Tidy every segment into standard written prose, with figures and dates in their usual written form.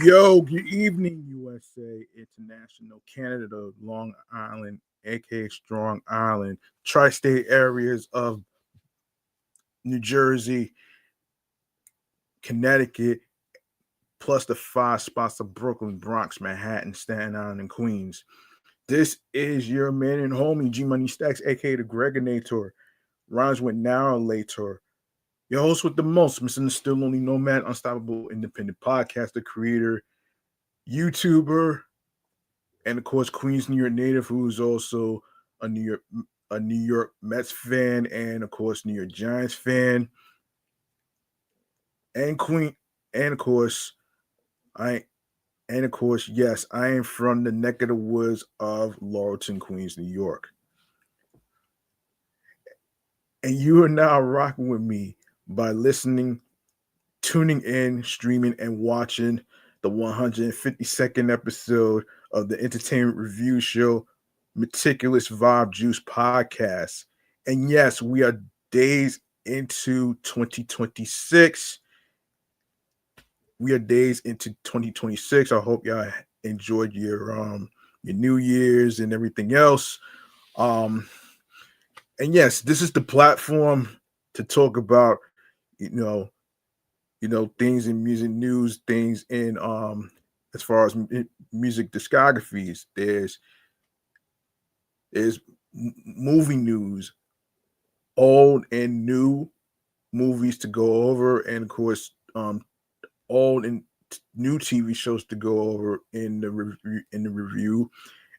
Yo, good evening, USA, International, Canada, Long Island, aka Strong Island, tri state areas of New Jersey, Connecticut, plus the five spots of Brooklyn, Bronx, Manhattan, Staten Island, and Queens. This is your man and homie, G Money Stacks, aka the Gregonator. Rhymes with now later. Your host with the most, Mr. Still Only Nomad, Unstoppable Independent Podcaster, creator, YouTuber, and of course Queens, New York native, who is also a New York a New York Mets fan, and of course New York Giants fan, and Queen, and of course I, and of course yes, I am from the neck of the woods of Laurelton, Queens, New York, and you are now rocking with me by listening, tuning in, streaming, and watching the 152nd episode of the Entertainment Review Show, Meticulous Vibe Juice Podcast. And yes, we are days into 2026. We are days into 2026. I hope y'all enjoyed your New Year's and everything else. Um and yes, this is the platform to talk about, you know, things in music news, things in as far as music discographies. There's movie news, old and new movies to go over, and of course, old and new TV shows to go over in the review,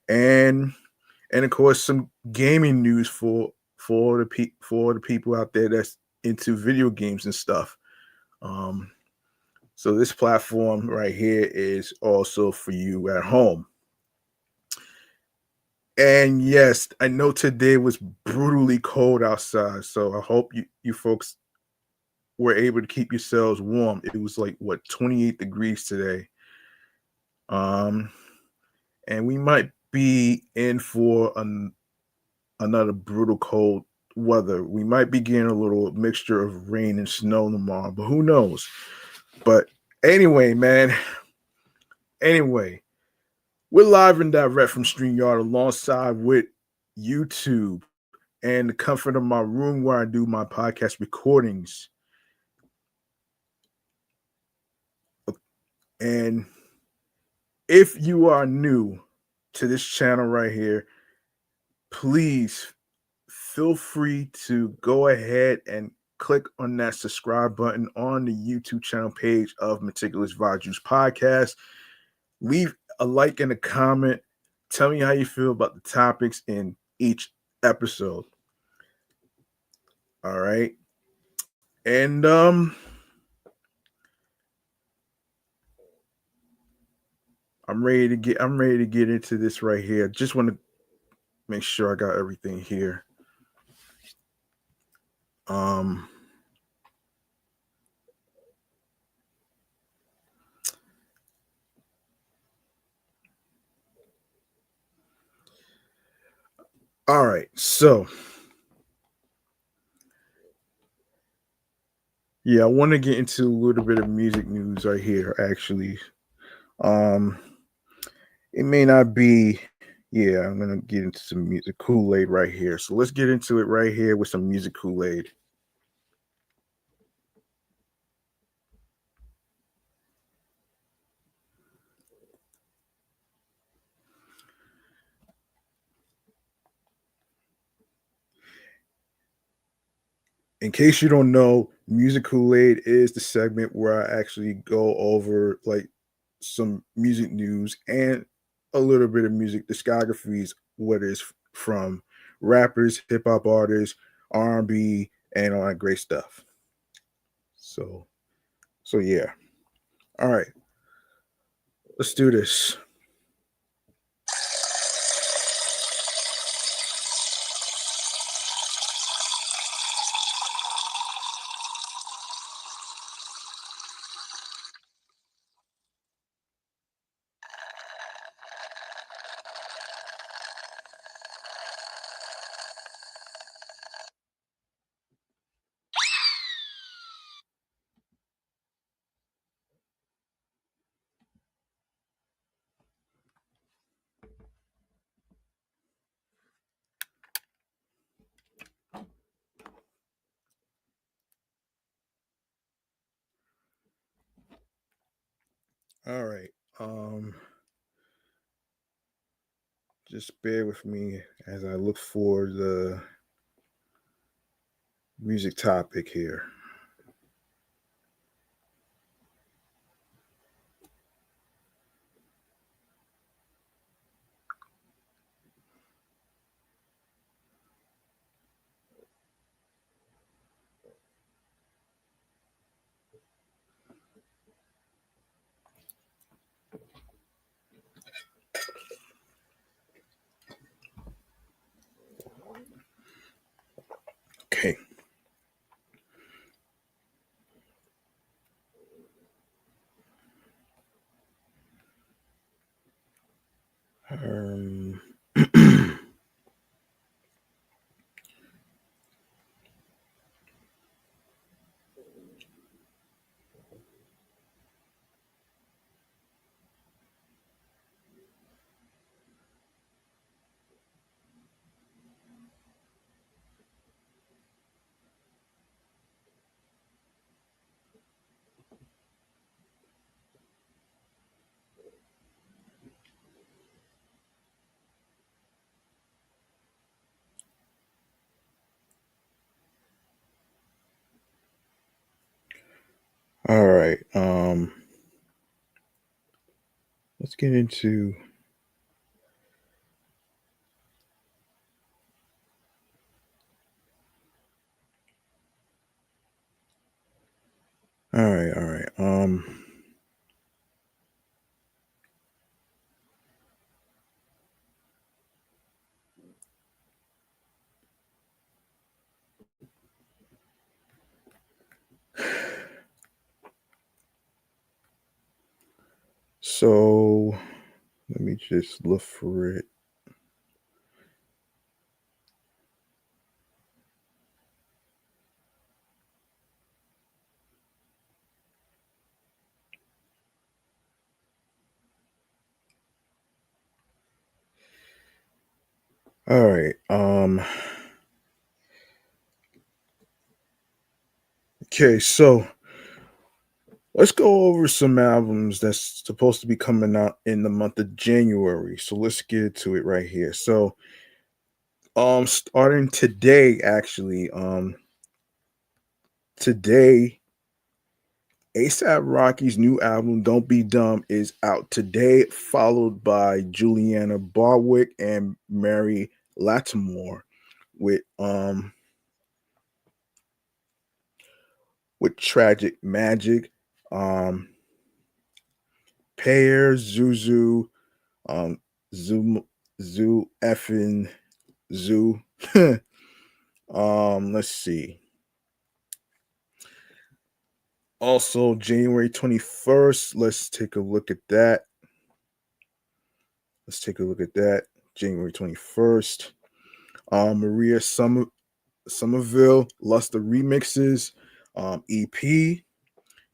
and of course some gaming news for the people out there that's into video games and stuff. Um, so this platform right here is also for you at home. And yes, I know today was brutally cold outside, so I hope you folks were able to keep yourselves warm. It was like what 28 degrees today. Um and we might be in for another brutal cold weather. We might be getting a little mixture of rain and snow tomorrow, but who knows? But anyway, man. Anyway, we're live and direct from StreamYard alongside with YouTube and the comfort of my room where I do my podcast recordings. And if you are new to this channel right here, please feel free to go ahead and click on that subscribe button on the YouTube channel page of Meticulous Vibe Juice Podcast. Leave a like and a comment. Tell me how you feel about the topics in each episode. All right. And I'm ready to get into this right here. Just want to make sure I got everything here. Um all right. So yeah, I want to get into a little bit of music news right here actually. Um it may not be, yeah, I'm gonna get into some music Kool-Aid right here. So let's get into it right here with some music Kool-Aid. In case you don't know, Music Kool-Aid is the segment where I actually go over like some music news and a little bit of music discographies, whether it's from rappers, hip hop artists, R&B, and all that great stuff. So, yeah. All right, let's do this. All right. Um, just bear with me as I look for the music topic here. Okay. Um, all right. Let's get into. All right. All right. So let me just look for it. All right. Okay. So let's go over some albums that's supposed to be coming out in the month of January. So let's get to it right here. So starting today, actually, today, ASAP Rocky's new album "Don't Be Dumb" is out today, followed by Juliana Barwick and Mary Latimore with Tragic Magic, um Pear, Zuzu, um Zoo Zoo effing Zoo. Let's see. Also, January 21st. Let's take a look at that. Let's take a look at that. January 21st. Maria Somerville, Luster Remixes, EP.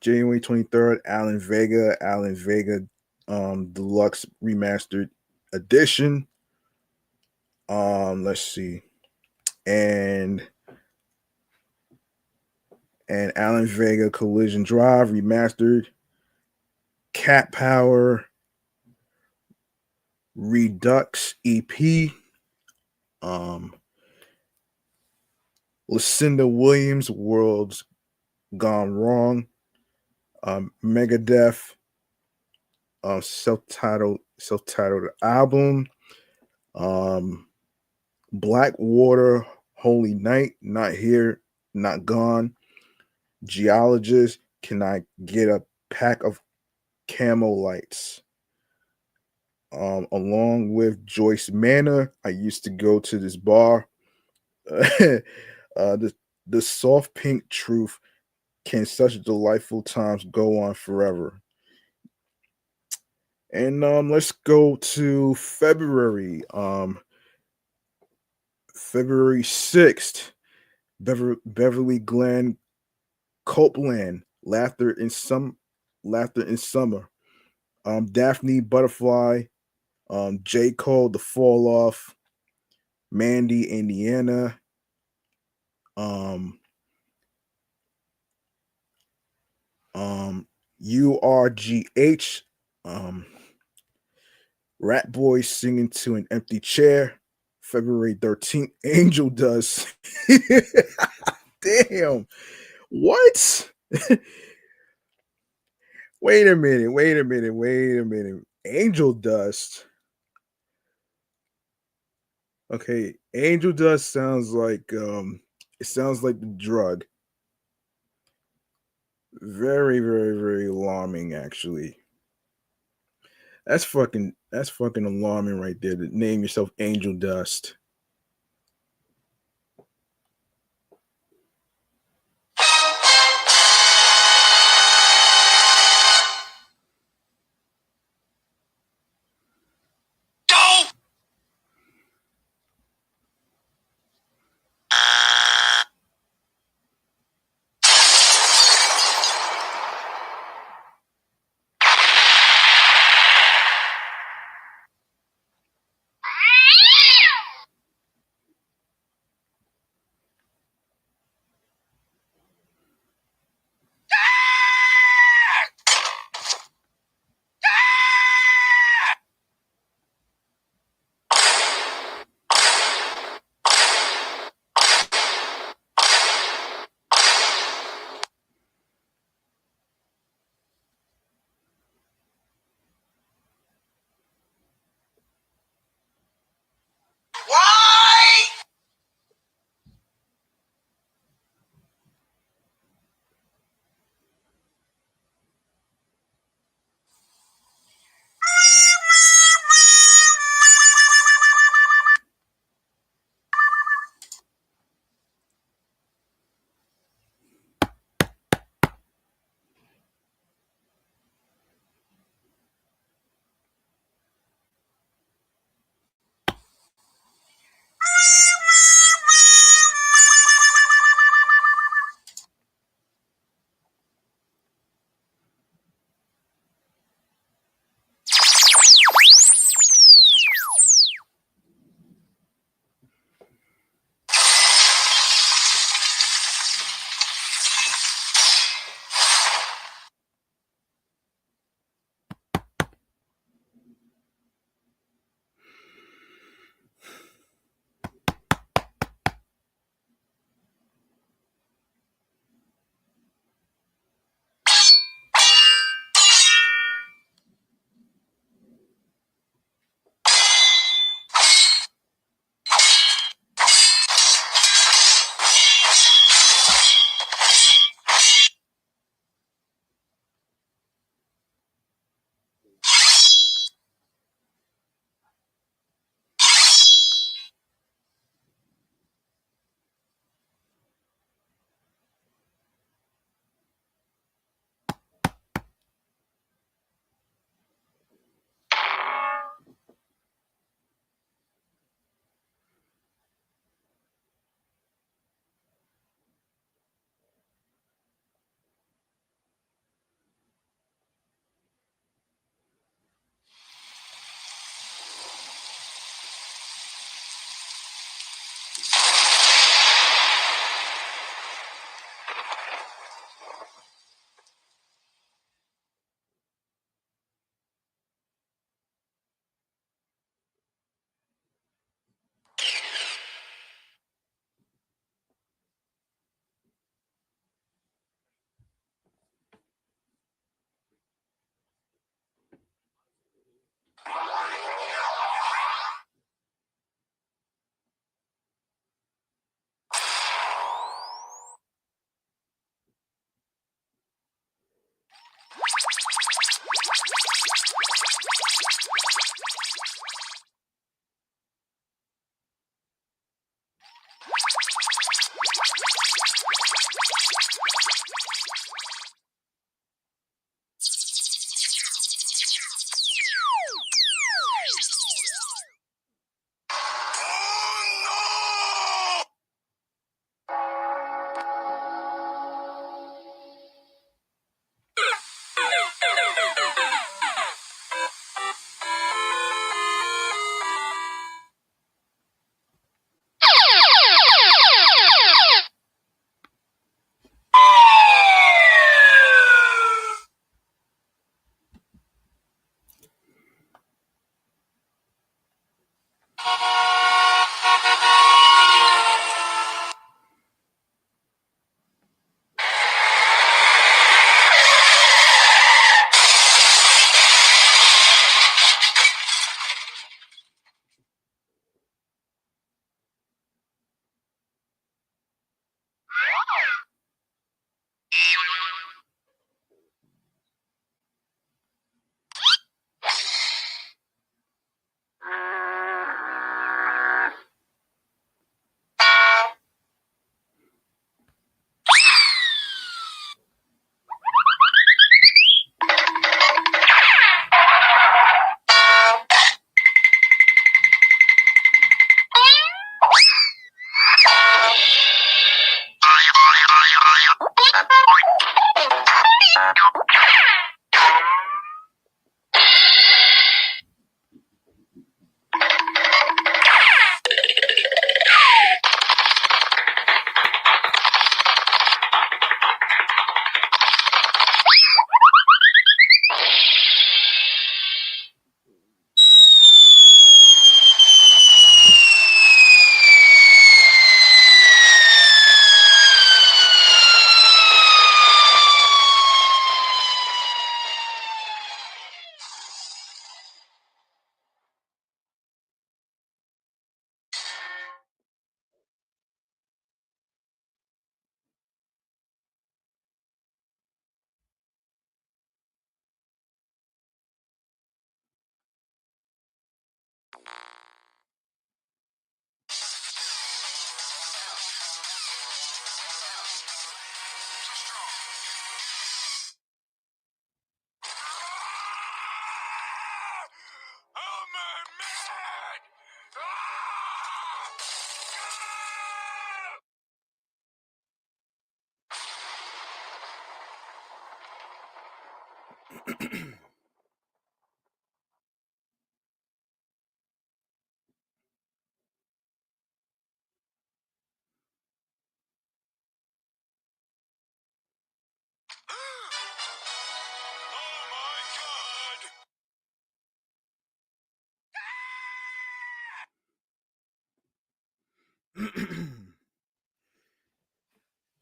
January 23rd, Alan Vega, Deluxe Remastered Edition. Let's see. And Alan Vega Collision Drive Remastered. Cat Power Redux EP. Um, Lucinda Williams, World's Gone Wrong. Megadeth, self-titled album. Um, Blackwater, Holy Night, Not Here, Not Gone. Geologist, Can I Get a Pack of Camo Lights? Along with Joyce Manor, I used to go to this bar. The soft pink truth, can such delightful times go on forever? And let's go to February. February 6th, Beverly Glenn Copeland, Laughter in Summer. Daphne Butterfly, J. Cole, The Fall Off, Mandy, Indiana, um, URGH, Um, Rat Boy singing to an empty chair. February 13th, Angel Dust. Damn. What? Wait a minute. Angel Dust. Okay, Angel Dust sounds like it sounds like the drug. Very alarming actually. That's fucking alarming right there to name yourself Angel Dust.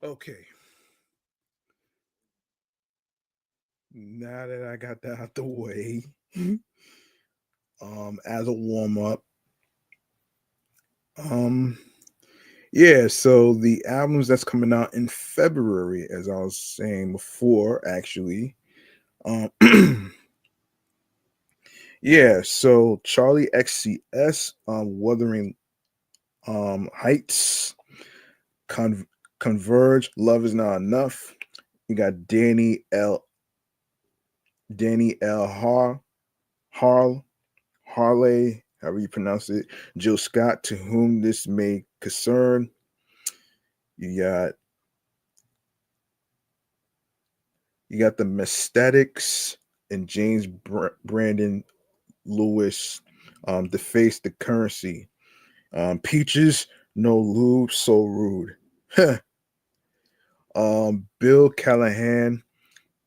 Okay, now that I got that out the way, as a warm up, um, yeah. So the albums that's coming out in February, as I was saying before, actually, um, yeah. So Charlie XCS, Wuthering Heights, Con- Converge, Love Is Not Enough. You got Danny L. Harl, Harley, however you pronounce it, Jill Scott, To Whom This May Concern. You got the Mestatics and James Brandon Lewis, The Face, The Currency. Peaches, No Lube, So Rude. Bill Callahan,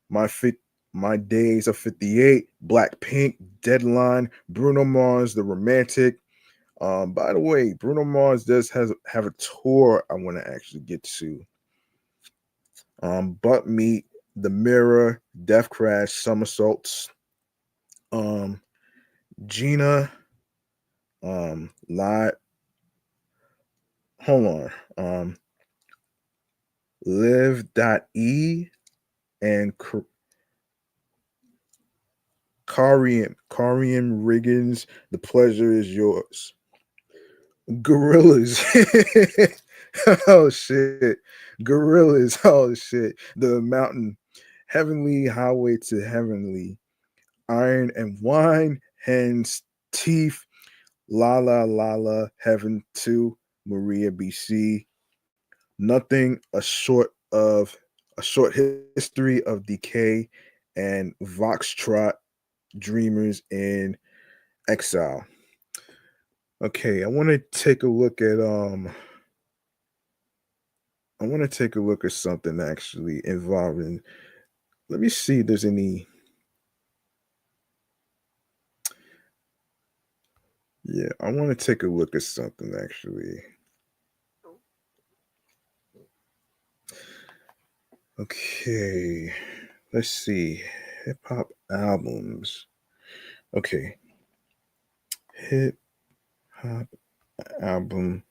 My Fit, My Days of 58, Blackpink, Deadline, Bruno Mars, The Romantic. By the way, Bruno Mars does have a tour I want to actually get to. Butt Meat, The Mirror, Death Crash, Somersaults, um, Gina, Live, hold on, Live.e and Karian Riggins, The Pleasure Is Yours. Gorillas. Oh shit. Gorillas. Oh shit. The Mountain. Heavenly Highway to Heavenly. Iron and Wine. Hens. Teeth. La La La La. Heaven 2. Maria BC. Nothing. A short history of decay and Voxtrot Dreamers in Exile. Okay, I want to take a look at something actually involving. Let me see if there's any. Yeah, I want to take a look at something actually. Okay, let's see. Hip hop albums. Okay, hip hop album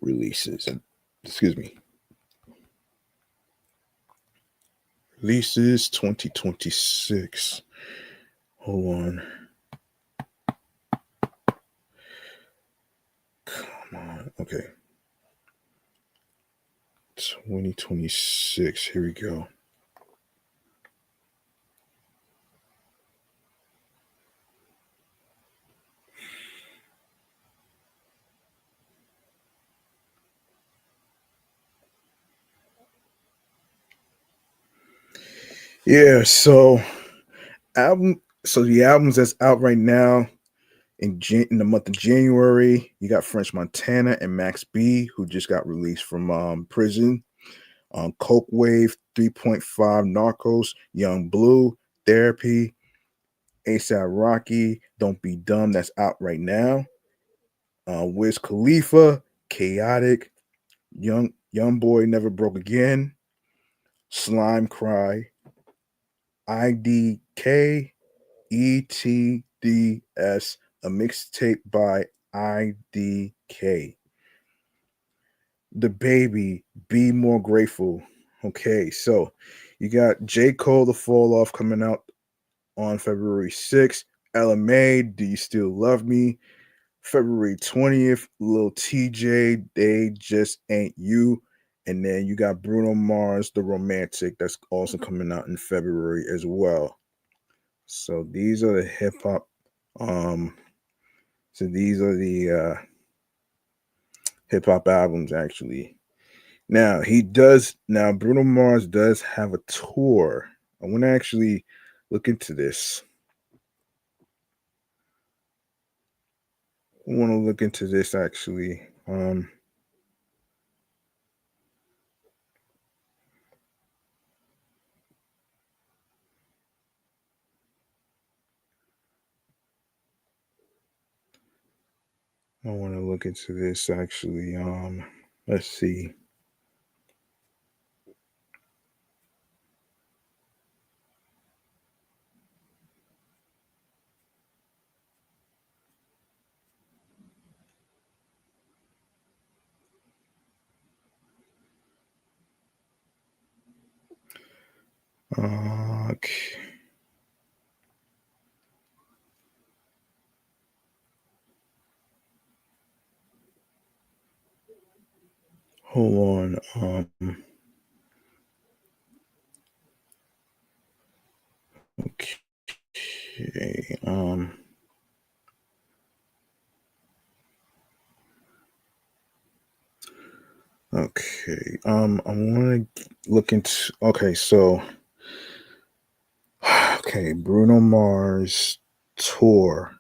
releases. Excuse me. Releases 2026. Hold on. Come on. Okay. 2026. Here we go. Yeah, so the albums that's out right now in the month of January, you got French Montana and Max B, who just got released from prison. Coke Wave, 3.5, Narcos, Young Blue, Therapy, ASAP Rocky, Don't Be Dumb, that's out right now. Wiz Khalifa, Chaotic, Young Boy Never Broke Again, Slime Cry, IDK, ETDS, a mixtape by IDK. The Baby, Be More Grateful. Okay, so you got J. Cole, The Fall Off, coming out on February 6th. LMA, Do You Still Love Me? February 20th, Lil TJ, They Just Ain't You. And then you got Bruno Mars, The Romantic, that's also coming out in February as well. So these are the hip hop. Um, so these are the hip hop albums actually. Now he does. Now Bruno Mars does have a tour. I want to actually look into this. I want to look into this actually. I want to look into this actually. Let's see. Okay. Hold on. Okay. Okay. I want to look into. Okay, so. Okay, Bruno Mars tour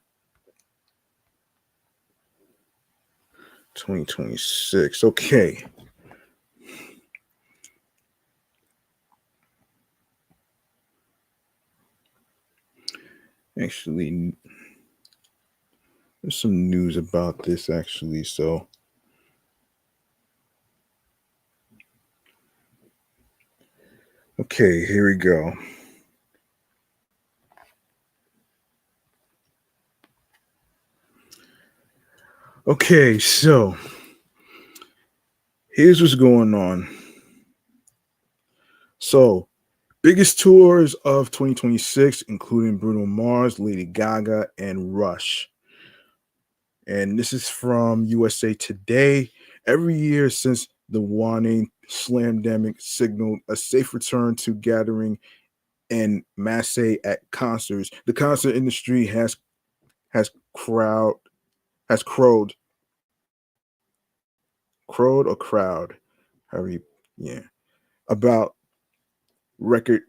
2026. Okay. Actually, there's some news about this actually. So, okay, here we go. Okay, so here's what's going on. So, biggest tours of 2026, including Bruno Mars, Lady Gaga, and Rush. And this is from USA Today. Every year since the warning slamdemic signaled a safe return to gathering and masse at concerts, the concert industry has crowd has crowed or crowd, however you, yeah, about record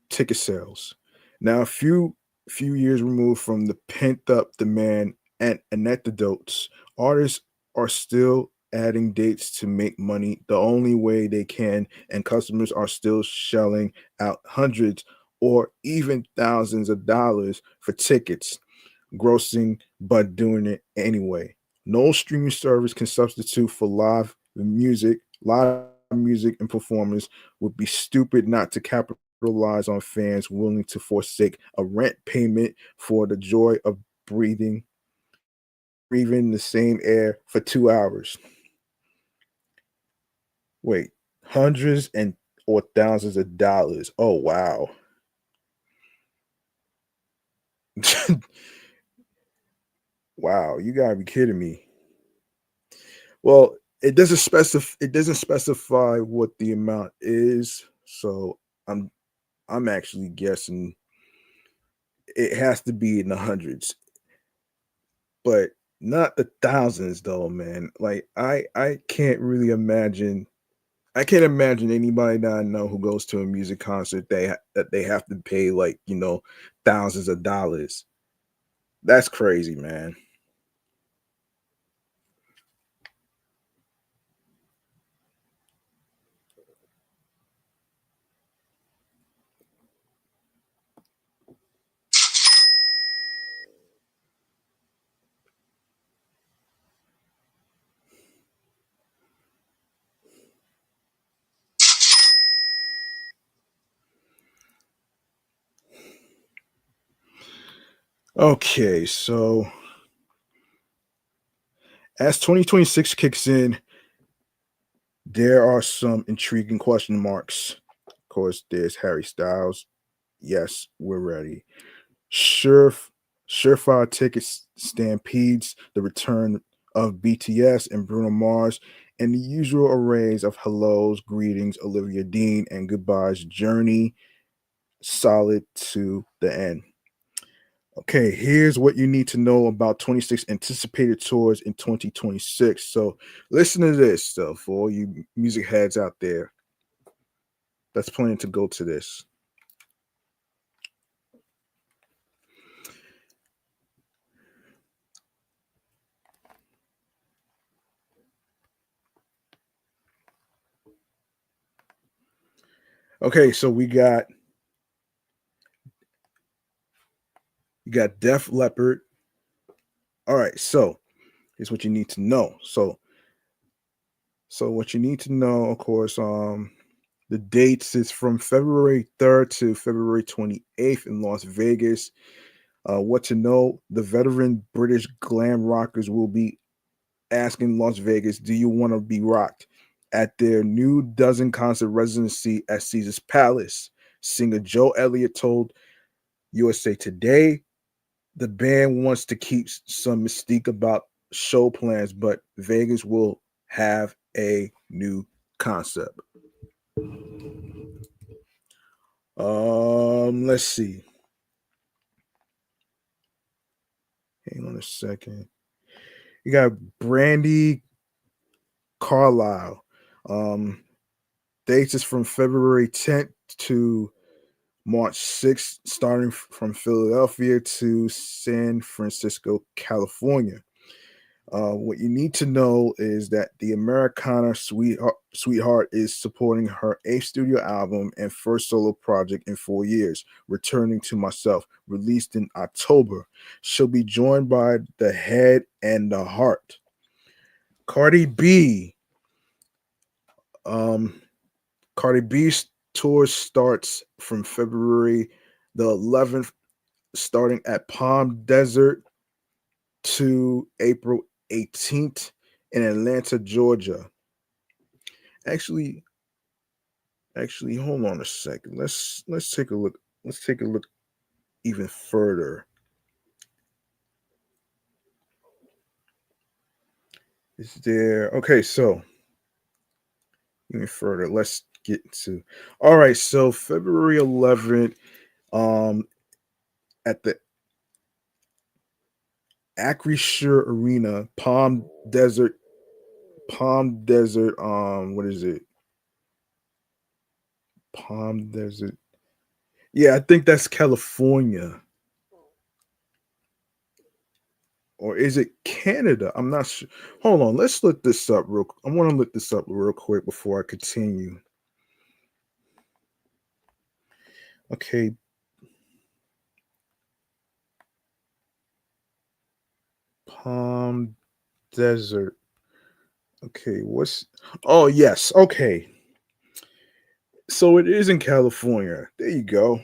ticket sales. Now, a few years removed from the pent up demand and anecdotes, artists are still adding dates to make money the only way they can, and customers are still shelling out hundreds or even thousands of dollars for tickets, grossing but doing it anyway. No streaming service can substitute for live music and performers would be stupid not to capitalize on fans willing to forsake a rent payment for the joy of breathing the same air for 2 hours. Wait, hundreds and or thousands of dollars. Oh wow. Wow, you gotta be kidding me. Well, it doesn't specify what the amount is, so I'm I'm actually guessing it has to be in the hundreds, but not the thousands though, man. Like I can't really imagine. I can't imagine anybody that I know who goes to a music concert that they have to pay like thousands of dollars. That's crazy, man. Okay, so as 2026 kicks in, there are some intriguing question marks. Of course, there's Harry Styles. Yes, we're ready. Sure. Surefire tickets stampedes the return of BTS and Bruno Mars, and the usual arrays of hellos, greetings, Olivia Dean, and goodbyes journey solid to the end. Okay, here's what you need to know about 26 anticipated tours in 2026. So listen to this stuff for all you music heads out there that's planning to go to this. Okay, so you got Def Leppard. All right, so here's what you need to know. So what you need to know, of course, the dates is from February 3rd to February 28th in Las Vegas. What to know: the veteran British glam rockers will be asking Las Vegas, "Do you want to be rocked?" At their new dozen concert residency at Caesar's Palace. Singer Joe Elliott told USA Today the band wants to keep some mystique about show plans, but Vegas will have a new concept. Let's see. Hang on a second. You got Brandy Carlisle. Um, dates is from February 10th to March 6th, starting from Philadelphia to San Francisco, California. What you need to know is that the Americana Sweetheart is supporting her eighth studio album and first solo project in 4 years, Returning to Myself, released in October. She'll be joined by the Head and the Heart. Cardi B. Um, Cardi B's tour starts from February the 11th, starting at Palm Desert to April 18th in Atlanta, Georgia. Actually, hold on a second. Let's take a look. Let's take a look even further. Is there okay? So even further. Let's get to. All right. So February 11th, at the Acrisure Arena, Palm Desert. What is it? Palm Desert. Yeah, I think that's California. Or is it Canada? I'm not sure. Hold on, let's look this up real. I want to look this up real quick before I continue. Okay, Palm Desert. Okay, what's? Oh yes. Okay, so it is in California. There you go.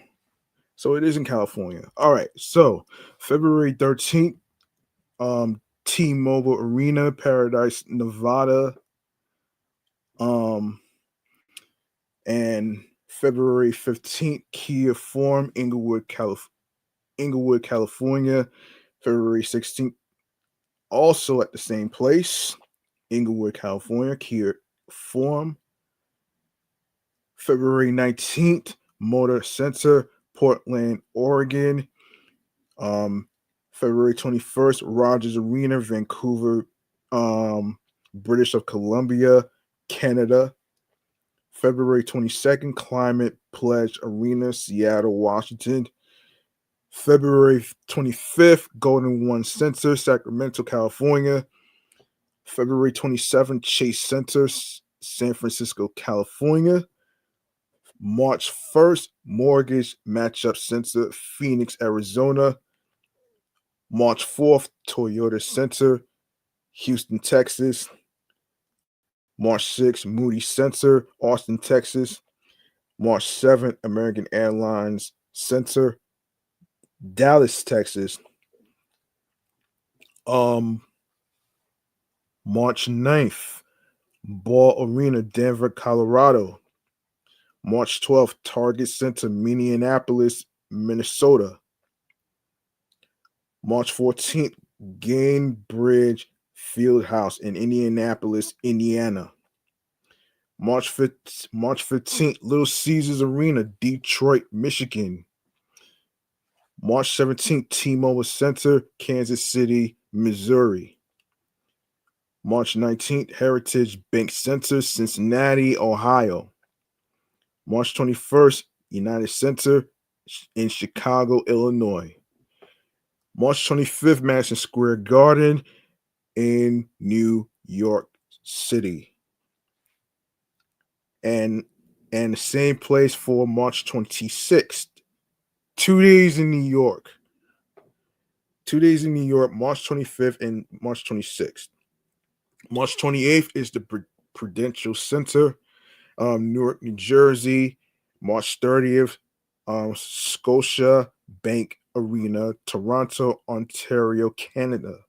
So it is in California. All right. So February 13th, T-Mobile Arena, Paradise, Nevada. Um, and February 15th, Kia Forum, Inglewood, California. February 16th, also at the same place, Inglewood, California, Kia Forum. February 19th, Motor Center, Portland, Oregon. Um, February 21st, Rogers Arena, Vancouver, British of Columbia, Canada. February 22nd, Climate Pledge Arena, Seattle, Washington. February 25th, Golden One Center, Sacramento, California. February 27th, Chase Center, San Francisco, California. March 1st, Mortgage Matchup Center, Phoenix, Arizona. March 4th, Toyota Center, Houston, Texas. March 6th, Moody Center, Austin, Texas. March 7th, American Airlines Center, Dallas, Texas. Um, March 9th, Ball Arena, Denver, Colorado. March 12th, Target Center, Minneapolis, Minnesota. March 14th, Gainbridge Fieldhouse in Indianapolis, Indiana. March 15th, Little Caesars Arena, Detroit, Michigan. March 17th, T-Mobile Center, Kansas City, Missouri. March 19th, Heritage Bank Center, Cincinnati, Ohio. March 21st, United Center in Chicago, Illinois. March 25th, Madison Square Garden in New York City. And the same place for March 26th. 2 days in New York. 2 days in New York, March 25th and March 26th. March 28th is the Prudential Center, Newark, New Jersey. March 30th, Scotia Bank Arena, Toronto, Ontario, Canada.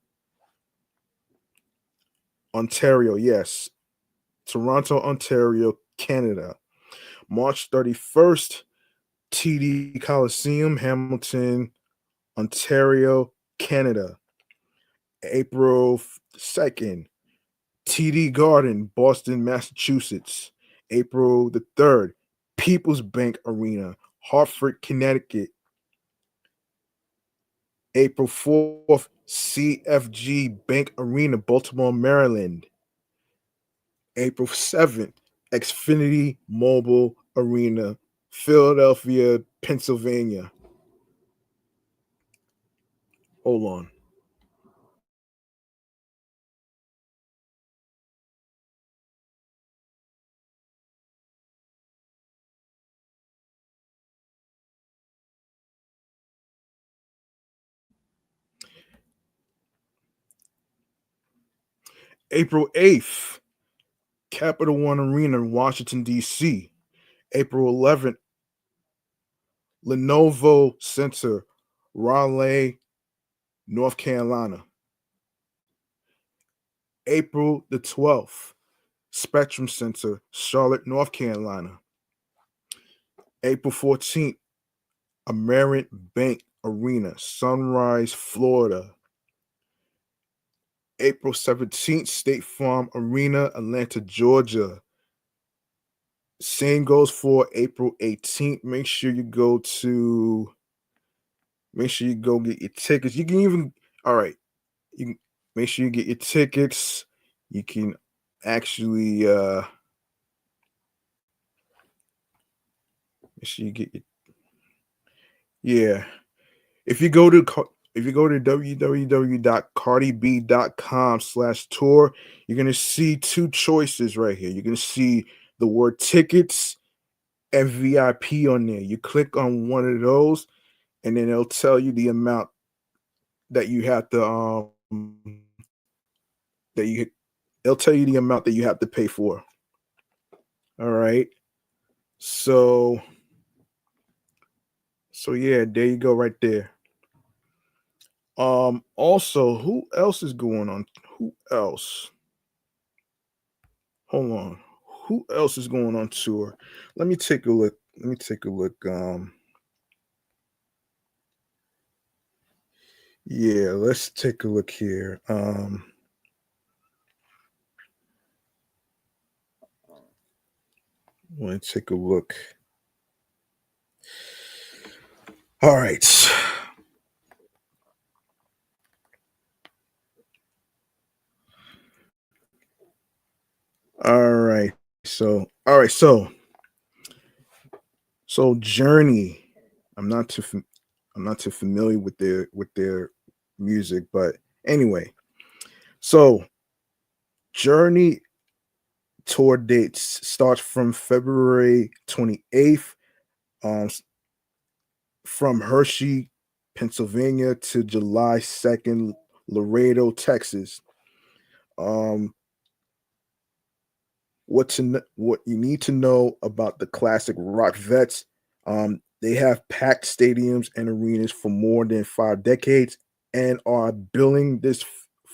Ontario, yes. Toronto, Ontario, Canada. March 31st, TD Coliseum, Hamilton, Ontario, Canada. April 2nd, TD Garden, Boston, Massachusetts. April the 3rd, People's Bank Arena, Hartford, Connecticut. April 4th, CFG Bank Arena, Baltimore, Maryland. April 7th, Xfinity Mobile Arena, Philadelphia, Pennsylvania. Hold on. April 8th, Capital One Arena, Washington, D.C. April 11th, Lenovo Center, Raleigh, North Carolina. April the 12th, Spectrum Center, Charlotte, North Carolina. April 14th, Amerit Bank Arena, Sunrise, Florida. April 17th, State Farm Arena, Atlanta, Georgia. Same goes for April 18th. Make sure you go get your tickets. You can even all right. You can make sure you get your tickets. You can actually make sure you get your yeah. If you go to www.cardiB.com/tour, you're gonna see two choices right here. You're gonna see the word tickets and VIP on there. You click on one of those, and then it'll tell you the amount that you have to that you it'll tell you the amount that you have to pay for. All right. So yeah, there you go right there. Also, who else is going on? Who else? Hold on. Who else is going on tour? Let me take a look. Let me take a look. Yeah, let's take a look here. Want to take a look. All right. All right. All right. So Journey. I'm not too I'm not too familiar with their music, but anyway. So Journey tour dates starts from February 28th, from Hershey, Pennsylvania to July 2nd, Laredo, Texas. Um, what you need to know about the classic rock vets. They have packed stadiums and arenas for more than 5 decades and are billing this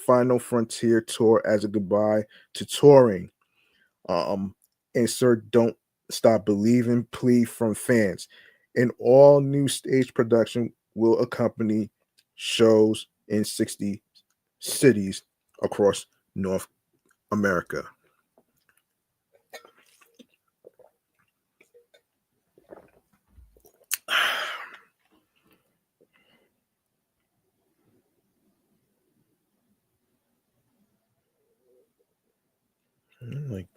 final frontier tour as a goodbye to touring. Um, insert "Don't Stop Believing" plea from fans. An all new stage production will accompany shows in 60 cities across North America. Like,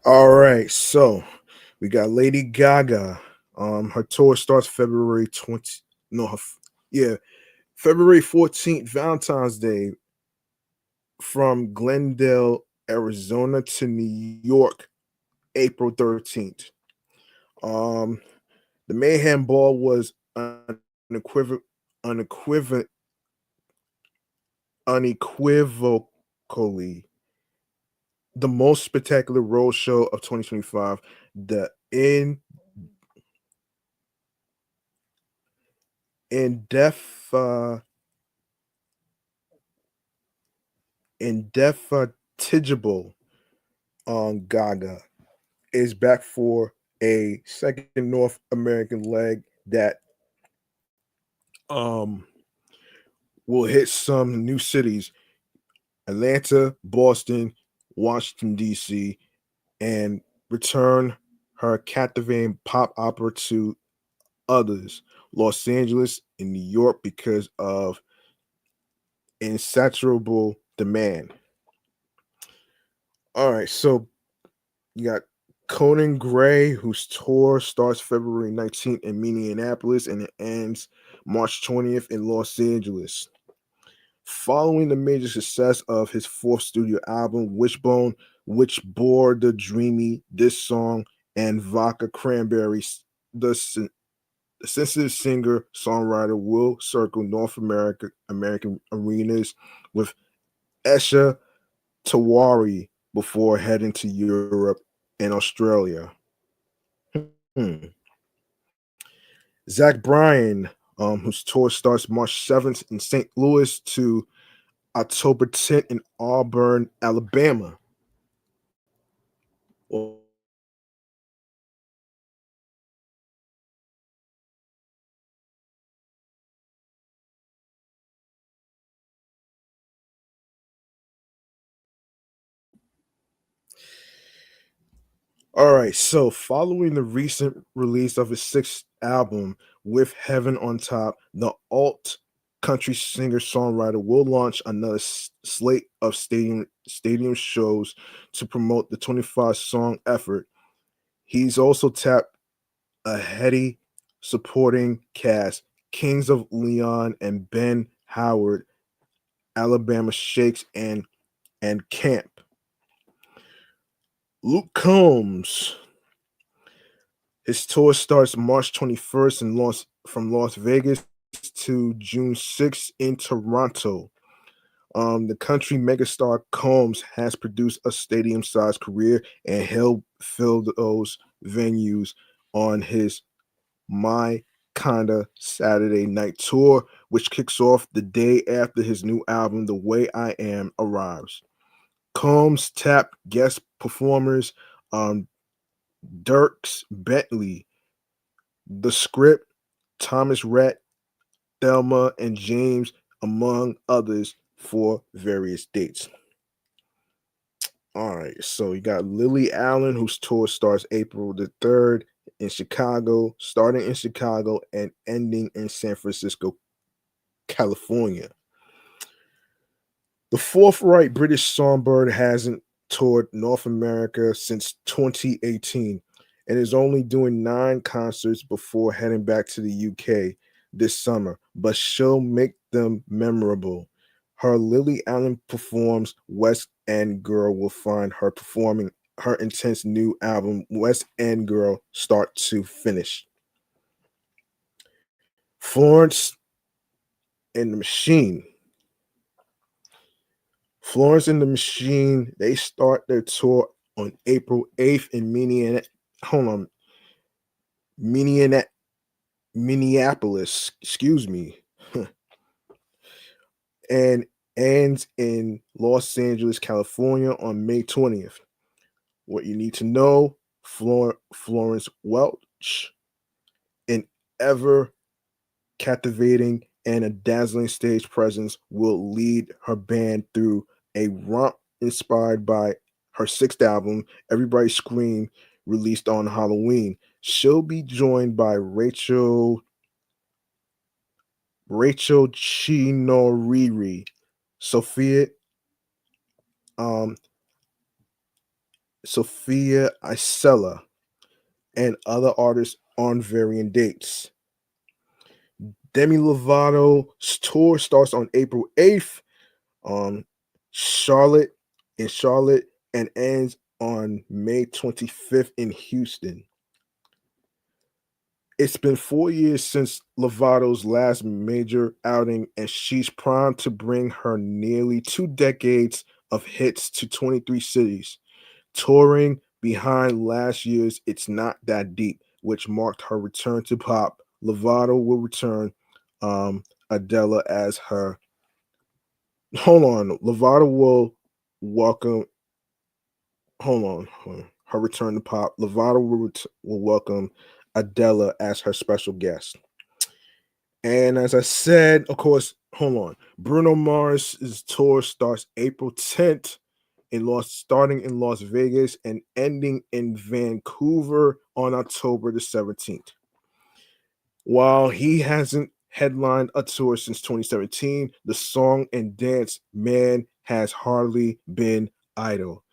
all right, so we got Lady Gaga. Her tour starts February 20. No, yeah, February 14th, Valentine's Day, from Glendale, Arizona to New York, April 13th. Um, the Mayhem Ball was unequivoc- unequivocally the most spectacular road show of 2025. The indef- indefatigable Gaga is back for a second North American leg that um will hit some new cities: Atlanta, Boston, Washington, D.C., and return her captivating pop opera to others, Los Angeles and New York, because of insatiable demand. All right, so you got Conan Gray, whose tour starts February 19th in Minneapolis and it ends March 20th in Los Angeles. Following the major success of his fourth studio album, Wishbone, which bore the dreamy This Song and Vodka Cranberries, the sensitive singer songwriter will circle North American arenas with Esha Tawari before heading to Europe and Australia. Hmm. Zach Bryan, whose tour starts March 7th in St. Louis to October 10th in Auburn, Alabama. Well, all right, so following the recent release of his sixth album, With Heaven on Top, the alt country singer songwriter will launch another slate of stadium shows to promote the 25 song effort. He's also tapped a heady supporting cast: Kings of Leon and Ben Howard, Alabama Shakes, and Camp. Luke Combs. His tour starts March 21st from Las Vegas to June 6th in Toronto. The country megastar Combs has produced a stadium-sized career, and he'll fill those venues on his My Kinda Saturday Night Tour, which kicks off the day after his new album, The Way I Am, arrives. Combs tapped guest performers, Dirks Bentley, The Script, Thomas Rhett, Thelma, and James, among others, for various dates. All right, so you got Lily Allen, whose tour starts April the 3rd in Chicago, starting in Chicago and ending in San Francisco, California. The forthright British songbird hasn't toured North America since 2018 and is only doing 9 concerts before heading back to the UK this summer, but she'll make them memorable. Her Lily Allen performs West End Girl will find her performing her intense new album, West End Girl, start to finish. Florence and the Machine. Florence and the Machine, they start their tour on April 8th in hold on, Minneapolis, Minneapolis, excuse me, and ends in Los Angeles, California on May 20th. What you need to know, Florence Welch, an ever captivating and a dazzling stage presence, will lead her band through a romp inspired by her sixth album, Everybody Scream, released on Halloween. She'll be joined by Rachel Chinoriri, Sophia um, Sophia Isella, and other artists on varying dates. Demi Lovato's tour starts on April 8th, um, Charlotte in Charlotte, and ends on May 25th in Houston. It's been 4 years since Lovato's last major outing, and she's primed to bring her nearly 2 decades of hits to 23 cities, touring behind last year's It's Not That Deep, which marked her return to pop. Lovato will return Adele as her. Hold on. Lovato will welcome. Hold on. Her return to pop. Lovato will welcome Adele as her special guest. And as I said, of course, hold on. Bruno Mars' tour starts April 10th starting in Las Vegas and ending in Vancouver on October the 17th. While he hasn't headlined a tour since 2017, the song and dance man has hardly been idle.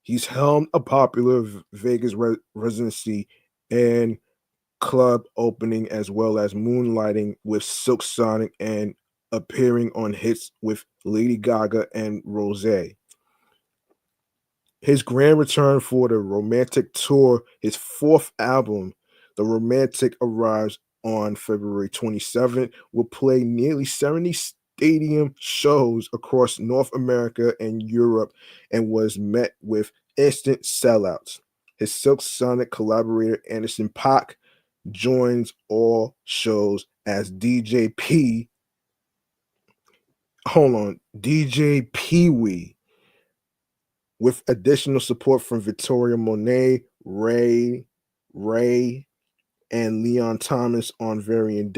He's helmed a popular Vegas residency and club opening, as well as moonlighting with Silk Sonic and appearing on hits with Lady Gaga and Rose. His grand return for the Romantic Tour, his fourth album, The Romantic, arrives on February 27th, will play nearly 70 stadium shows across North America and Europe and was met with instant sellouts. His Silk Sonic collaborator Anderson .Paak joins all shows as DJ Pee Wee, with additional support from Victoria Monet, Ray, and Leon Thomas on varying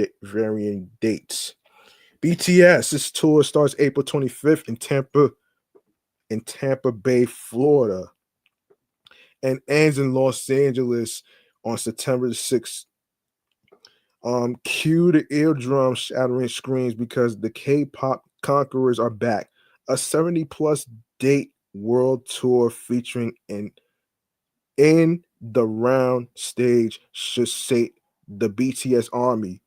dates. BTS, tour starts April 25th in Tampa Bay, Florida, and ends in Los Angeles on September the 6th. Cue the eardrum shattering screams because the K-pop conquerors are back. A 70+ date world tour featuring in the round stage should sate the BTS army,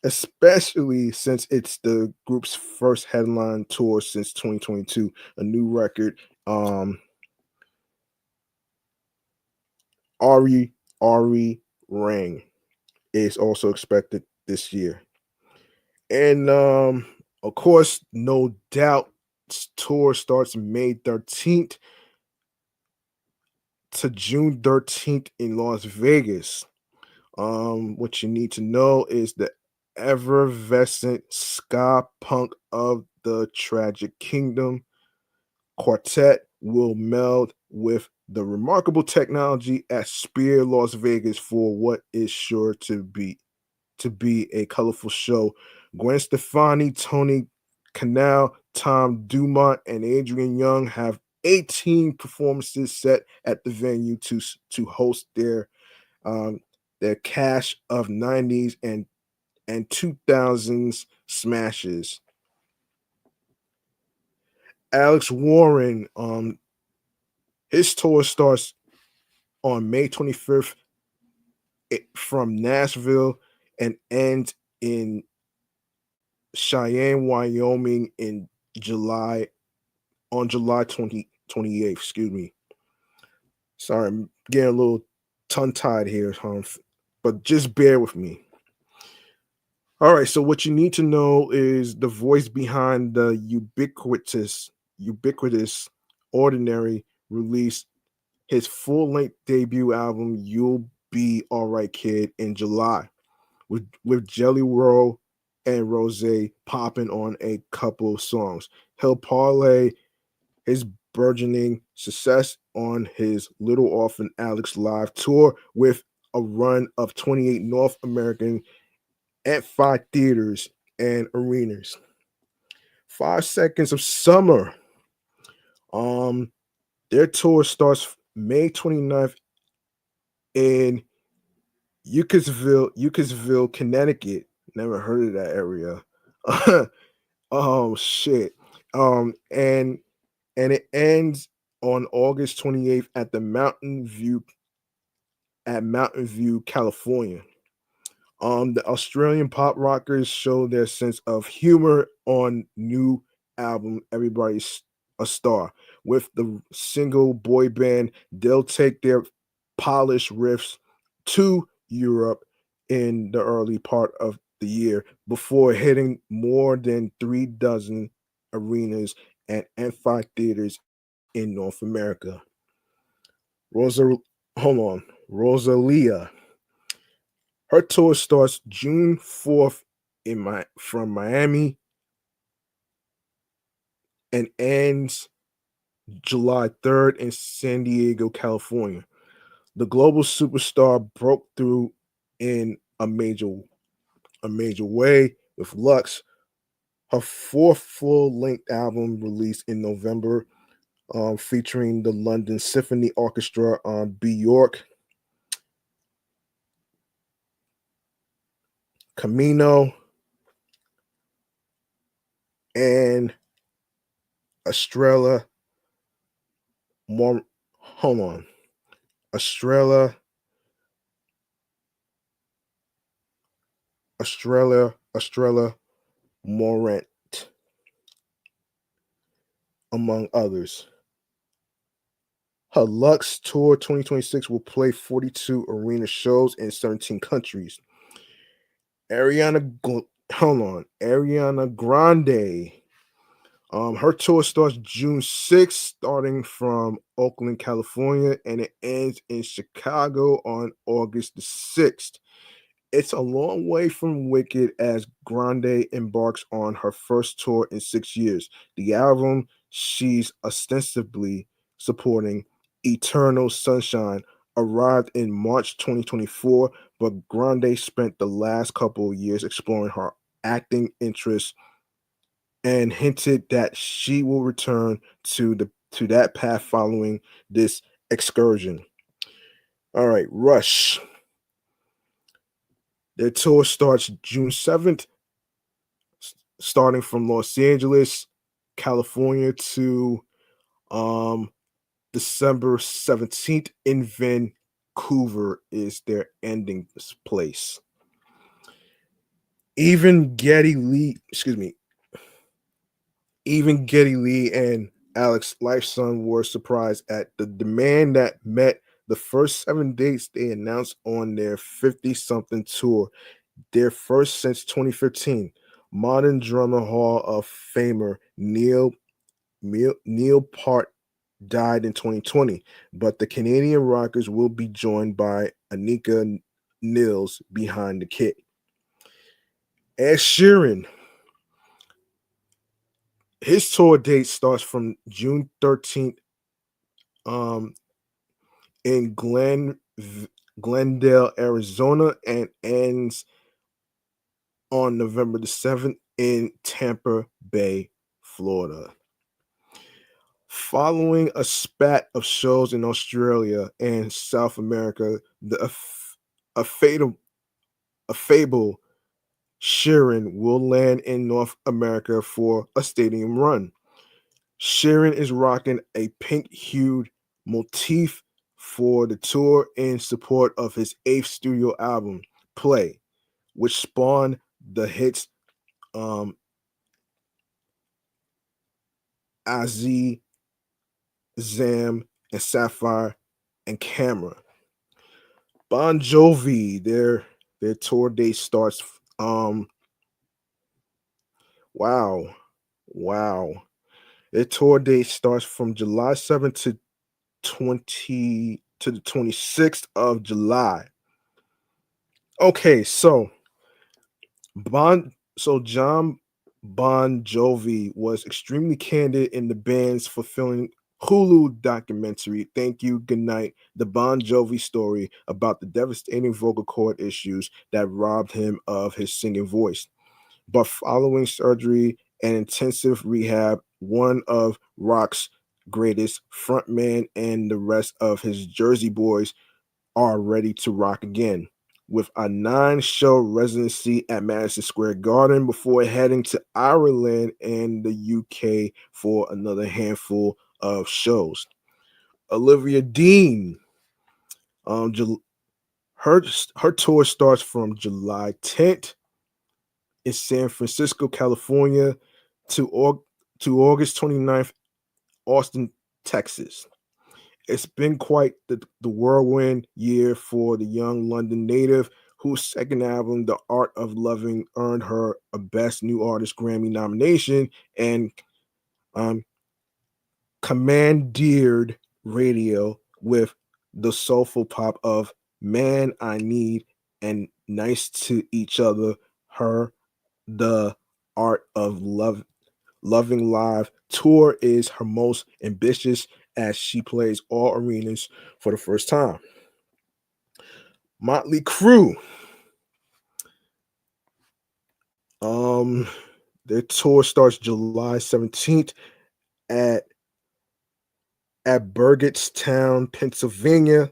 especially since it's the group's first headline tour since 2022. A new record, Ari Ring, is also expected this year. And of course, no doubt, tour starts May 13th to June 13th in Las Vegas. What you need to know is the effervescent ska punk of the Tragic Kingdom quartet will meld with the remarkable technology at Spear Las Vegas for what is sure to be a colorful show. Gwen Stefani, Tony Canal, Tom Dumont, and Adrian Young have 18 performances set at the venue to host their cache of 90s and 2000s smashes. Alex Warren, his tour starts on May 25th from Nashville and ends in Cheyenne, Wyoming on July 28th. Excuse me. Sorry, I'm getting a little tongue-tied here, but just bear with me. All right, so what you need to know is the voice behind the ubiquitous Ordinary released his full-length debut album You'll Be Alright Kid in July, with Jelly Roll and Rose popping on a couple songs. He'll parlay his burgeoning success on his Little Orphan Alex live tour with a run of 28 North American at 5 theaters and arenas. 5 Seconds of Summer. Um, their tour starts May 29th in Ucasville, Connecticut. Never heard of that area. Oh shit. And it ends on August 28th at Mountain View, California. The Australian pop rockers show their sense of humor on new album Everybody's a Star. With the single boy band, they'll take their polished riffs to Europe in the early part of the year before hitting more than 3 dozen arenas and amphitheaters in North America. Rosa, hold on, Rosalia. Her tour starts June 4th from Miami and ends July 3rd in San Diego, California. The global superstar broke through in a major way with Lux, her fourth full-length album released in November, featuring the London Symphony Orchestra on Bjork, Camino, and Estrella. More, hold on, Estrella, Estrella Morant, among others. Her Lux Tour 2026 will play 42 arena shows in 17 countries. Ariana Grande. Her tour starts June 6th, starting from Oakland, California, and it ends in Chicago on August the 6th. It's a long way from Wicked as Grande embarks on her first tour in 6 years. The album she's ostensibly supporting, Eternal Sunshine, arrived in March 2024, but Grande spent the last couple of years exploring her acting interests and hinted that she will return to that path following this excursion. All right, Rush. Their tour starts June 7th, starting from Los Angeles, California to um, December 17th in Vancouver is their ending place. Even Getty Lee, excuse me, even Getty Lee and Alex Lifeson were surprised at the demand that met the first 7 dates they announced on their 50 something tour, their first since 2015. Modern Drummer Hall of Famer Neil Peart died in 2020, but the Canadian Rockers will be joined by Anika Nils behind the kit. Ed Sheeran, his tour date starts from June 13th um, in Glendale, Arizona, and ends on November the 7th in Tampa Bay, Florida. Following a spat of shows in Australia and South America, a fable Sheeran will land in North America for a stadium run. Sheeran is rocking a pink-hued motif for the tour in support of his 8th studio album, Play, which spawned the hits um, Azee, Zam, and Sapphire and Camera. Bon Jovi, their tour date starts. Wow, wow. Their tour date starts from July 7th to the 26th of July. Okay, so John Bon Jovi was extremely candid in the band's fulfilling Hulu documentary, Thank You, Good Night, the Bon Jovi story about the devastating vocal cord issues that robbed him of his singing voice. But following surgery and intensive rehab, one of rock's greatest frontman and the rest of his Jersey boys are ready to rock again. With a 9-show residency at Madison Square Garden before heading to Ireland and the UK for another handful of shows. Olivia Dean, um, her her tour starts from July 10th in San Francisco, California, to August 29th, Austin, Texas. It's been quite the whirlwind year for the young London native, whose second album, The Art of Loving, earned her a Best New Artist Grammy nomination and um, commandeered radio with the soulful pop of Man I Need and Nice to Each Other. Her The Art of Loving Live tour is her most ambitious as she plays all arenas for the first time. Motley Crue, um, their tour starts July 17th at Burgettstown, Pennsylvania,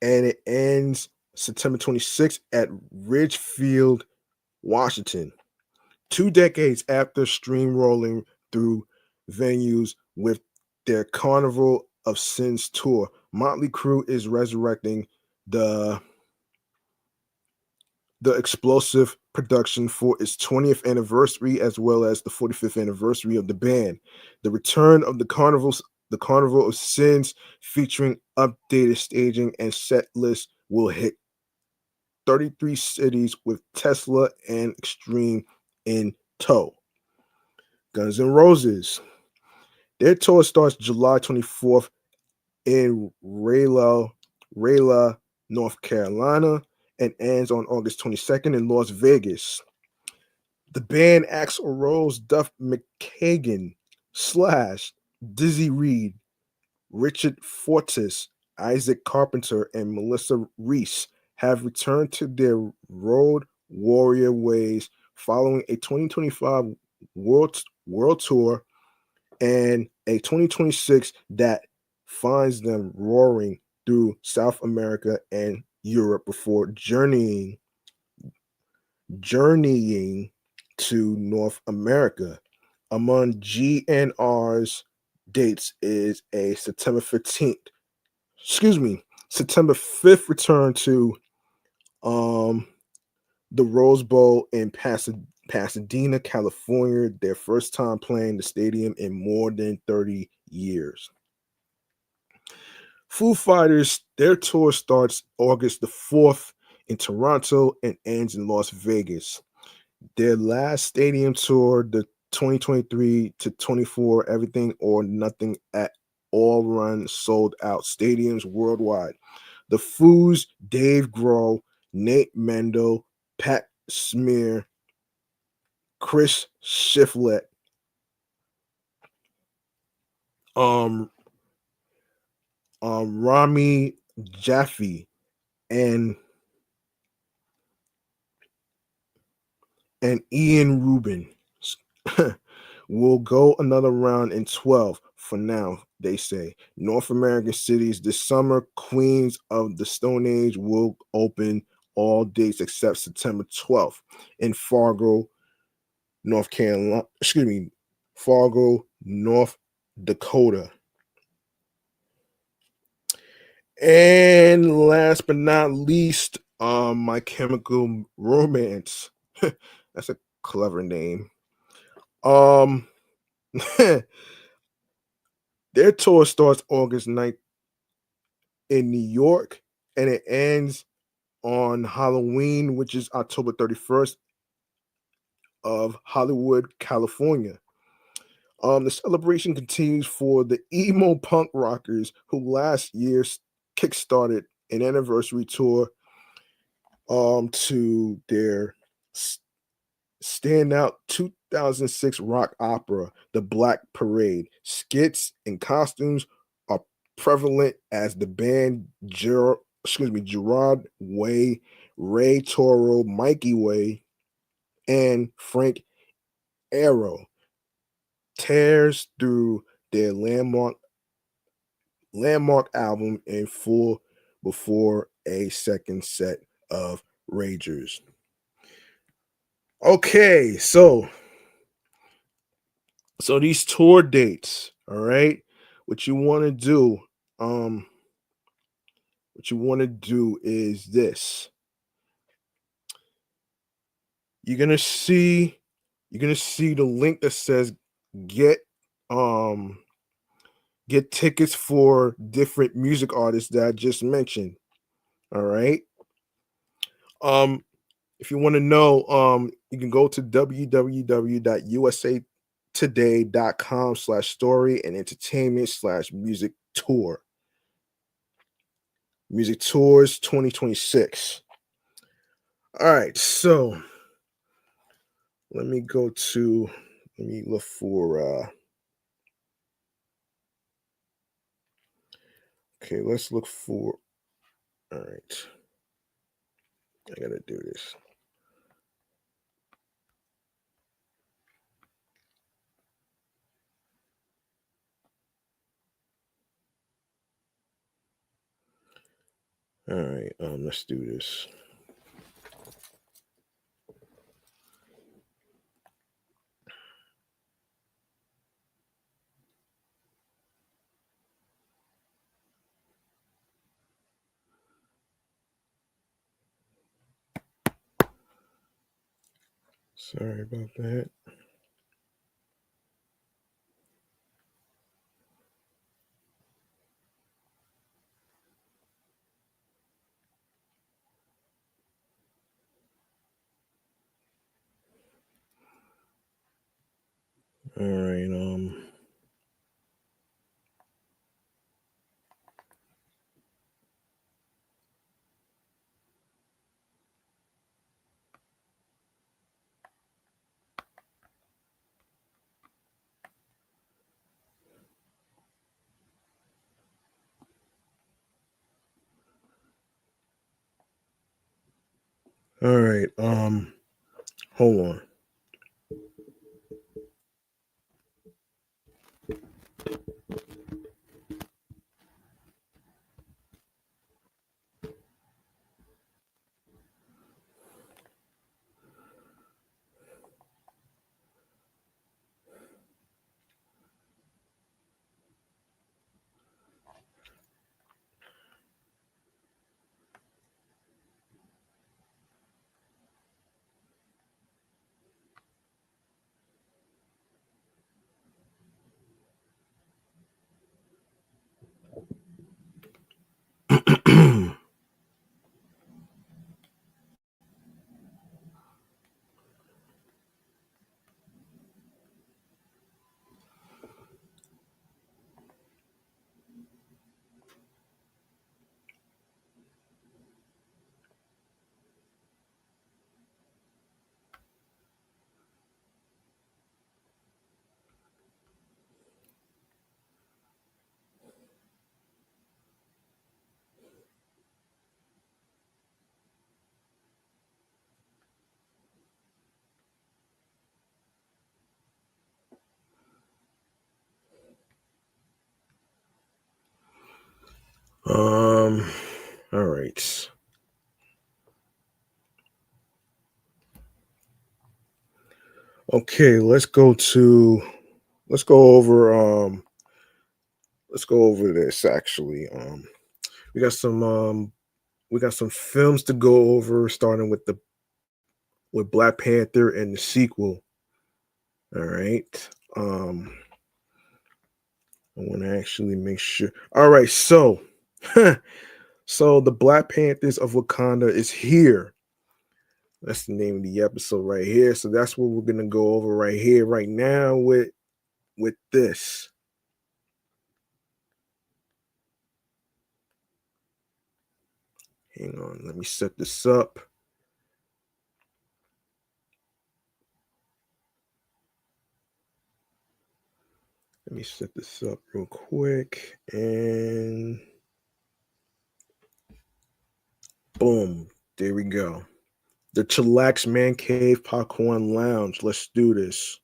and it ends September 26th at Ridgefield, Washington. 2 decades after streamrolling through venues with their Carnival of Sins tour, Motley Crue is resurrecting the explosive production for its 20th anniversary as well as the 45th anniversary of the band. The return of the Carnival of Sins, featuring updated staging and set list, will hit 33 cities with Tesla and Extreme in tow. Guns N' Roses, their tour starts July 24th in Raleigh, North Carolina, and ends on August 22nd in Las Vegas. The band Axl Rose, Duff McKagan, Slash, Dizzy Reed, Richard Fortus, Isaac Carpenter, and Melissa Reese have returned to their Road Warrior ways following a 2025 world tour and a 2026 that finds them roaring through South America and Europe before journeying to North America. Among GNR's dates is a September 5th return to um the Rose Bowl in Pasadena, California, their first time playing the stadium in more than 30 years. Foo Fighters, their tour starts August the 4th in Toronto and ends in Las Vegas. Their last stadium tour, the 2023 to 24 Everything or Nothing at All Run, sold out stadiums worldwide. The Foos, Dave Grohl, Nate Mendel, Pat Smear, Chris Shiflett, um, Rami Jaffe, and Ian Rubin will go another round in 12 for now, they say. North American cities this summer, Queens of the Stone Age will open all dates except September 12th in Fargo, North Carolina, Fargo, North Dakota. And last but not least, My Chemical Romance. That's a clever name. Their tour starts August 9th in New York and it ends on Halloween, which is October 31st, of Hollywood, California. The celebration continues for the emo punk rockers who last year kickstarted an anniversary tour to their standout 2006 rock opera, The Black Parade. Skits and costumes are prevalent as the band Gerard Way, Ray Toro, Mikey Way, and Frank Arrow tears through their landmark album in full before a second set of Ragers. Okay, so these tour dates, all right? What you want to do, is this. You're gonna see the link that says get get tickets for different music artists that I just mentioned. All right. If you want to know, you can go to www.usatoday.com/story and entertainment/music tour. Music Tours 2026. All right, so let me look for okay, let's look for all right. I gotta do this. All right, let's do this. Sorry about that. All right, all right, hold on. All right. Okay, let's go over this actually. We got some films to go over starting with Black Panther and the sequel. All right. I want to actually make sure. All right, so so the Black Panthers of Wakanda is here. That's the name of the episode right here. So that's what we're gonna go over right here, right now with this. Hang on, let me set this up. Let me set this up real quick and boom, there we go. The Chillax Man Cave Popcorn Lounge. Let's do this.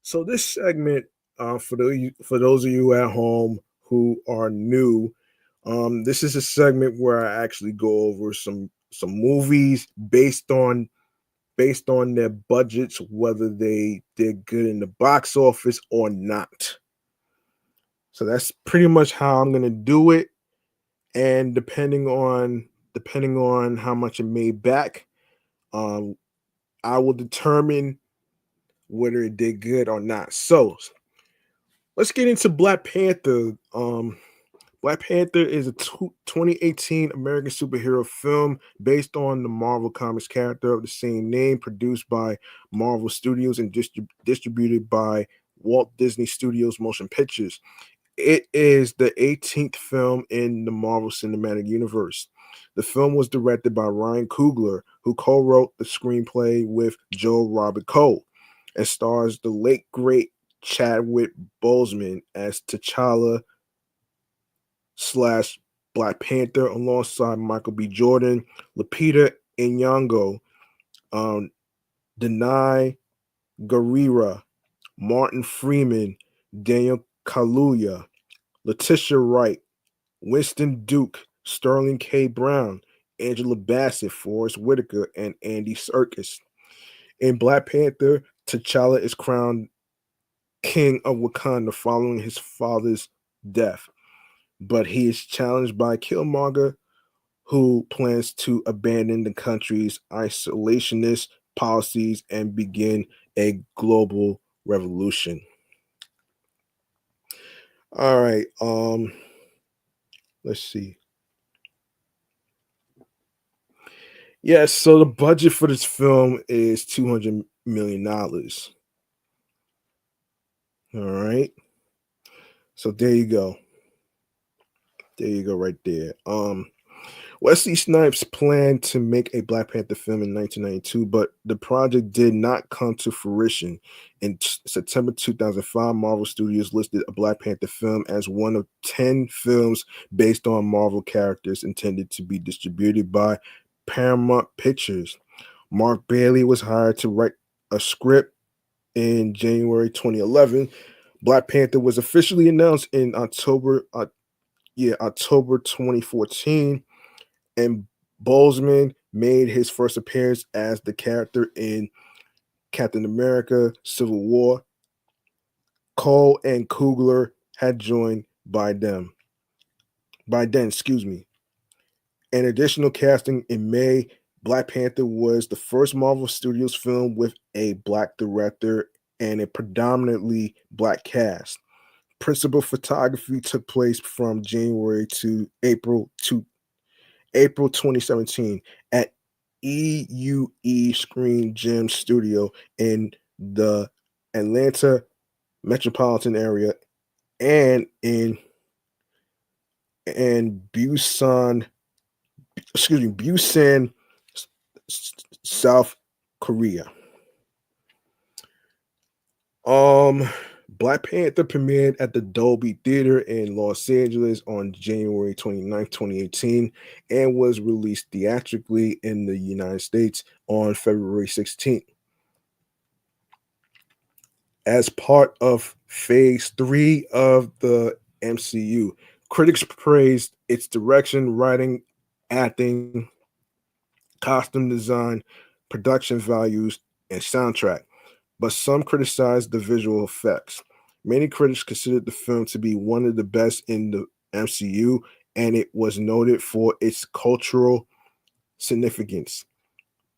So this segment, for those of you at home who are new, this is a segment where I actually go over some movies based on their budgets, whether they did good in the box office or not. So that's pretty much how I'm gonna do it. And depending on how much it made back, um, I will determine whether it did good or not. So let's get into Black Panther. Black Panther is a 2018 American superhero film based on the Marvel Comics character of the same name, produced by Marvel Studios and distributed by Walt Disney Studios Motion Pictures. It is the 18th film in the Marvel Cinematic Universe. The film was directed by Ryan Coogler, who co-wrote the screenplay with Joe Robert Cole, and stars the late great Chadwick Boseman as T'Challa slash Black Panther alongside Michael B. Jordan, Lupita Nyong'o, um, Denai Guerrera, Martin Freeman, Daniel Kaluuya, Letitia Wright, Winston Duke, Sterling K. Brown, Angela Bassett, Forrest Whitaker, and Andy Serkis. In Black Panther, T'Challa is crowned king of Wakanda following his father's death, but he is challenged by Killmonger, who plans to abandon the country's isolationist policies and begin a global revolution. All right, let's see. Yes, so the budget for this film is $200 million. All right. So there you go. There you go right there. Wesley Snipes planned to make a Black Panther film in 1992, but the project did not come to fruition. In September 2005, Marvel Studios listed a Black Panther film as one of 10 films based on Marvel characters intended to be distributed by Paramount Pictures. Mark Bailey was hired to write a script in January 2011. Black Panther was officially announced in October 2014, and Boseman made his first appearance as the character in Captain America: Civil War. Cole and Coogler had joined by then, excuse me. An additional casting in May, Black Panther was the first Marvel Studios film with a black director and a predominantly black cast. Principal photography took place from January to April 2017 at EUE Screen Gem Studio in the Atlanta metropolitan area and in Busan, South Korea. Um, Black Panther premiered at the Dolby Theater in Los Angeles on January 29th, 2018, and was released theatrically in the United States on February 16th. As part of phase 3 of the MCU, critics praised its direction, writing, acting, costume design, production values, and soundtrack, but some criticized the visual effects. Many critics considered the film to be one of the best in the MCU, and it was noted for its cultural significance.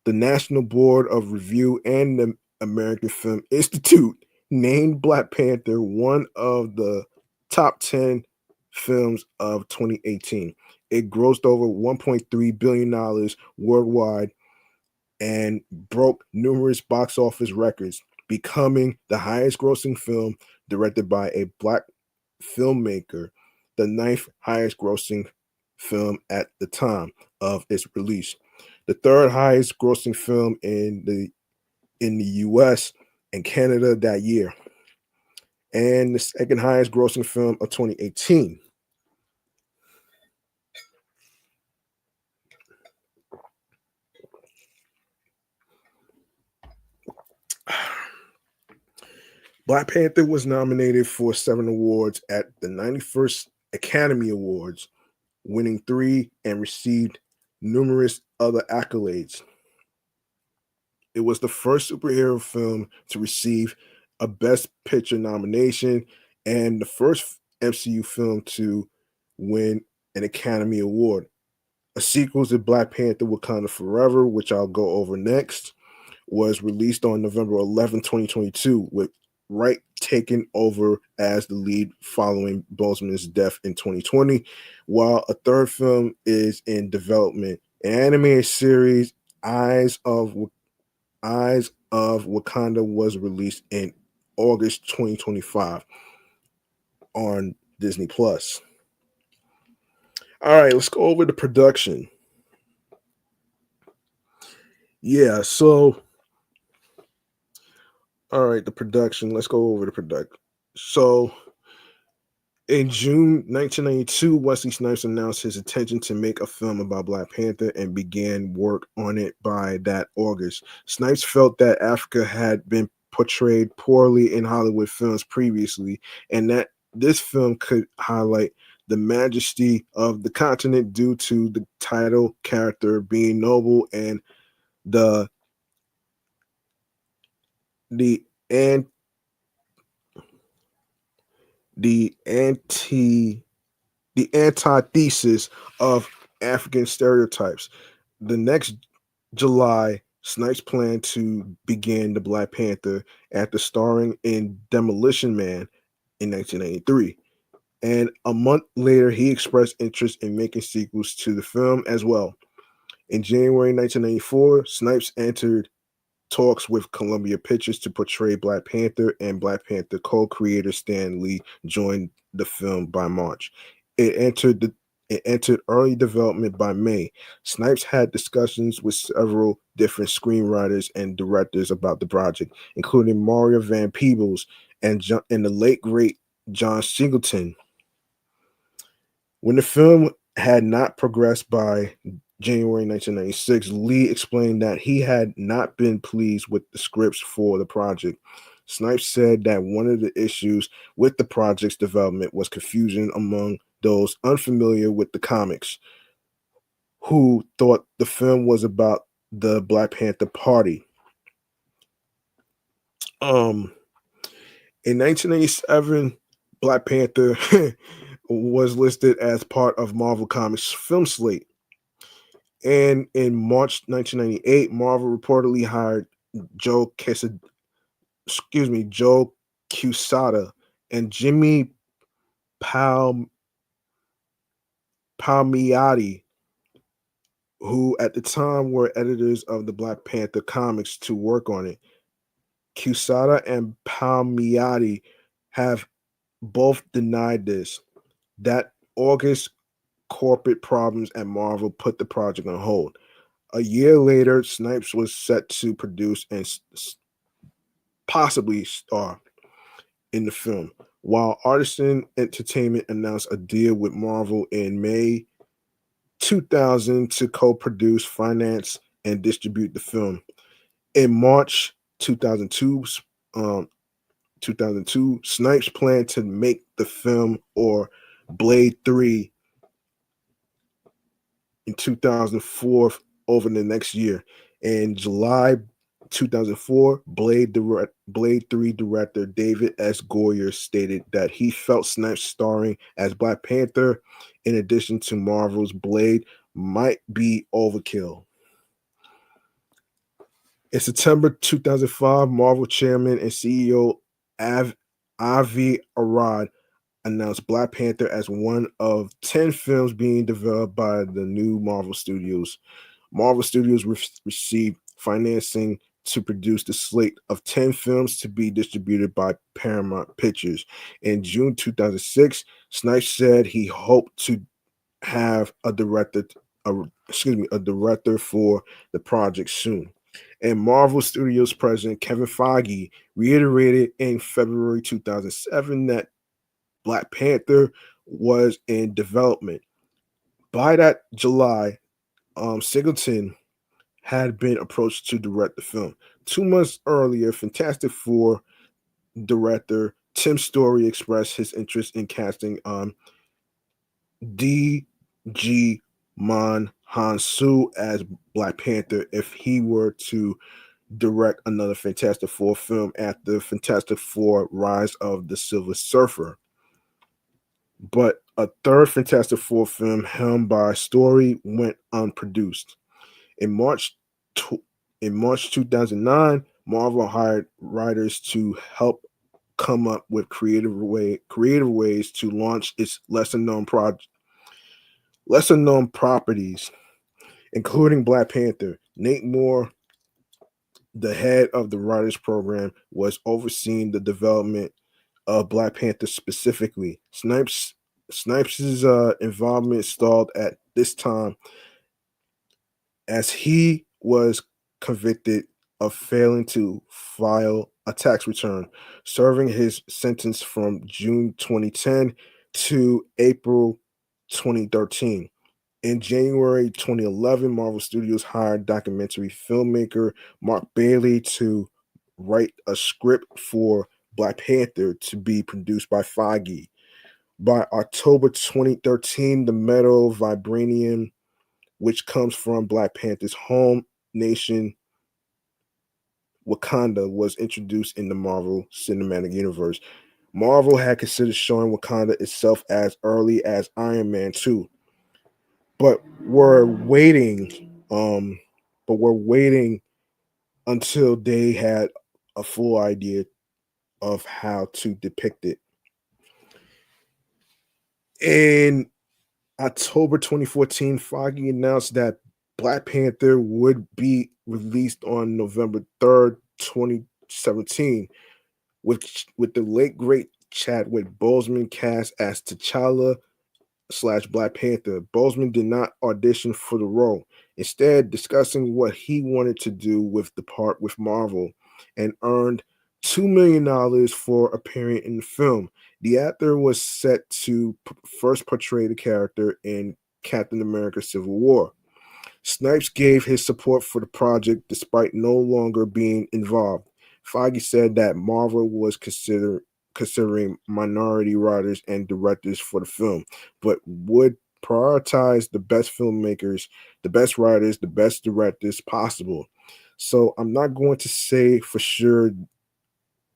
The National Board of Review and the American Film Institute named Black Panther one of the top 10 films of 2018. It grossed over $1.3 billion worldwide and broke numerous box office records, becoming the highest grossing film directed by a Black filmmaker, the ninth highest grossing film at the time of its release, the third highest grossing film in the US and Canada that year, and the second highest grossing film of 2018. Black Panther was nominated for 7 awards at the 91st Academy Awards, winning 3 and received numerous other accolades. It was the first superhero film to receive a Best Picture nomination and the first MCU film to win an Academy Award. A sequel to Black Panther Wakanda Forever, which I'll go over next, was released on November 11, 2022, with Wright taking over as the lead following Boseman's death in 2020, while a third film is in development. An animated series, Eyes of Wakanda, was released in August 2025 on Disney Plus. All right, let's go over the production. Yeah, so all right, the production. Let's go over the production. So in June 1992, Wesley Snipes announced his intention to make a film about Black Panther and began work on it by that August. Snipes felt that Africa had been portrayed poorly in Hollywood films previously, and that this film could highlight the majesty of the continent due to the title character being noble and the the and the antithesis of African stereotypes. The next July, Snipes planned to begin the Black Panther after starring in Demolition Man in 1993. And a month later, he expressed interest in making sequels to the film as well. In January 1994, Snipes entered talks with Columbia Pictures to portray Black Panther, and Black Panther co-creator Stan Lee joined the film by March. It entered the it entered early development by May. Snipes had discussions with several different screenwriters and directors about the project, including Mario Van Peebles and the late great John Singleton. When the film had not progressed by January 1996, Lee explained that he had not been pleased with the scripts for the project. Snipes said that one of the issues with the project's development was confusion among those unfamiliar with the comics, who thought the film was about the Black Panther Party. Um, in 1997, Black Panther was listed as part of Marvel Comics film slate. And in March 1998, Marvel reportedly hired Joe Joe Quesada and Jimmy Palmiotti, who at the time were editors of the Black Panther comics, to work on it. Quesada and Palmiotti have both denied this. That August, corporate problems at Marvel put the project on hold. A year later, Snipes was set to produce and possibly star in the film, while Artisan Entertainment announced a deal with Marvel in May 2000 to co-produce, finance, and distribute the film. In March 2002, 2002, Snipes planned to make the film or Blade 3 in 2004 over the next year. In July 2004, Blade 3 director David S. Goyer stated that he felt Snipes starring as Black Panther, in addition to Marvel's Blade, might be overkill. In September 2005, Marvel chairman and CEO Avi Arad announced Black Panther as one of 10 films being developed by the new Marvel Studios. Marvel Studios received financing to produce the slate of 10 films to be distributed by Paramount Pictures. In June 2006, Snipes said he hoped to have a director for the project soon. And Marvel Studios president Kevin Feige reiterated in February 2007 that Black Panther was in development. By that July, Singleton had been approached to direct the film. 2 months earlier, Fantastic Four director Tim Story expressed his interest in casting D.G. Man Hansu as Black Panther if he were to direct another Fantastic Four film after Fantastic Four Rise of the Silver Surfer. But a third Fantastic Four film helmed by Story went unproduced. In March tw- in March 2009, Marvel hired writers to help come up with creative ways to launch its lesser known properties, including Black Panther. Nate Moore, the head of the writers program, was overseeing the development of Black Panther specifically. Snipes' involvement stalled at this time as he was convicted of failing to file a tax return, serving his sentence from June 2010 to April 2013. In January 2011, Marvel Studios hired documentary filmmaker Mark Bailey to write a script for Black Panther to be produced by Feige. By October 2013, the metal vibranium, which comes from Black Panther's home nation, Wakanda, was introduced in the Marvel Cinematic Universe. Marvel had considered showing Wakanda itself as early as Iron Man 2, but we're waiting um we're waiting until they had a full idea of how to depict it. In October 2014, Foggy announced that Black Panther would be released on November 3rd, 2017, with the late great Chadwick Boseman cast as T'Challa slash Black Panther. Boseman did not audition for the role, instead discussing what he wanted to do with the part with Marvel, and earned $2 million for appearing in the film. The actor was set to first portray the character in Captain America Civil War. Snipes gave his support for the project despite no longer being involved. Feige said that Marvel was considering minority writers and directors for the film, but would prioritize the best filmmakers, the best writers, the best directors possible. So I'm not going to say for sure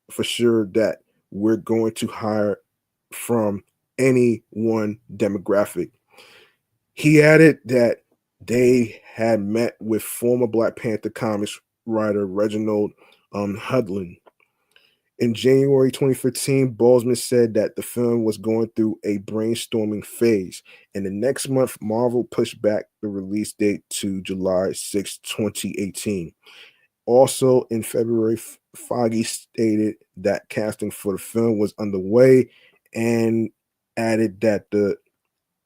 that we're going to hire from any one demographic. He added that they had met with former Black Panther comics writer Reginald Hudlin. In January 2015, Boseman said that the film was going through a brainstorming phase, and the next month, Marvel pushed back the release date to July 6, 2018. Also, in February, Foggy stated that casting for the film was underway and added that the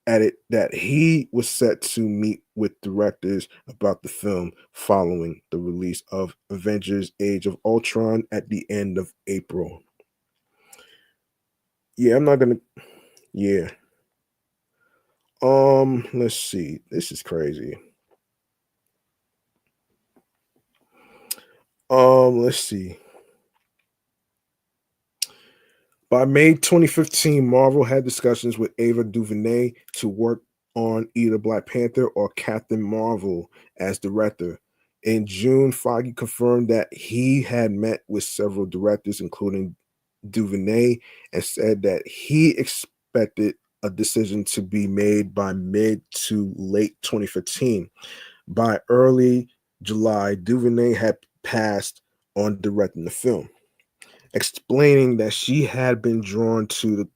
added that he was set to meet with directors about the film following the release of Avengers Age of Ultron at the end of April. Yeah, I'm not gonna yeah. Let's see. This is crazy. Let's see. By May 2015, Marvel had discussions with Ava DuVernay to work on either Black Panther or Captain Marvel as director. In June, Feige confirmed that he had met with several directors, including DuVernay, and said that he expected a decision to be made by mid to late 2015. By early July, DuVernay had passed on directing the film, explaining that she had been drawn to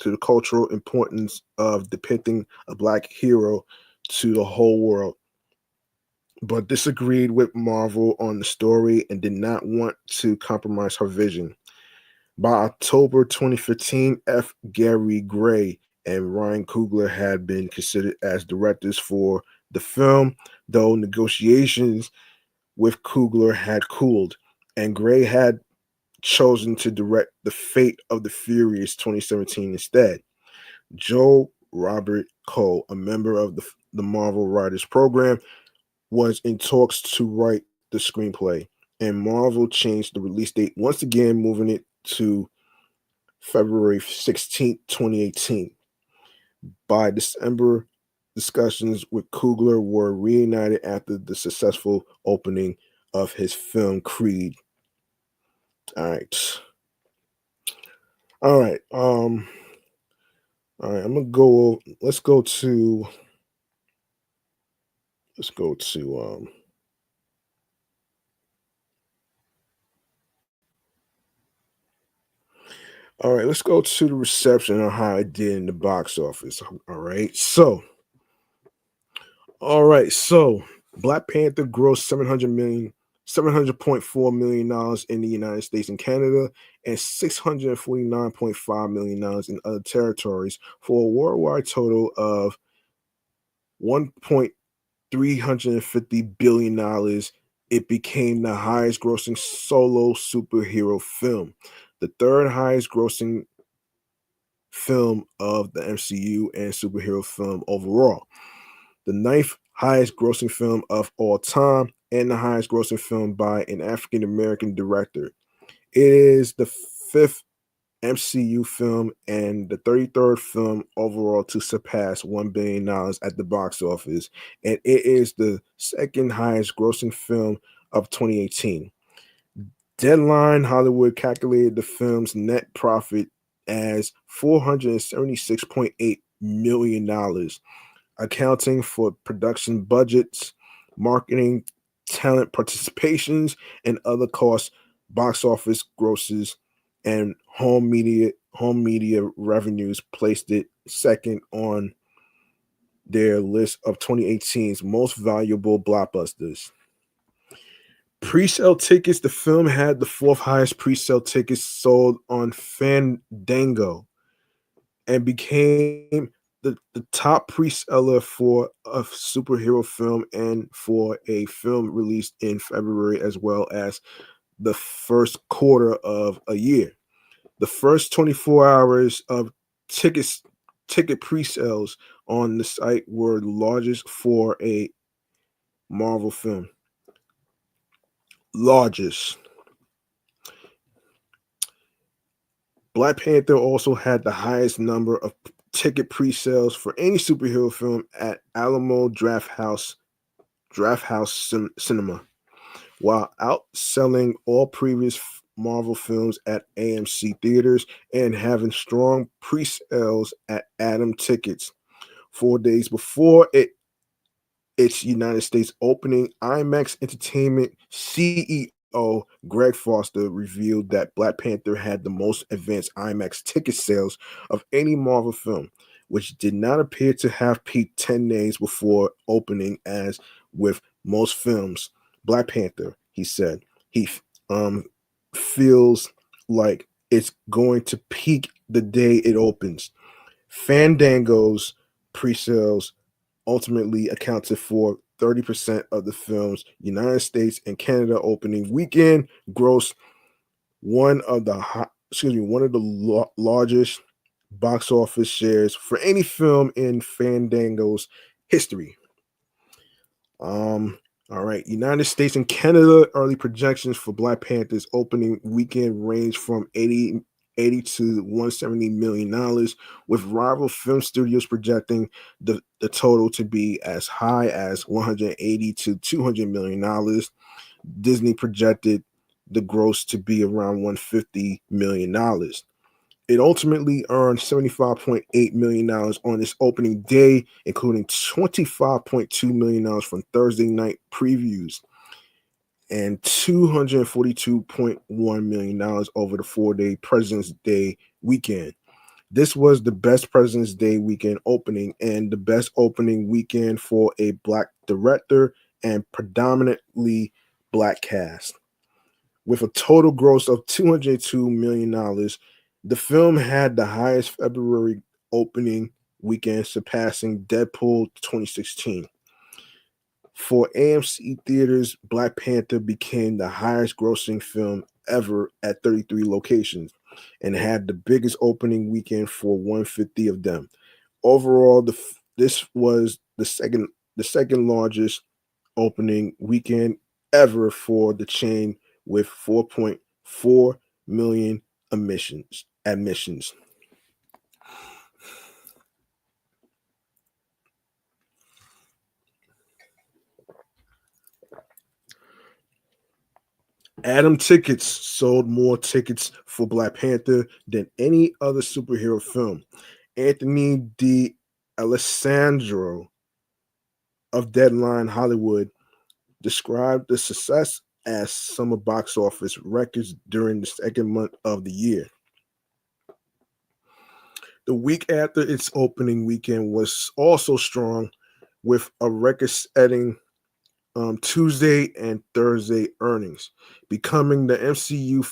the cultural importance of depicting a black hero to the whole world, but disagreed with Marvel on the story and did not want to compromise her vision. By October 2015, F. Gary Gray and Ryan Coogler had been considered as directors for the film, though negotiations with Coogler had cooled, and Gray had chosen to direct The Fate of the Furious 2017 instead. Joe Robert Cole, a member of the Marvel Writers Program, was in talks to write the screenplay, and Marvel changed the release date once again, moving it to February 16th, 2018. By December, discussions with Coogler were reunited after the successful opening of his film Creed. All right. All right. All right, I'm gonna go. Let's go to all right, let's go to the reception on how it did in the box office. All right, so Black Panther grossed 700.4 million dollars in the United States and Canada, and $649.5 million in other territories, for a worldwide total of 1.350 billion. It became the highest grossing solo superhero film, the third highest grossing film of the MCU and superhero film overall, the ninth highest grossing film of all time, and the highest grossing film by an African American director. It is the fifth MCU film and the 33rd film overall to surpass $1 billion at the box office, and it is the second highest grossing film of 2018. Deadline Hollywood calculated the film's net profit as $476.8 million, accounting for production budgets, marketing, talent participations, and other costs. Box office grosses and home media revenues placed it second on their list of 2018's most valuable blockbusters. Pre-sale tickets. The film had the fourth highest pre-sale tickets sold on Fandango, and became the top pre-seller for a superhero film and for a film released in February, as well as the first quarter of a year. The first 24 hours of ticket pre-sales on the site were the largest for a Marvel film. Largest. Black Panther also had the highest number of ticket pre-sales for any superhero film at Alamo Drafthouse Cinema, while outselling all previous Marvel films at AMC theaters and having strong pre-sales at Atom Tickets. 4 days before its United States opening, IMAX Entertainment CEO Greg Foster revealed that Black Panther had the most advanced IMAX ticket sales of any Marvel film, which did not appear to have peaked 10 days before opening, as with most films. Black Panther, he said, he feels like it's going to peak the day it opens. Fandango's pre-sales ultimately accounted for 30% of the film's United States and Canada opening weekend gross, one of the largest box office shares for any film in Fandango's history. All right, United States and Canada early projections for Black Panther's opening weekend range from 80 to $170 million, with rival film studios projecting the total to be as high as 180 to $200 million. Disney projected the gross to be around $150 million. It ultimately earned $75.8 million on its opening day, including $25.2 million from Thursday night previews. and $242.1 million over the 4-day President's Day weekend. This was the best President's Day weekend opening and the best opening weekend for a Black director and predominantly Black cast. With a total gross of $202 million, the film had the highest February opening weekend, surpassing Deadpool 2016. For AMC theaters, Black Panther became the highest grossing film ever at 33 locations and had the biggest opening weekend for 150 of them. Overall, this was the second largest opening weekend ever for the chain with 4.4 million admissions. Adam Tickets sold more tickets for Black Panther than any other superhero film. Anthony D. Alessandro of Deadline Hollywood described the success as summer box office records during the second month of the year. The week after its opening weekend was also strong with a record setting Tuesday and Thursday earnings, becoming the MCU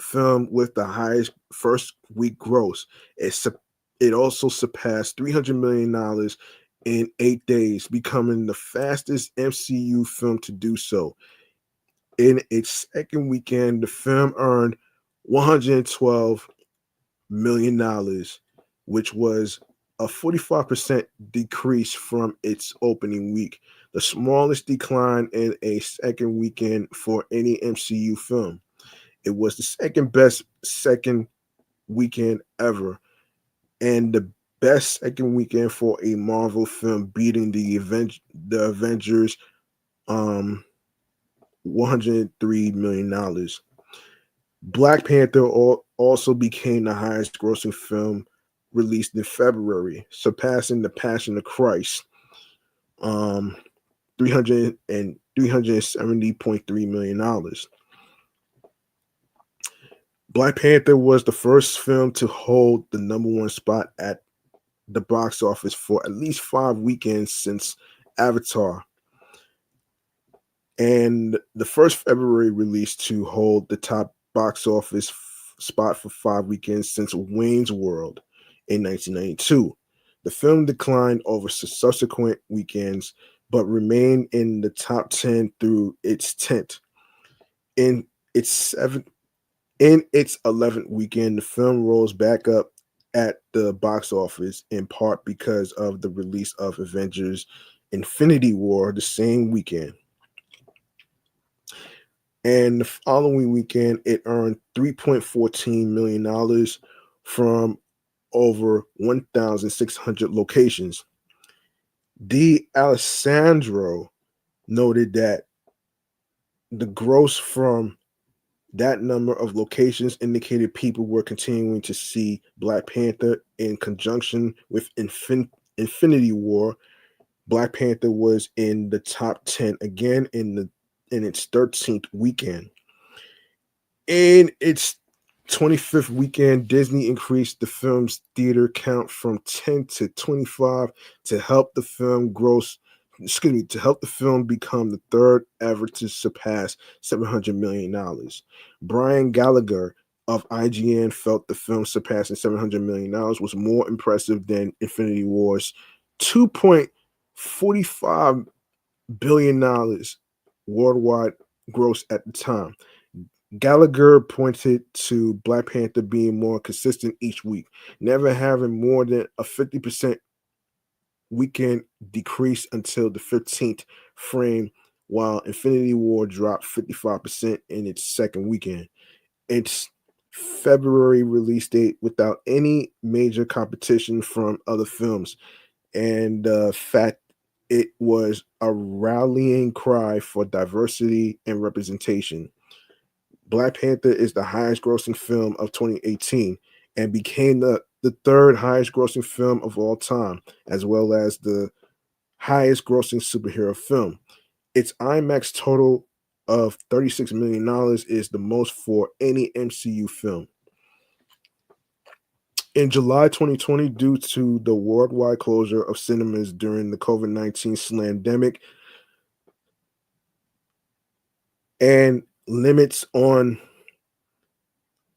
film with the highest first week gross. It also surpassed $300 million in 8 days, becoming the fastest MCU film to do so. In its second weekend, the film earned $112 million, which was a 45% decrease from its opening week, the smallest decline in a second weekend for any MCU film. It was the second best second weekend ever, and the best second weekend for a Marvel film, beating the Avengers $103 million. Black Panther also became the highest grossing film released in February, surpassing The Passion of Christ, 370.3 million dollars. Black Panther was the first film to hold the number one spot at the box office for at least 5 weekends since Avatar, and the first February release to hold the top box office spot for 5 weekends since Wayne's World in 1992. The film declined over subsequent weekends, but remained in the top 10 through its 10th. In its seventh, in its 11th weekend, the film rose back up at the box office in part because of the release of Avengers: Infinity War the same weekend. And the following weekend, it earned $3.14 million from over 1,600 locations. D. Alessandro noted that the gross from that number of locations indicated people were continuing to see Black Panther in conjunction with Infinity War. Black Panther was in the top 10 again in its 13th weekend. In its 25th weekend, Disney increased the film's theater count from 10 to 25 to help the film become the third ever to surpass $700 million. Brian Gallagher of IGN felt the film surpassing $700 million was more impressive than Infinity War's $2.45 billion worldwide gross at the time. Gallagher pointed to Black Panther being more consistent each week, never having more than a 50% weekend decrease until the 15th frame, while Infinity War dropped 55% in its second weekend. Its February release date without any major competition from other films, and the fact it was a rallying cry for diversity and representation. Black Panther is the highest grossing film of 2018 and became the third highest grossing film of all time, as well as the highest grossing superhero film. Its IMAX total of $36 million is the most for any MCU film. In July 2020, due to the worldwide closure of cinemas during the COVID-19 slamdemic and limits on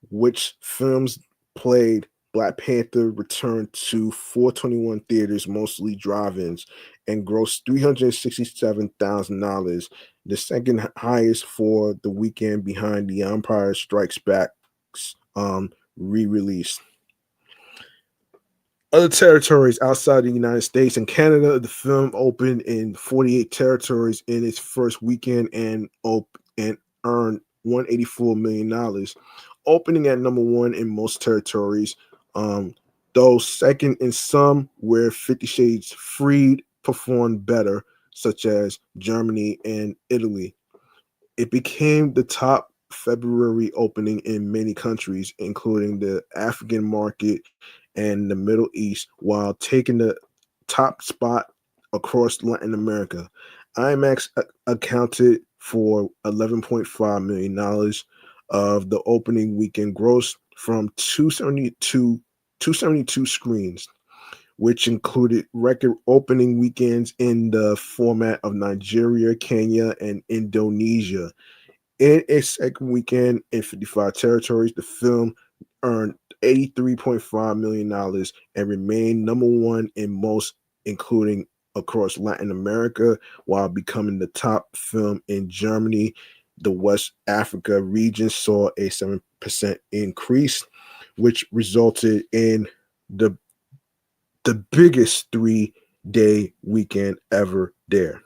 which films played, Black Panther returned to 421 theaters, mostly drive-ins, and grossed $367,000, the second highest for the weekend behind The Empire Strikes Back's re-release. Other territories outside the United States and Canada, the film opened in 48 territories in its first weekend and earned $184 million, opening at number one in most territories, though second in some where 50 Shades Freed performed better, such as Germany and Italy. It became the top February opening in many countries, including the African market and the Middle East, while taking the top spot across Latin America. IMAX accounted for $11.5 million of the opening weekend gross from 272 screens, which included record opening weekends in the format of Nigeria, Kenya, and Indonesia. In its second weekend in 55 territories, the film earned $83.5 million and remained number one in most, including across Latin America, while becoming the top film in Germany. The West Africa region saw a 7% increase, which resulted in the biggest 3-day weekend ever there.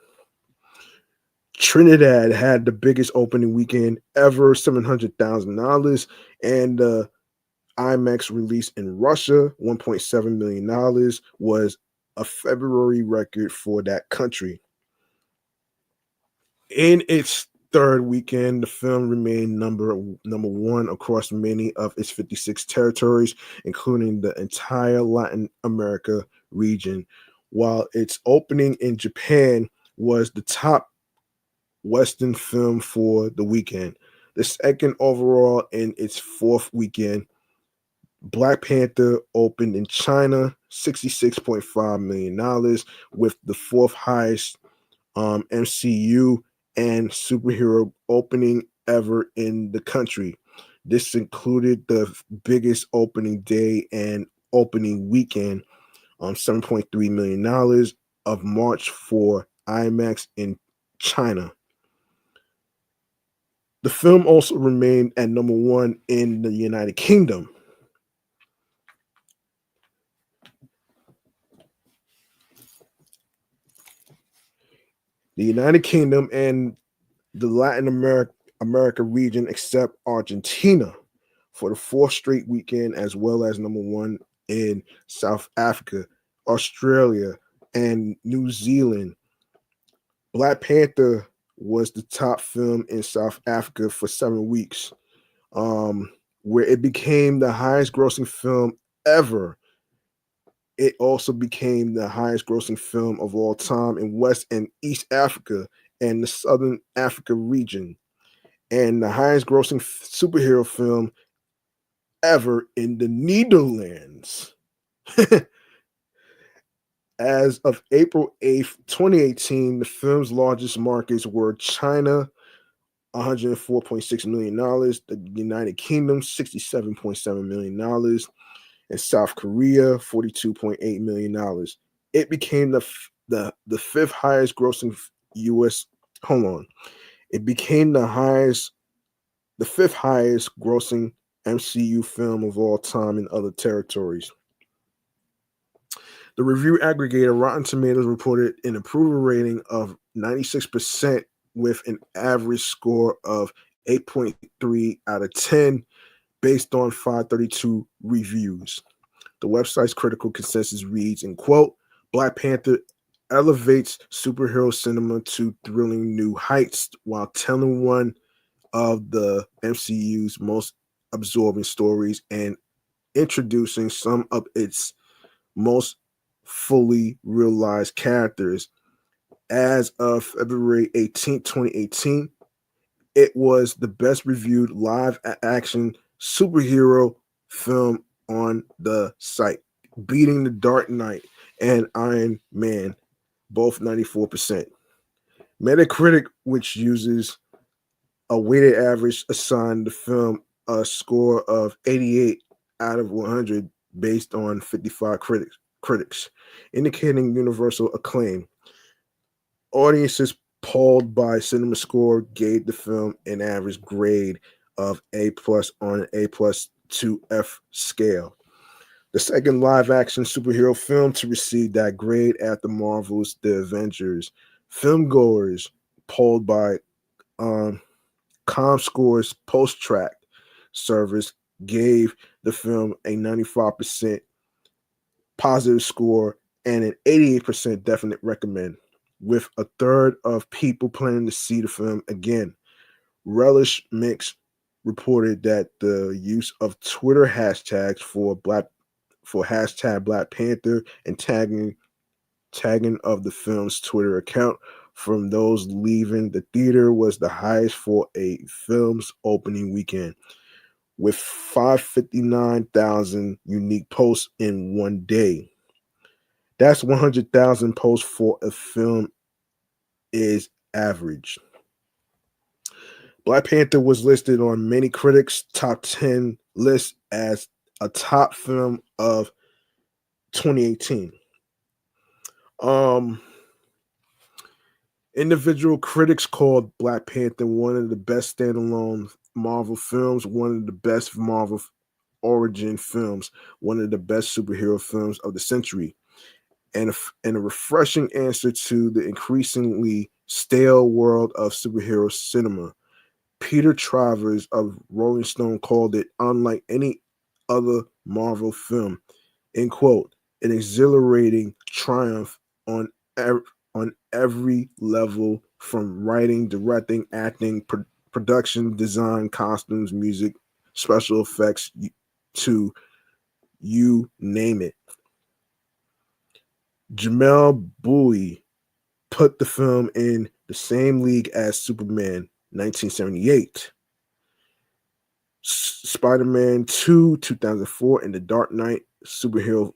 Trinidad had the biggest opening weekend ever, $700,000, and the IMAX release in Russia, $1.7 million, was a February record for that country. In its third weekend, the film remained number one across many of its 56 territories, including the entire Latin America region, while its opening in Japan was the top Western film for the weekend. The second overall in its fourth weekend, Black Panther opened in China, $66.5 million, with the fourth highest MCU and superhero opening ever in the country. This included the biggest opening day and opening weekend, $7.3 million of March for IMAX in China. The film also remained at number one in the United Kingdom. The United Kingdom and the Latin America region, except Argentina, for the fourth straight weekend, as well as number one in South Africa, Australia, and New Zealand. Black Panther was the top film in South Africa for 7 weeks, where it became the highest grossing film ever. It also became the highest grossing film of all time in West and East Africa and the Southern Africa region, and the highest grossing superhero film ever in the Netherlands. As of April 8th, 2018, the film's largest markets were China, $104.6 million, the United Kingdom, $67.7 million, and South Korea, $42.8 million. It became the fifth highest grossing US. Hold on. It became the fifth highest grossing MCU film of all time in other territories. The review aggregator Rotten Tomatoes reported an approval rating of 96% with an average score of 8.3 out of 10 based on 532 reviews. The website's critical consensus reads, in quote, Black Panther elevates superhero cinema to thrilling new heights while telling one of the MCU's most absorbing stories and introducing some of its most fully realized characters. As of February 18, 2018, It was the best reviewed live action superhero film on the site, beating The Dark Knight and Iron Man, both 94%. Metacritic, which uses a weighted average, assigned the film a score of 88 out of 100 based on 55 critics, indicating universal acclaim. Audiences polled by CinemaScore gave the film an average grade of A plus on an A plus to F scale. The second live action superhero film to receive that grade after Marvel's The Avengers. Filmgoers polled by ComScore's post track service gave the film a 95% positive score and an 88% definite recommend, with a third of people planning to see the film again. Relish Mix reported that the use of Twitter hashtags for hashtag Black Panther and tagging of the film's Twitter account from those leaving the theater was the highest for a film's opening weekend, with 559,000 unique posts in one day. That's 100,000 posts for a film is average. Black Panther was listed on many critics' top 10 lists as a top film of 2018. Individual critics called Black Panther one of the best standalone Marvel films, one of the best Marvel origin films, one of the best superhero films of the century, and a refreshing answer to the increasingly stale world of superhero cinema. Peter Travers of Rolling Stone called it unlike any other Marvel film, end quote, an exhilarating triumph on on every level, from writing, directing, acting, production, design, costumes, music, special effects, to you name it. Jamel Bowie put the film in the same league as Superman 1978, Spider-Man 2 2004, and The Dark Knight, superhero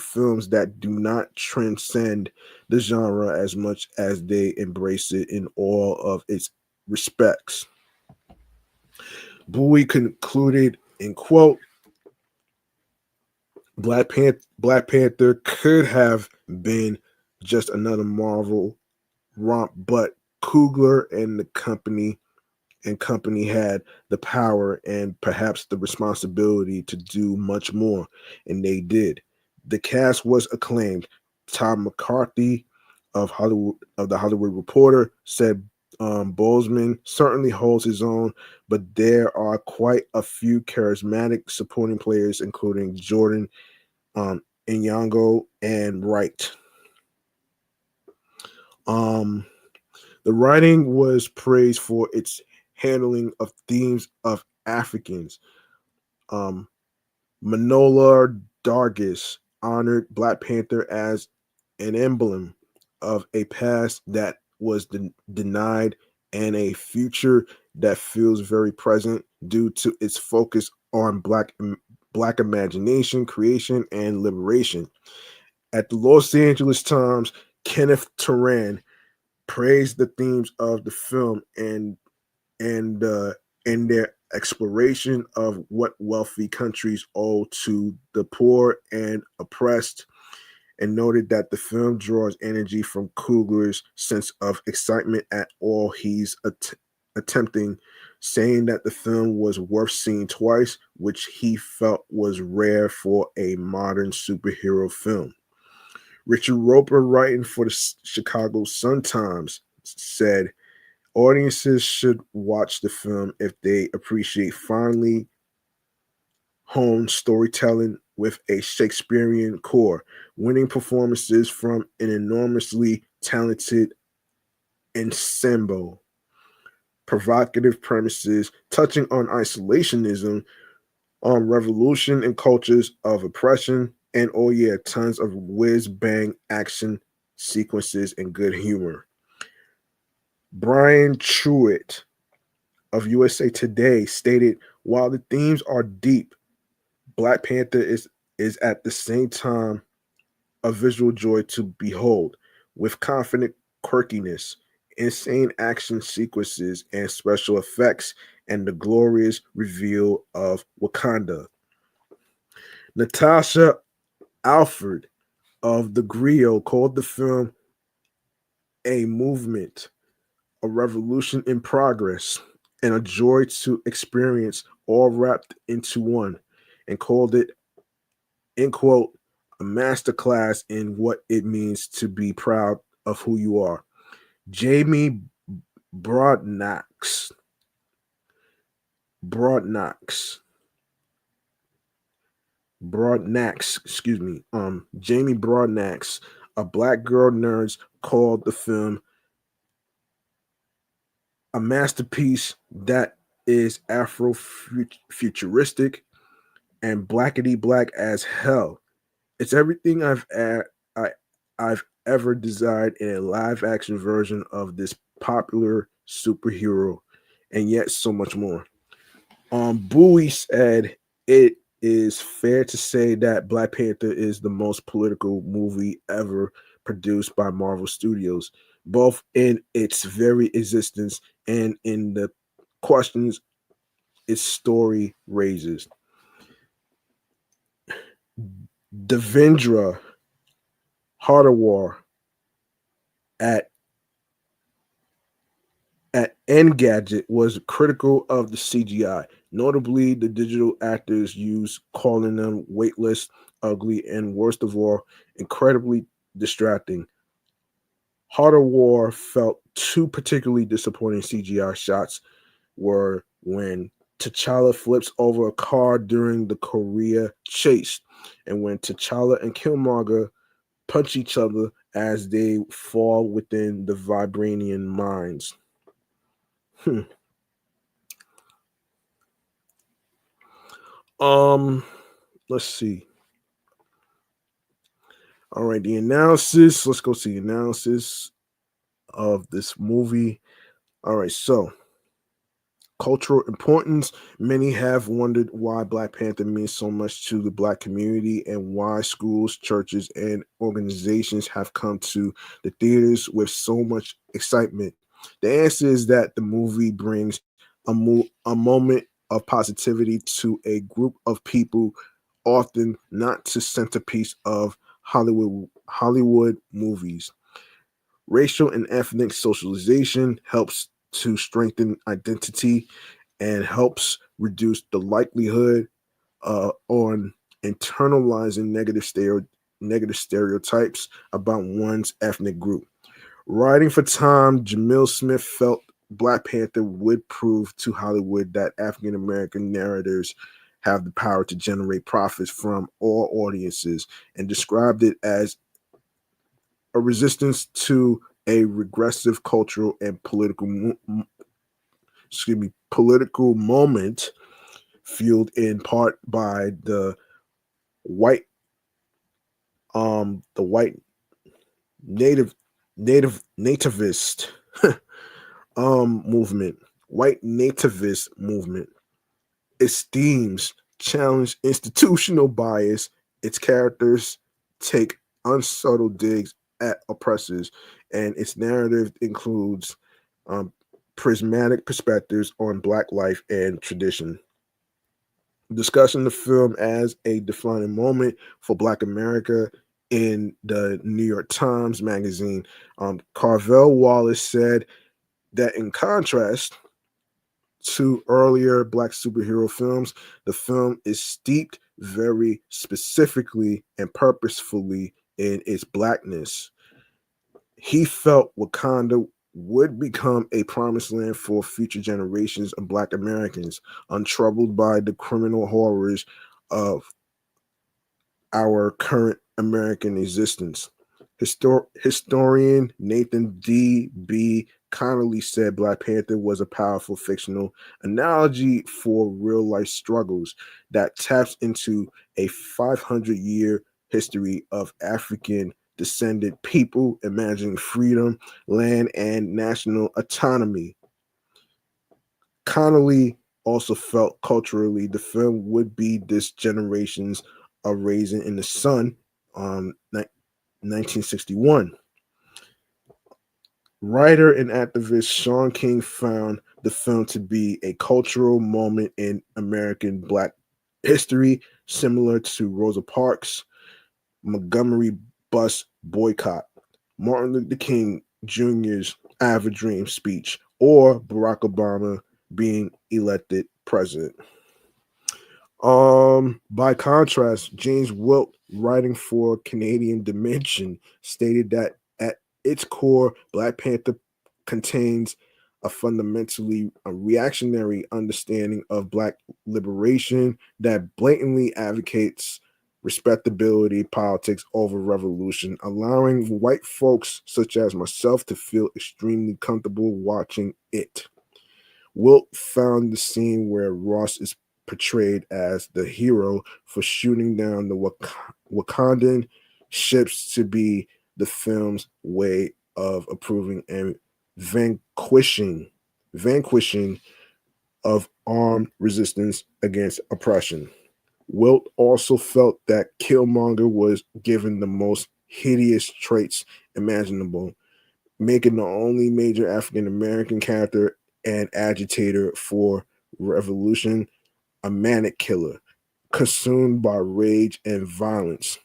films that do not transcend the genre as much as they embrace it in all of its respects. Bowie concluded, in quote, Black Panther could have been just another Marvel romp, but Coogler and the company had the power and perhaps the responsibility to do much more, and they did. The cast was acclaimed. Tom McCarthy of the Hollywood Reporter said Boseman certainly holds his own, but there are quite a few charismatic supporting players, including Jordan Inyango and Wright. The writing was praised for its handling of themes of Africans. Manola Dargis honored Black Panther as an emblem of a past that was denied and a future that feels very present due to its focus on black imagination, creation, and liberation. At the Los Angeles Times, Kenneth Turan praised the themes of the film and in their exploration of what wealthy countries owe to the poor and oppressed, and noted that the film draws energy from Coogler's sense of excitement at all he's attempting, saying that the film was worth seeing twice, which he felt was rare for a modern superhero film. Richard Roper, writing for the Chicago Sun-Times, said, audiences should watch the film if they appreciate finely honed storytelling with a Shakespearean core, winning performances from an enormously talented ensemble, provocative premises touching on isolationism, on revolution and cultures of oppression, and oh yeah, tons of whiz bang action sequences and good humor. Brian Truitt of USA Today stated, while the themes are deep, Black Panther is at the same time a visual joy to behold, with confident quirkiness, insane action sequences and special effects, and the glorious reveal of Wakanda. Natasha Alford of The Griot called the film a movement, a revolution in progress, and a joy to experience, all wrapped into one, and called it, in quote, a masterclass in what it means to be proud of who you are. Jamie Broadnax, Broadnax, Jamie Broadnax, a black girl nerd, called the film a masterpiece that is Afro futuristic and blackety black as hell. It's everything I've ever desired in a live action version of this popular superhero, and yet so much more. Bowie said it is fair to say that Black Panther is the most political movie ever produced by Marvel Studios, both in its very existence and in the questions its story raises. Devendra Hardawar at Engadget was critical of the CGI, notably the digital actors used, calling them weightless, ugly, and worst of all, incredibly distracting. Hardawar felt two particularly disappointing CGI shots were when T'Challa flips over a car during the Korea chase, and when T'Challa and Killmonger punch each other as they fall within the vibranium mines. Hmm. Um, let's see. All right, the analysis. Let's go see the analysis of this movie. All right, so cultural importance. Many have wondered why Black Panther means so much to the Black community and why schools, churches, and organizations have come to the theaters with so much excitement. The answer is that the movie brings a moment of positivity to a group of people, often not to centerpiece of Hollywood movies. Racial and ethnic socialization helps to strengthen identity and helps reduce the likelihood on internalizing negative stereotypes about one's ethnic group. Writing for Time, Jamil Smith felt Black Panther would prove to Hollywood that African American narrators have the power to generate profits from all audiences, and described it as a resistance to a regressive cultural and political moment fueled in part by white the white native nativist movement. White nativist movement. Its themes challenge institutional bias. Its characters take unsubtle digs at oppressors, and its narrative includes um, prismatic perspectives on Black life and tradition. Discussing the film as a defining moment for Black America in the New York Times Magazine, Carvel Wallace said that in contrast to earlier Black superhero films, the film is steeped very specifically and purposefully in its Blackness. He felt Wakanda would become a promised land for future generations of Black Americans, untroubled by the criminal horrors of our current American existence. Historian Nathan D.B. Connolly said Black Panther was a powerful fictional analogy for real life struggles that taps into a 500-year history of African descended people imagining freedom, land, and national autonomy. Connolly also felt culturally the film would be this generation's A Raisin in the Sun, 1961. Writer and activist Sean King found the film to be a cultural moment in American Black history, similar to Rosa Parks' Montgomery bus boycott, Martin Luther King Jr.'s I Have a Dream speech, or Barack Obama being elected president. By contrast, James Wilt, writing for Canadian Dimension, stated that at its core, Black Panther contains a fundamentally a reactionary understanding of Black liberation that blatantly advocates respectability politics over revolution, allowing white folks such as myself to feel extremely comfortable watching it. Wilt found the scene where Ross is portrayed as the hero for shooting down the Wakandan ships to be the film's way of approving and vanquishing of armed resistance against oppression. Wilt also felt that Killmonger was given the most hideous traits imaginable, making the only major African American character and agitator for revolution a manic killer, consumed by rage and violence.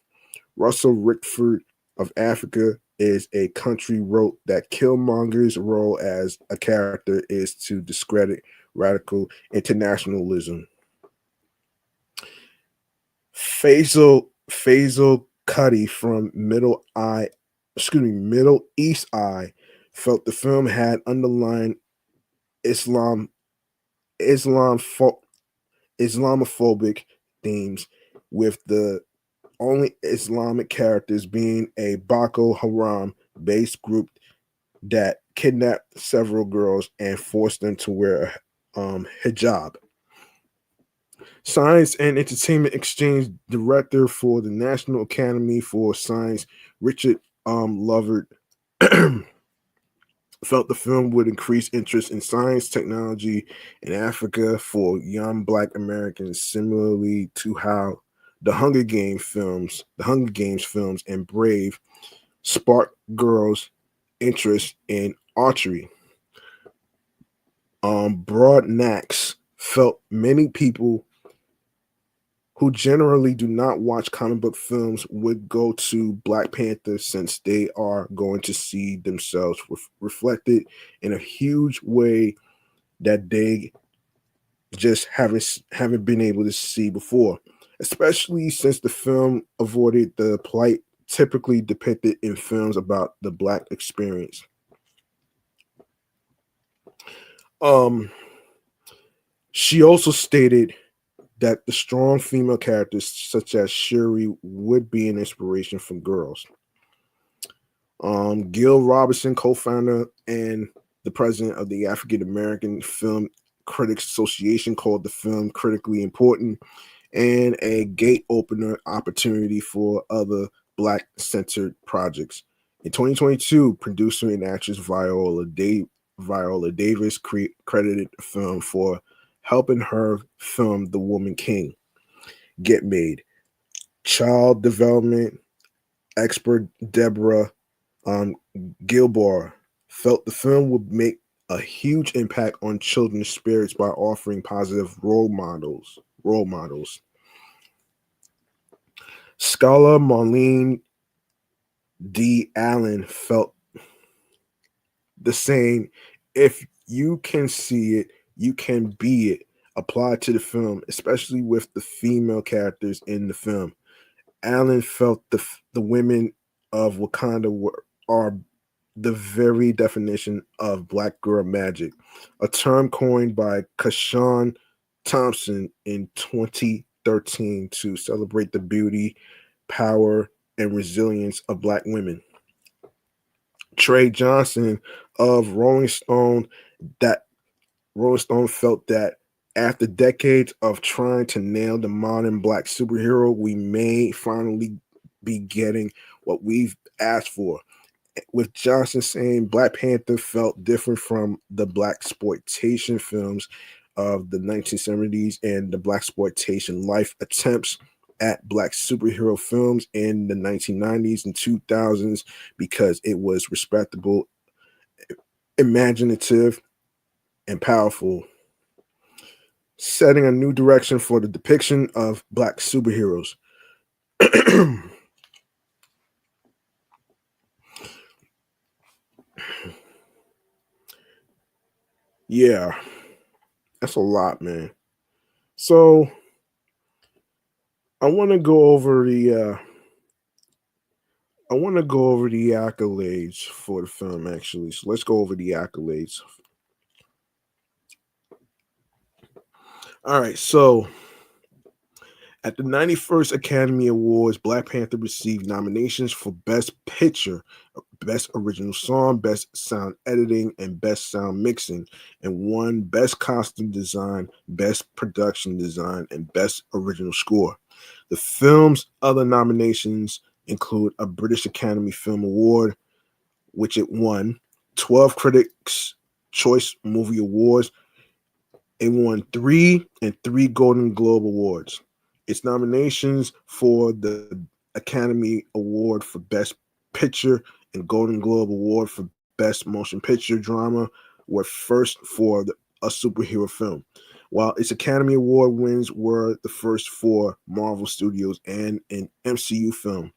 Russell Rickford of Africa is a country wrote that Killmonger's role as a character is to discredit radical internationalism. Faisal Cuddy from Middle East Eye felt the film had underlying Islam Islam Islamophobic themes, with the only Islamic characters being a Boko Haram based group that kidnapped several girls and forced them to wear hijab. Science and Entertainment Exchange Director for the National Academy for Science, Richard Lovett, felt the film would increase interest in science, technology in Africa for young Black Americans, similarly to how the Hunger Games films, and Brave sparked girls' interest in archery. Broadnax felt many people who generally do not watch comic book films would go to Black Panther since they are going to see themselves reflected in a huge way that they just haven't been able to see before, especially since the film avoided the plight typically depicted in films about the Black experience. Um, she also stated that the strong female characters such as Shuri would be an inspiration for girls. Gil Robertson, co-founder and the president of the African American Film Critics Association, called the film critically important and a gate opener opportunity for other Black centered projects. In 2022, producer and actress Viola Davis credited the film for helping her film The Woman King get made. Child development expert Deborah um, Gilbar felt the film would make a huge impact on children's spirits by offering positive Role models. Scholar Marlene D. Allen felt the same. If you can see it, you can be it. Applied to the film, especially with the female characters in the film. Allen felt the women of Wakanda are the very definition of Black girl magic, a term coined by Kashawn Thompson in 2013 to celebrate the beauty, power, and resilience of Black women. Trey Johnson of that Rolling Stone felt that after decades of trying to nail the modern Black superhero, we may finally be getting what we've asked for. with Johnson saying Black Panther felt different from the black exploitation films of the 1970s and the black exploitation life attempts at black superhero films in the 1990s and 2000s because it was respectable, imaginative, and powerful, setting a new direction for the depiction of black superheroes. Yeah, that's a lot, man. So I want to go over the accolades for the film, actually. So let's go over the accolades. All right, so at the 91st Academy Awards, Black Panther received nominations for Best Picture, Best Original Song, Best Sound Editing, and Best Sound Mixing, and won Best Costume Design, Best Production Design, and Best Original Score. The film's other nominations include a British Academy Film Award, which it won, 12 Critics' Choice Movie Awards. It won 3 Golden Globe Awards. Its nominations for the Academy Award for Best Picture and Golden Globe Award for Best Motion Picture Drama were first for a superhero film, while its Academy Award wins were the first for Marvel Studios and an MCU film.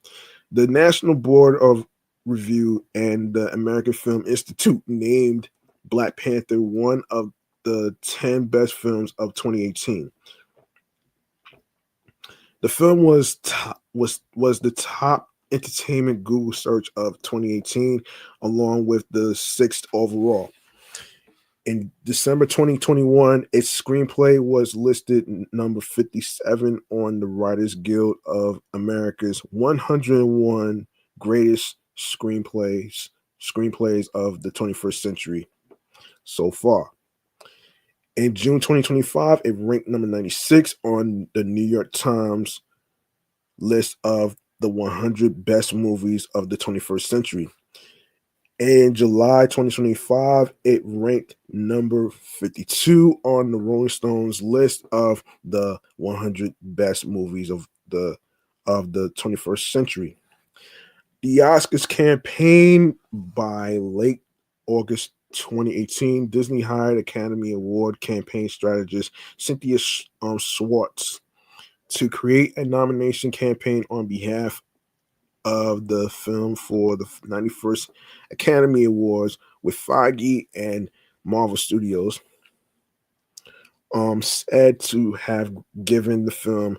The National Board of Review and the American Film Institute named Black Panther one of the 10 best films of 2018. The film was the top entertainment Google search of 2018, along with the 6th overall. In December 2021, its screenplay was listed number 57 on the Writers Guild of America's 101 greatest screenplays of the 21st century so far. In June 2025, it ranked number 96 on the New York Times list of the 100 best movies of the 21st century. In July 2025, it ranked number 52 on the Rolling Stones list of the 100 best movies of the 21st century. The Oscars campaign by late August 2018, Disney hired Academy Award campaign strategist Cynthia Swartz to create a nomination campaign on behalf of the film for the 91st Academy Awards, with Feige and Marvel Studios said to have given the film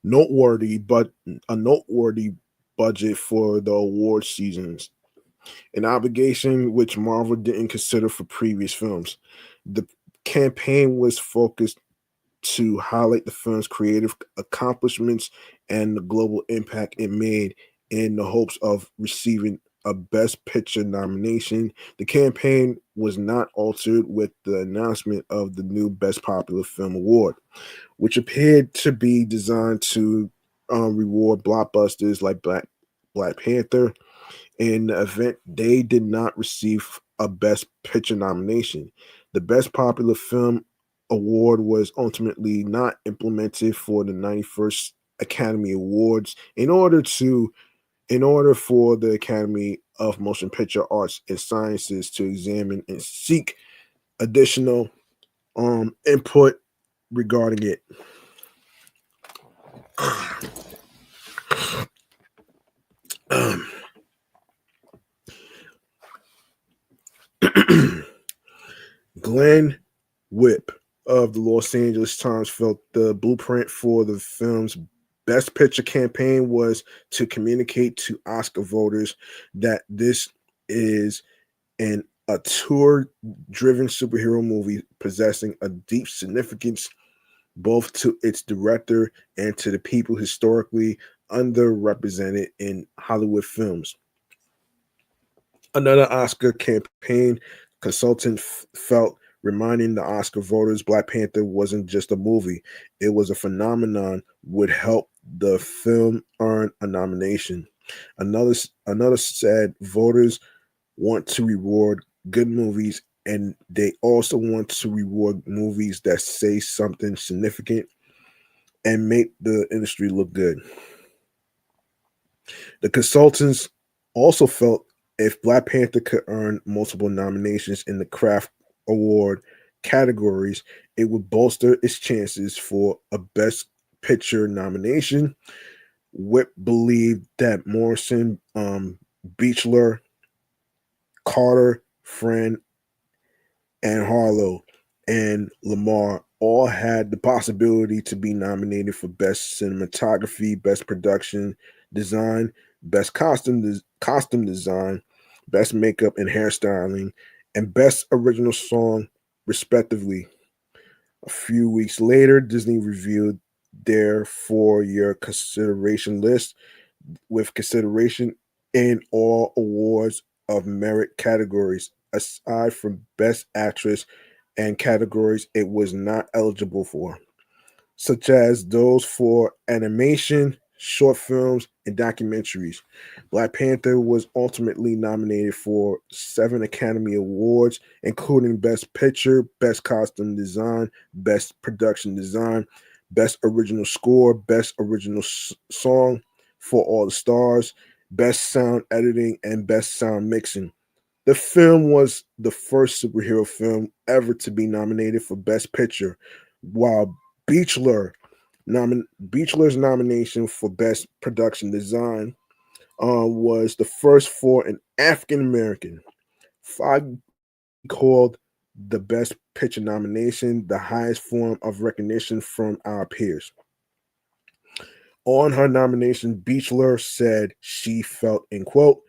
noteworthy budget for the award seasons, an obligation which Marvel didn't consider for previous films. The campaign was focused to highlight the film's creative accomplishments and the global impact it made in the hopes of receiving a Best Picture nomination. The campaign was not altered with the announcement of the new Best Popular Film Award, which appeared to be designed to reward blockbusters like Black Panther. In the event, they did not receive a Best Picture nomination. The Best Popular Film Award was ultimately not implemented for the 91st Academy Awards in order for the Academy of Motion Picture Arts and Sciences to examine and seek additional input regarding it. Glenn Whipp of the Los Angeles Times felt the blueprint for the film's Best Picture campaign was to communicate to Oscar voters that this is an auteur-driven superhero movie possessing a deep significance both to its director and to the people historically underrepresented in Hollywood films. Another Oscar campaign consultant felt reminding the Oscar voters Black Panther wasn't just a movie, it was a phenomenon would help the film earned a nomination. Another said voters want to reward good movies, and they also want to reward movies that say something significant and make the industry look good. The consultants also felt if Black Panther could earn multiple nominations in the craft award categories, it would bolster its chances for a Best Picture nomination. Whip believed that Morrison, Beechler, Carter, Friend, and Harlow and Lamar all had the possibility to be nominated for Best Cinematography, Best Production Design, Best Costume Design, Best Makeup and Hairstyling, and Best Original Song, respectively. A few weeks later, Disney revealed their for-year consideration list with consideration in all awards of merit categories, aside from Best Actress and categories it was not eligible for, such as those for animation, short films, and documentaries. Black Panther was ultimately nominated for 7 Academy Awards, including Best Picture, Best Costume Design, Best Production Design, Best Original Score, Best Original Song for All the Stars, Best Sound Editing, and Best Sound Mixing. The film was the first superhero film ever to be nominated for Best Picture, while Beechler Beechler's nomination for Best Production Design was the first for an African American. Foggy called the Best Picture nomination the highest form of recognition from our peers. On her nomination, Beechler said she felt, in quote,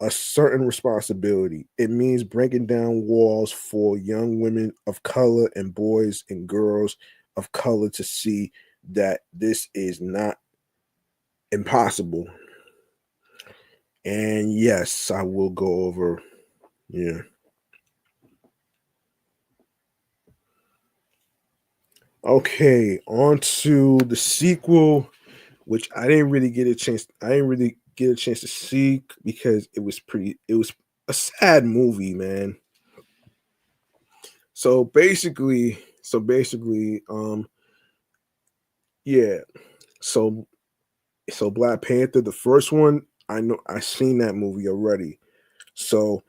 a certain responsibility. It means breaking down walls for young women of color and boys and girls of color to see that this is not impossible. And yes, I will go over. Yeah. Okay, on to the sequel, which I didn't really get a chance. I didn't really get a chance to see because it was pretty. It was a sad movie, man. So basically, yeah. So so Black Panther, the first one, I know I seen that movie already. So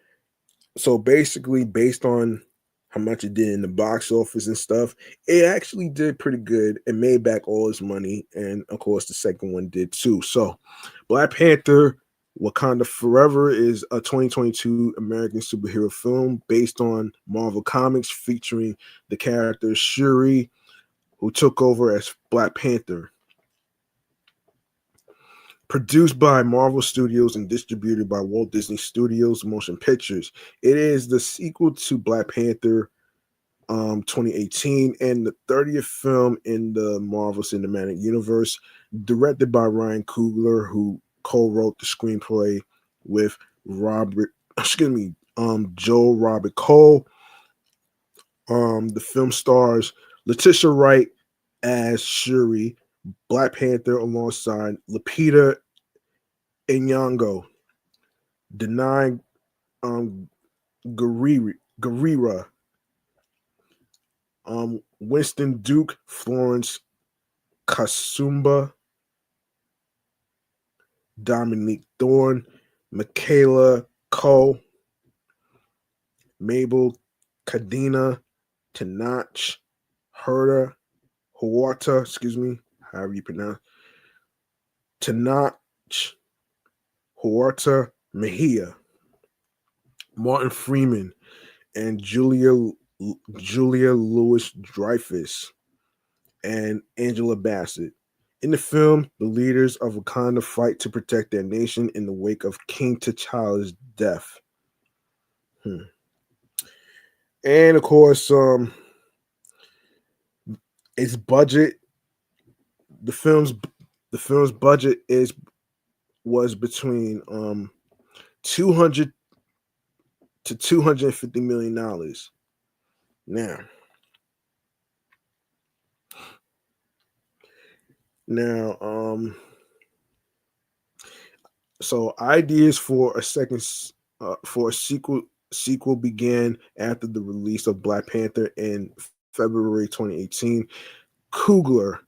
so basically, based on how much it did in the box office and stuff, it actually did pretty good. It made back all its money, and of course, the second one did too. So, Black Panther. Wakanda Forever is a 2022 American superhero film based on Marvel Comics featuring the character Shuri, who took over as Black Panther. Produced by Marvel Studios and distributed by Walt Disney Studios Motion Pictures. It is the sequel to Black Panther 2018 and the 30th film in the Marvel Cinematic Universe, directed by Ryan Coogler, who co-wrote the screenplay with Joe Robert Cole. The film stars Letitia Wright as Shuri, Black Panther alongside Lupita Nyong'o, Denai Guerrera, Winston Duke, Florence Kasumba, Dominique Thorne, Michaela Coe, Mabel Cadena, Tanach Herta, Huerta, however you pronounce Tanach Huerta Mejia, Martin Freeman, and Julia Louis Dreyfus, and Angela Bassett. In the film, the leaders of Wakanda fight to protect their nation in the wake of King T'Challa's death. And of course, its budget, the film's the film's budget was between 200 to $250 million. Now, Now, so ideas for a for a sequel began after the release of Black Panther in February 2018. Coogler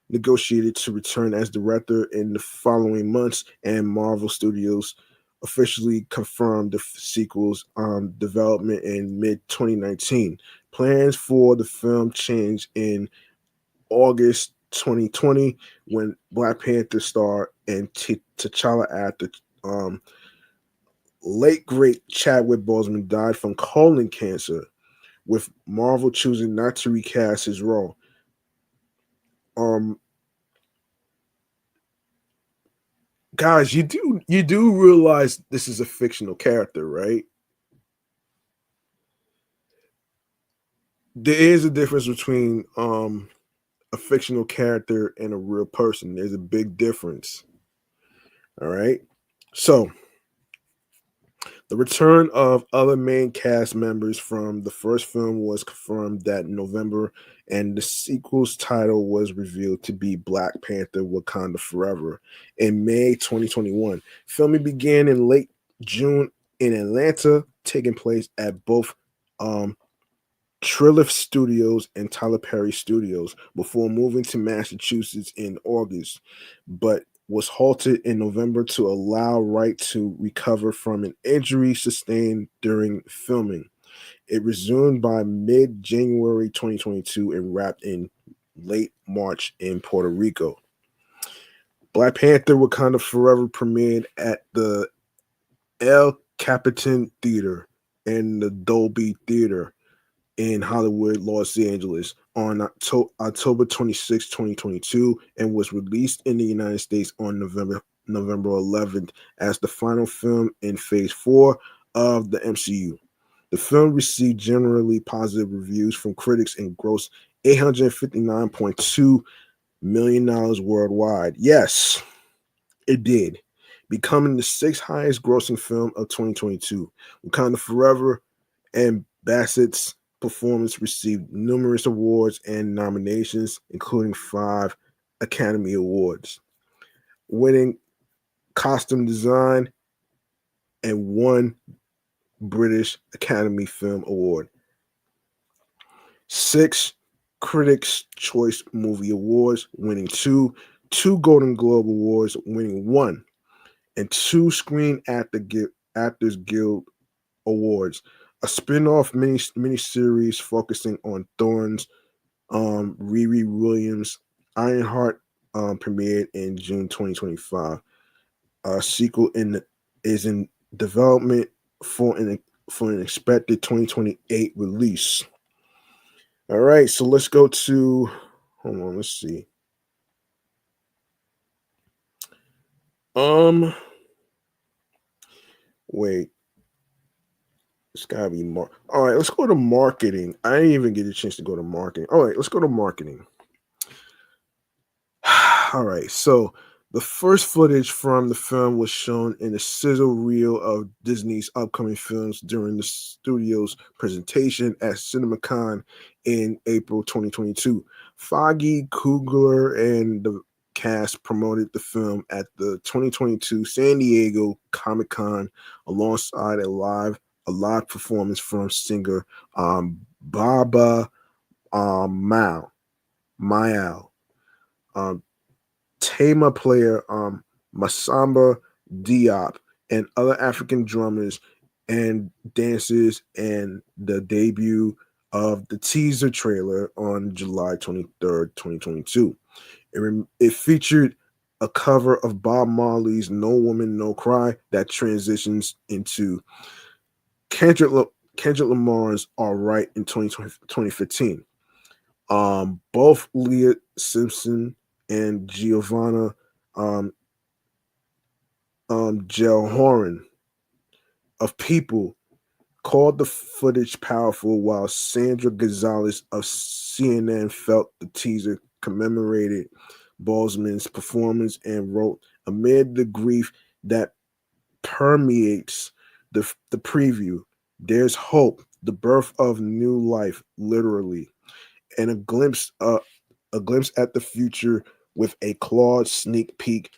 negotiated to return as director in the following months, and Marvel Studios officially confirmed the sequel's development in mid 2019. Plans for the film changed in August 2020 when Black Panther star and T'Challa actor late great Chadwick Boseman died from colon cancer, with Marvel choosing not to recast his role. Um, Guys, you do realize this is a fictional character, right? There is a difference between a fictional character and a real person. There's a big difference. All right. So the return of other main cast members from the first film was confirmed that November, and the sequel's title was revealed to be Black Panther Wakanda Forever in May 2021. Filming began in late June in Atlanta, taking place at both um, Trilith Studios and Tyler Perry Studios before moving to Massachusetts in August, but was halted in November to allow Wright to recover from an injury sustained during filming. It resumed by mid January 2022 and wrapped in late March in Puerto Rico. Black Panther Wakanda Forever premiered at the El Capitan Theater and the Dolby Theater in Hollywood, Los Angeles on October 26, 2022, and was released in the United States on November 11th as the final film in Phase 4 of the MCU. The film received generally positive reviews from critics and grossed $859.2 million worldwide. Yes, it did, becoming the sixth highest grossing film of 2022. Wakanda Forever and Bassett's performance received numerous awards and nominations, including 5 Academy Awards, winning costume design and 1 British Academy Film Award, 6 Critics' Choice Movie Awards, winning 2 Golden Globe Awards, winning 1, and 2 Actors Guild Awards. A spin-off miniseries focusing on Thorne's Riri Williams Ironheart premiered in June 2025. A sequel is in development for an expected 2028 release. All right, so let's go to hold on, let's see. Wait, it's gotta be more. All right, let's go to marketing. I didn't even get a chance to go to marketing. All right, let's go to marketing. All right, so the first footage from the film was shown in a sizzle reel of Disney's upcoming films during the studio's presentation at CinemaCon in April 2022. Foggy Coogler and the cast promoted the film at the 2022 San Diego Comic-Con alongside a live performance from singer Baba Mayal. Um, Tama player Masamba Diop, and other African drummers and dancers, and the debut of the teaser trailer on July 23rd, 2022. It featured a cover of Bob Marley's No Woman, No Cry that transitions into Kendrick Lamar's All Right in 2015. Both Leah Simpson and Giovanna um, Gelhoran of People called the footage powerful, while Sandra Gonzalez of CNN felt the teaser commemorated Boseman's performance and wrote, amid the grief that permeates the preview, there's hope, the birth of new life, literally, and a glimpse at the future with a clawed sneak peek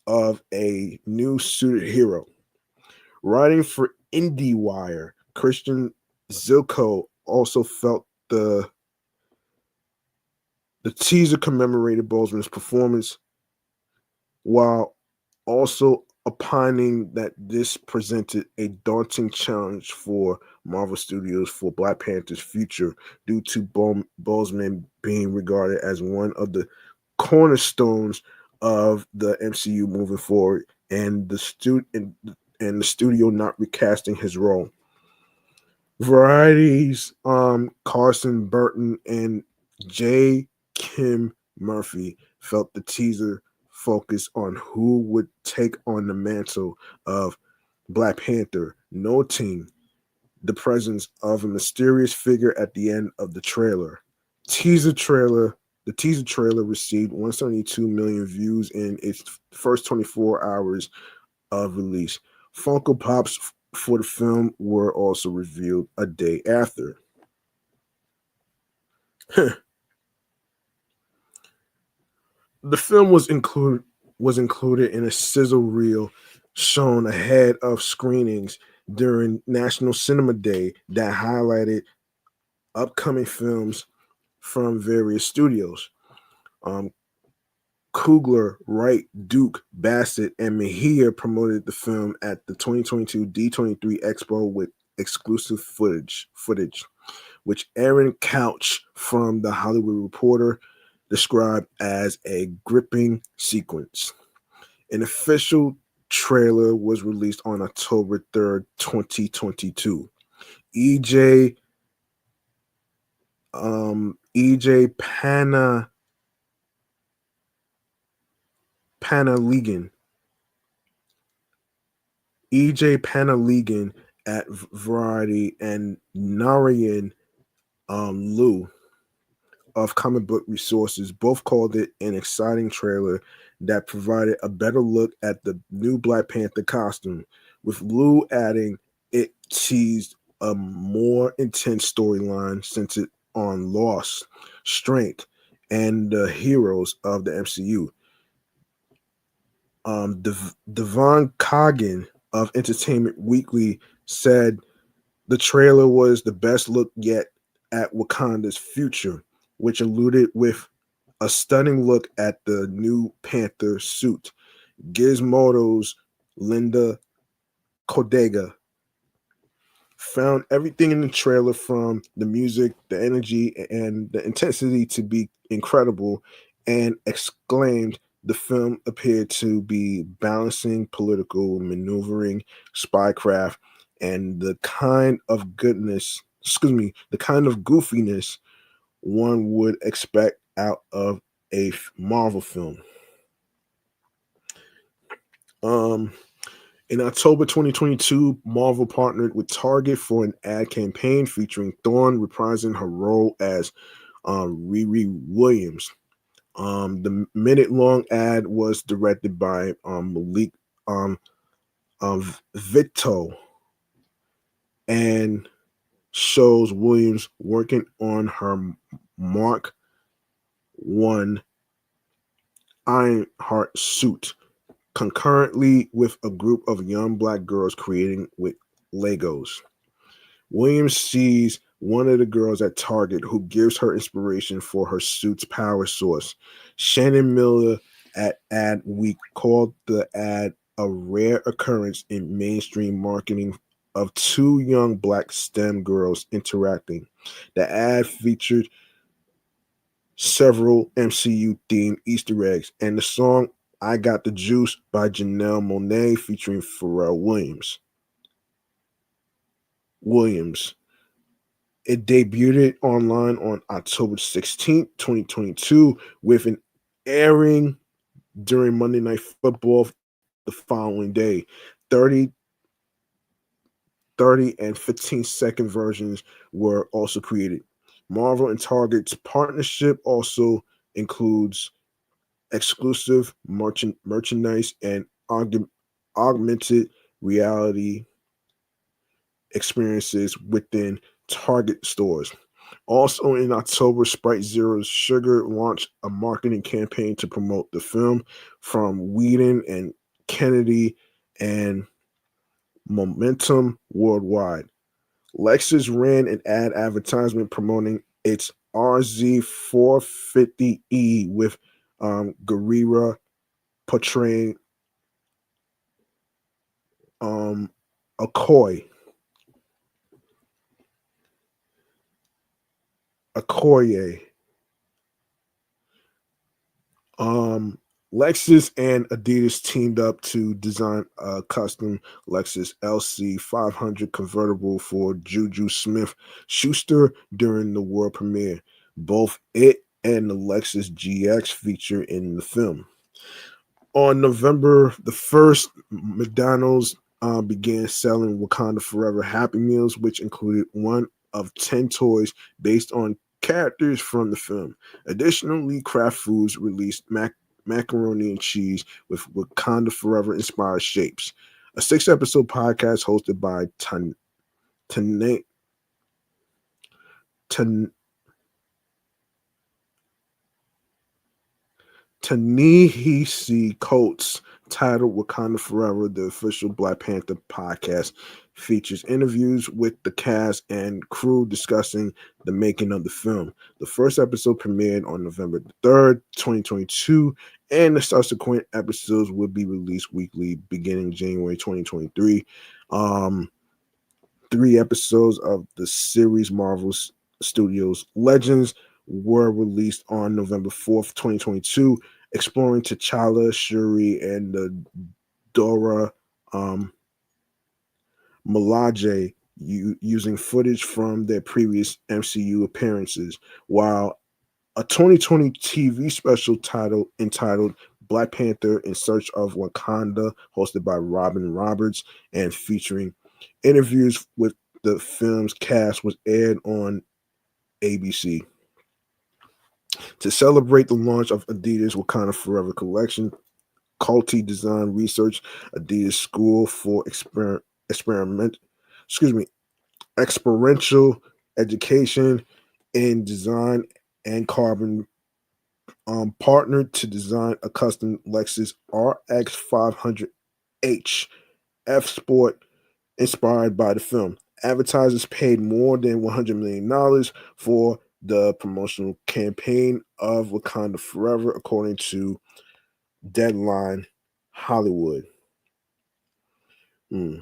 of a new suited hero. Writing for IndieWire, Christian Zilko also felt the teaser commemorated Boseman's performance, while also opining that this presented a daunting challenge for Marvel Studios for Black Panther's future due to Boseman being regarded as one of the cornerstones of the MCU moving forward, and the studio not recasting his role. Variety's Carson Burton and J. Kim Murphy felt the teaser focused on who would take on the mantle of Black Panther, noting the presence of a mysterious figure at the end of the trailer. Teaser trailer. The teaser trailer received 172 million views in its first 24 hours of release. Funko Pops for the film were also revealed a day after. The film was included in a sizzle reel shown ahead of screenings during National Cinema Day that highlighted upcoming films from various studios. Coogler, Wright, Duke, Bassett, and Mejia promoted the film at the 2022 D23 Expo with exclusive footage, which Aaron Couch from The Hollywood Reporter described as a gripping sequence. An official trailer was released on October 3rd, 2022. EJ Panaligan. EJ Panaligan at Variety and Narayan Liu of Comic Book Resources both called it an exciting trailer that provided a better look at the new Black Panther costume, with Liu adding it teased a more intense storyline centered on loss, strength, and the heroes of the MCU. Devon Coggin of Entertainment Weekly said the trailer was the best look yet at Wakanda's future, which alluded with a stunning look at the new Panther suit. Gizmodo's Linda Codega found everything in the trailer, from the music, the energy, and the intensity, to be incredible, and exclaimed the film appeared to be balancing political maneuvering, spycraft, and the kind of goofiness one would expect out of a Marvel film. In October 2022, Marvel partnered with Target for an ad campaign featuring Thorne reprising her role as Riri Williams. The minute-long ad was directed by Malik Vito and shows Williams working on her Mark I Ironheart suit, concurrently with a group of young Black girls creating with Legos. Williams sees one of the girls at Target who gives her inspiration for her suit's power source. Shannon Miller at Ad Week called the ad a rare occurrence in mainstream marketing of two young Black STEM girls interacting. The ad featured several MCU-themed Easter eggs, and the song I Got the Juice by Janelle Monáe featuring Pharrell Williams. It debuted online on October 16th, 2022, with an airing during Monday Night Football the following day. 30 and 15-second versions were also created. Marvel and Target's partnership also includes exclusive merchandise and augmented reality experiences within Target stores. Also in October, Sprite Zero's Sugar launched a marketing campaign to promote the film from Whedon and Kennedy and Momentum Worldwide. Lexus ran an ad advertisement promoting its RZ450E with Guerrera portraying Okoye. Okoye. Lexus and Adidas teamed up to design a custom Lexus LC 500 convertible for Juju Smith Schuster during the world premiere. Both it and the Lexus GX feature in the film. On November the 1st, McDonald's began selling Wakanda Forever Happy Meals, which included one of 10 toys based on characters from the film. Additionally, Kraft Foods released macaroni and cheese with Wakanda Forever inspired shapes. A 6-episode podcast hosted by Ta-Nehisi Coates, titled Wakanda Forever, the official Black Panther podcast, features interviews with the cast and crew discussing the making of the film. The first episode premiered on November 3rd, 2022, and the subsequent episodes will be released weekly beginning January 2023. 3 episodes of the series Marvel Studios Legends were released on November 4th, 2022, exploring T'Challa, Shuri, and the Dora Milaje using footage from their previous MCU appearances, while a 2020 TV special entitled Black Panther in Search of Wakanda, hosted by Robin Roberts and featuring interviews with the film's cast, was aired on ABC. To celebrate the launch of Adidas Wakanda Forever collection, Culti Design Research, Adidas School for experiential education in design and carbon partnered to design a custom Lexus RX 500H F Sport inspired by the film. Advertisers paid more than $100 million for the promotional campaign of Wakanda Forever, according to Deadline Hollywood. Hmm.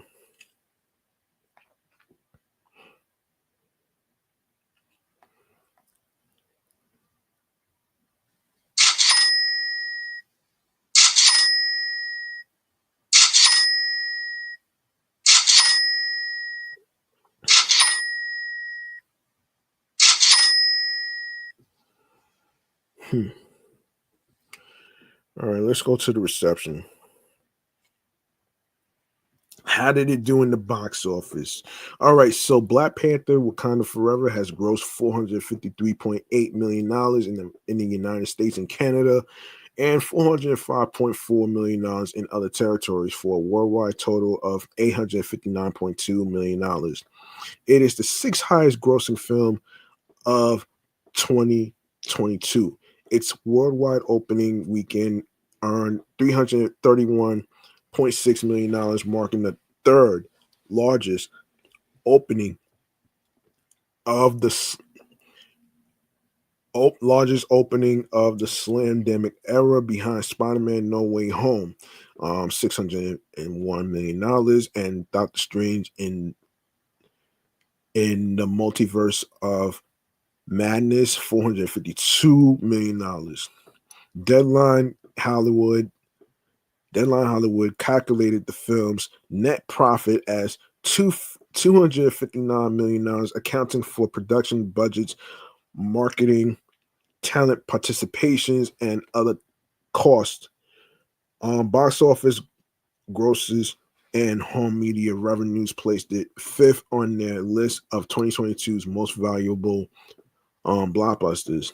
Hmm. All right, let's go to the reception. How did it do in the box office? All right, so Black Panther Wakanda Forever has grossed $453.8 million in the United States and Canada, and $405.4 million in other territories, for a worldwide total of $859.2 million. It is the 6th highest grossing film of 2022. Its worldwide opening weekend earned $331.6 million, marking the 3rd largest opening of the the Slamdemic era, behind Spider-Man No Way Home, $601 million, and Doctor Strange in the Multiverse of Madness, $452 million. Deadline Hollywood calculated the film's net profit as $259 million, accounting for production budgets, marketing, talent participations, and other costs. Box office grosses and home media revenues placed it 5th on their list of 2022's most valuable blockbusters.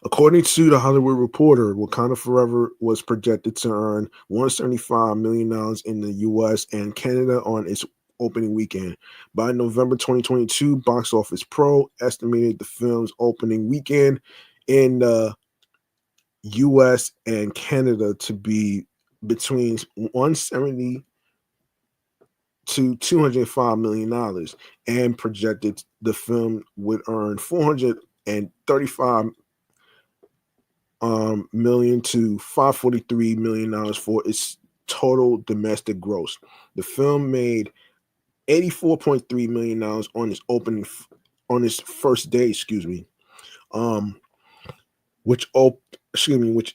According to the Hollywood Reporter, Wakanda Forever was projected to earn $175 million in the U.S. and Canada on its opening weekend. By November 2022, Box Office Pro estimated the film's opening weekend in the US and Canada to be between 170 to $205 million, and projected the film would earn $435 million to $543 million for its total domestic gross. The film made $84.3 million on its first day, which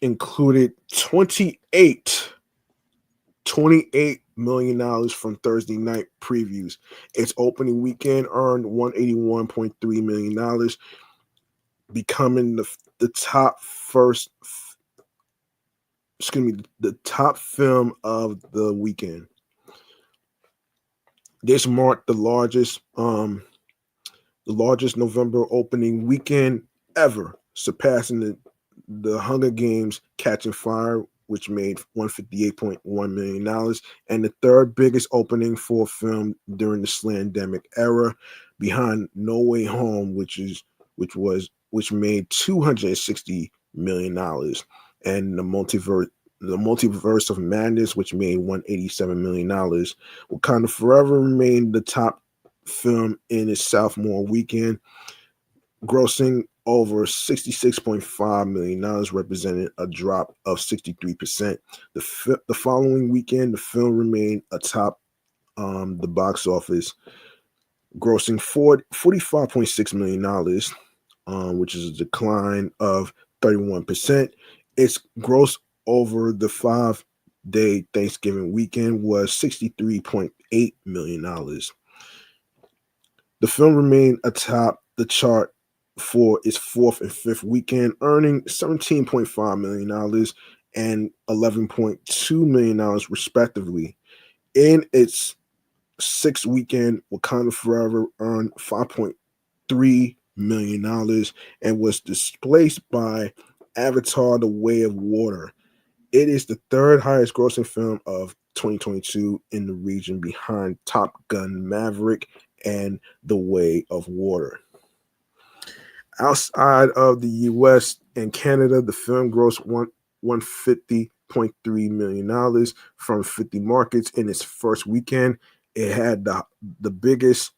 included $28 million from Thursday night previews. Its opening weekend earned $181.3 million, becoming the top film of the weekend. This marked the largest November opening weekend ever, surpassing the Hunger Games Catching Fire, which made $158.1 million, and the third biggest opening for a film during the Slandemic era, behind No Way Home, which made $260 million, and the Multiverse of Madness, which made $187 million. Wakanda Forever remained the top film in its sophomore weekend, grossing over $66.5 million, representing a drop of 63%. The following weekend, the film remained atop the box office, grossing $45.6 million, which is a decline of 31%. Its gross over the 5-day Thanksgiving weekend was $63.8 million. The film remained atop the chart for its fourth and fifth weekend, earning $17.5 million and $11.2 million respectively. In its sixth weekend, Wakanda Forever earned $5.3 million and was displaced by Avatar: The Way of Water. It is the third highest grossing film of 2022 in the region, behind Top Gun Maverick and The Way of Water. Outside of the US and Canada, the film grossed $150.3 million from 50 markets in its first weekend. It had the biggest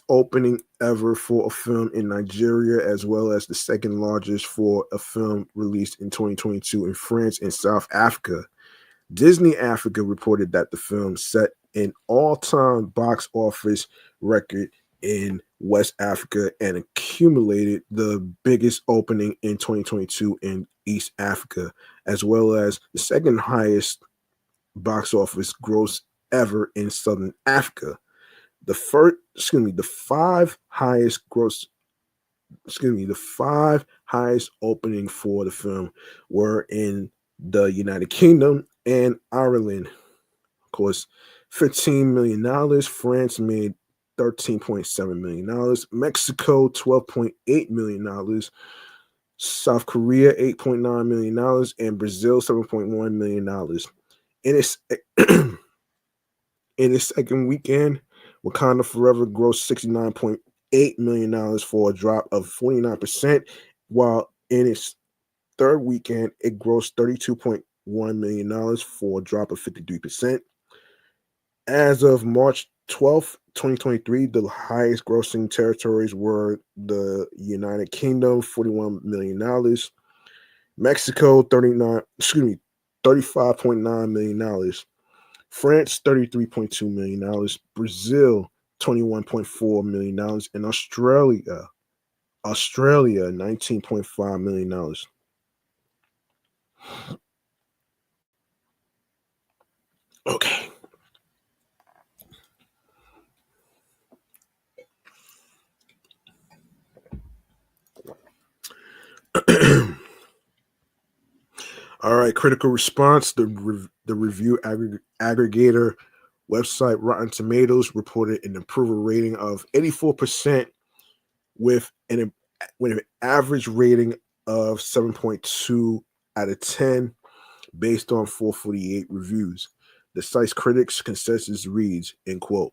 opening ever for a film in Nigeria, as well as the second largest for a film released in 2022 in France and South Africa. Disney Africa reported that the film set an all-time box office record in West Africa and accumulated the biggest opening in 2022 in East Africa, as well as the second highest box office gross ever in Southern Africa. The five highest opening for the film were in the United Kingdom and Ireland. Of course, $15 million. France made $13.7 million. Mexico, $12.8 million. South Korea, $8.9 million. And Brazil, $7.1 million. In its second weekend, Wakanda Forever grossed $69.8 million for a drop of 49%, while in its third weekend, it grossed $32.1 million for a drop of 53%. As of March 12th, 2023, the highest grossing territories were the United Kingdom, $41 million, Mexico, $35.9 million, France, $33.2 million, Brazil, $21.4 million, and Australia, $19.5 million. Okay. All right, critical response. The review aggregator website Rotten Tomatoes reported an approval rating of 84%, with an average rating of 7.2 out of 10 based on 448 reviews. The site's critics' consensus reads, end quote,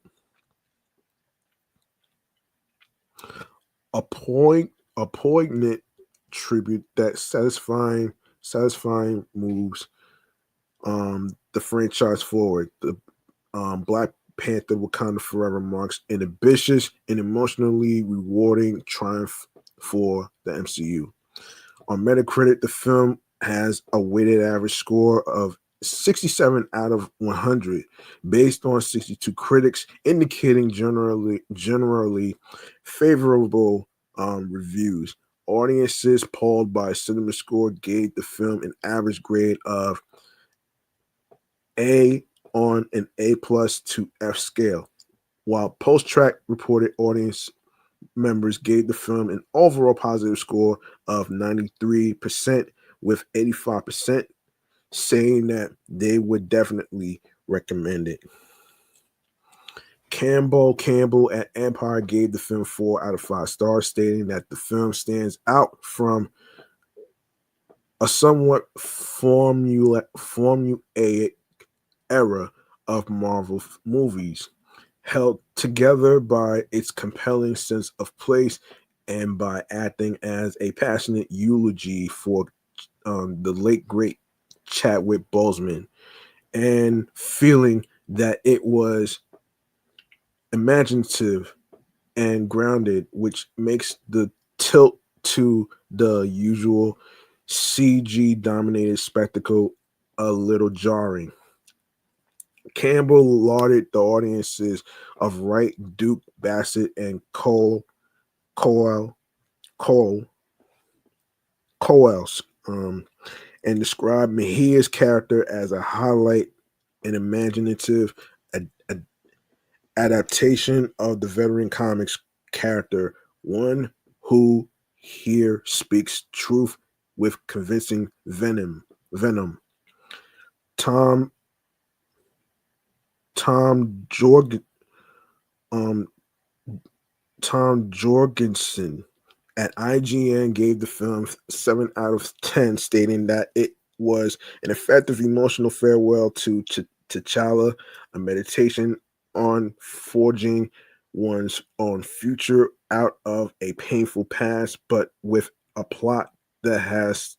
a poignant tribute that satisfying moves the franchise forward. The Black Panther Wakanda Forever marks an ambitious and emotionally rewarding triumph for the MCU. On Metacritic, the film has a weighted average score of 67 out of 100, based on 62 critics, indicating generally favorable reviews. Audiences polled by CinemaScore gave the film an average grade of A on an A plus to F scale, while Post-Track reported audience members gave the film an overall positive score of 93%, with 85% saying that they would definitely recommend it. Campbell at Empire gave the film 4 out of 5 stars, stating that the film stands out from a somewhat formulaic era of Marvel movies, held together by its compelling sense of place and by acting as a passionate eulogy for the late great Chadwick Boseman, and feeling that it was imaginative and grounded, which makes the tilt to the usual CG dominated spectacle a little jarring. Campbell lauded the audiences of Wright, Duke, Bassett, and Coel, Cole, Coels, and described Mejia's character as a highlight, an imaginative adaptation of the veteran comics character, one who here speaks truth with convincing venom. Tom Tom Jorg um Tom Jorgensen at IGN gave the film 7 out of 10, stating that it was an effective emotional farewell to T'Challa, a meditation on forging one's own future out of a painful past, but with a plot that has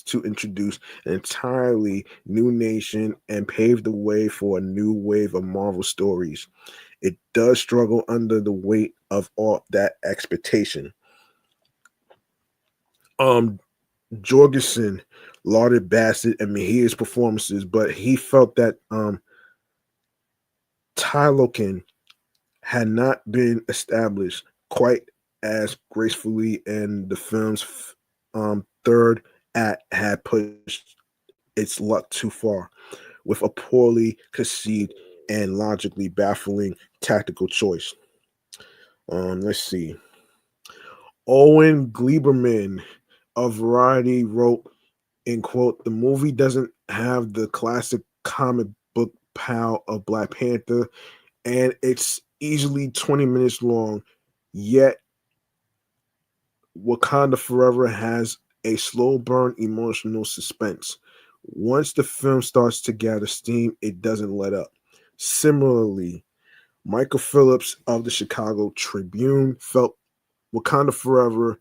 to introduce an entirely new nation and pave the way for a new wave of Marvel stories. It does struggle under the weight of all that expectation. Um, Jorgensen lauded Bassett and Mejia's performances, but he felt that Tylokin had not been established quite as gracefully, and the film's third act had pushed its luck too far, with a poorly conceived and logically baffling tactical choice. Let's see. Owen Gleiberman of Variety wrote, in quote, the movie doesn't have the classic comic book power of Black Panther, and it's easily 20 minutes long, yet Wakanda Forever has a slow burn emotional suspense. Once the film starts to gather steam, it doesn't let up. Similarly, Michael Phillips of the Chicago Tribune felt Wakanda Forever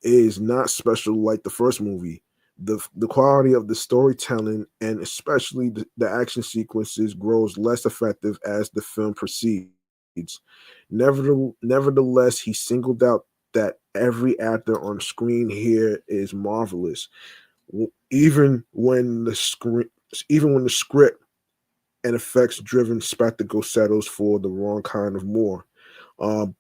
is not special like the first movie. The quality of the storytelling and especially the action sequences grows less effective as the film proceeds. Nevertheless, he singled out that every actor on screen here is marvelous, even when the script and effects-driven spectacle settles for the wrong kind of more.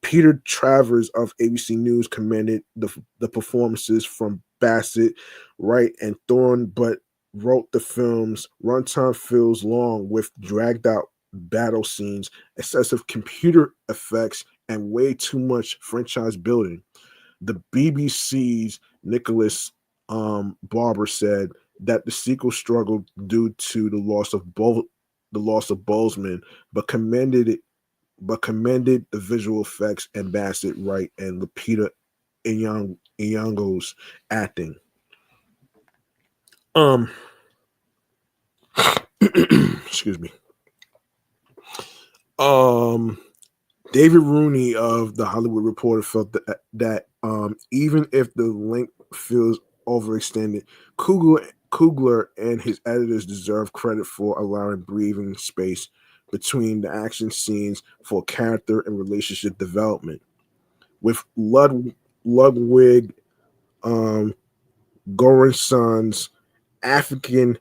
Peter Travers of ABC News commended the performances from Bassett, Wright, and Thorne, but wrote the film's runtime feels long with dragged out battle scenes, excessive computer effects, and way too much franchise building. The BBC's Nicholas Barber said that the sequel struggled due to the loss of Boseman, but commended the visual effects and Bassett, Wright, and Lupita Nyong'o's acting. Excuse me. Um, David Rooney of the Hollywood Reporter felt that even if the length feels overextended, Kugler and his editors deserve credit for allowing breathing space between the action scenes for character and relationship development. With Ludwig um, Göransson's African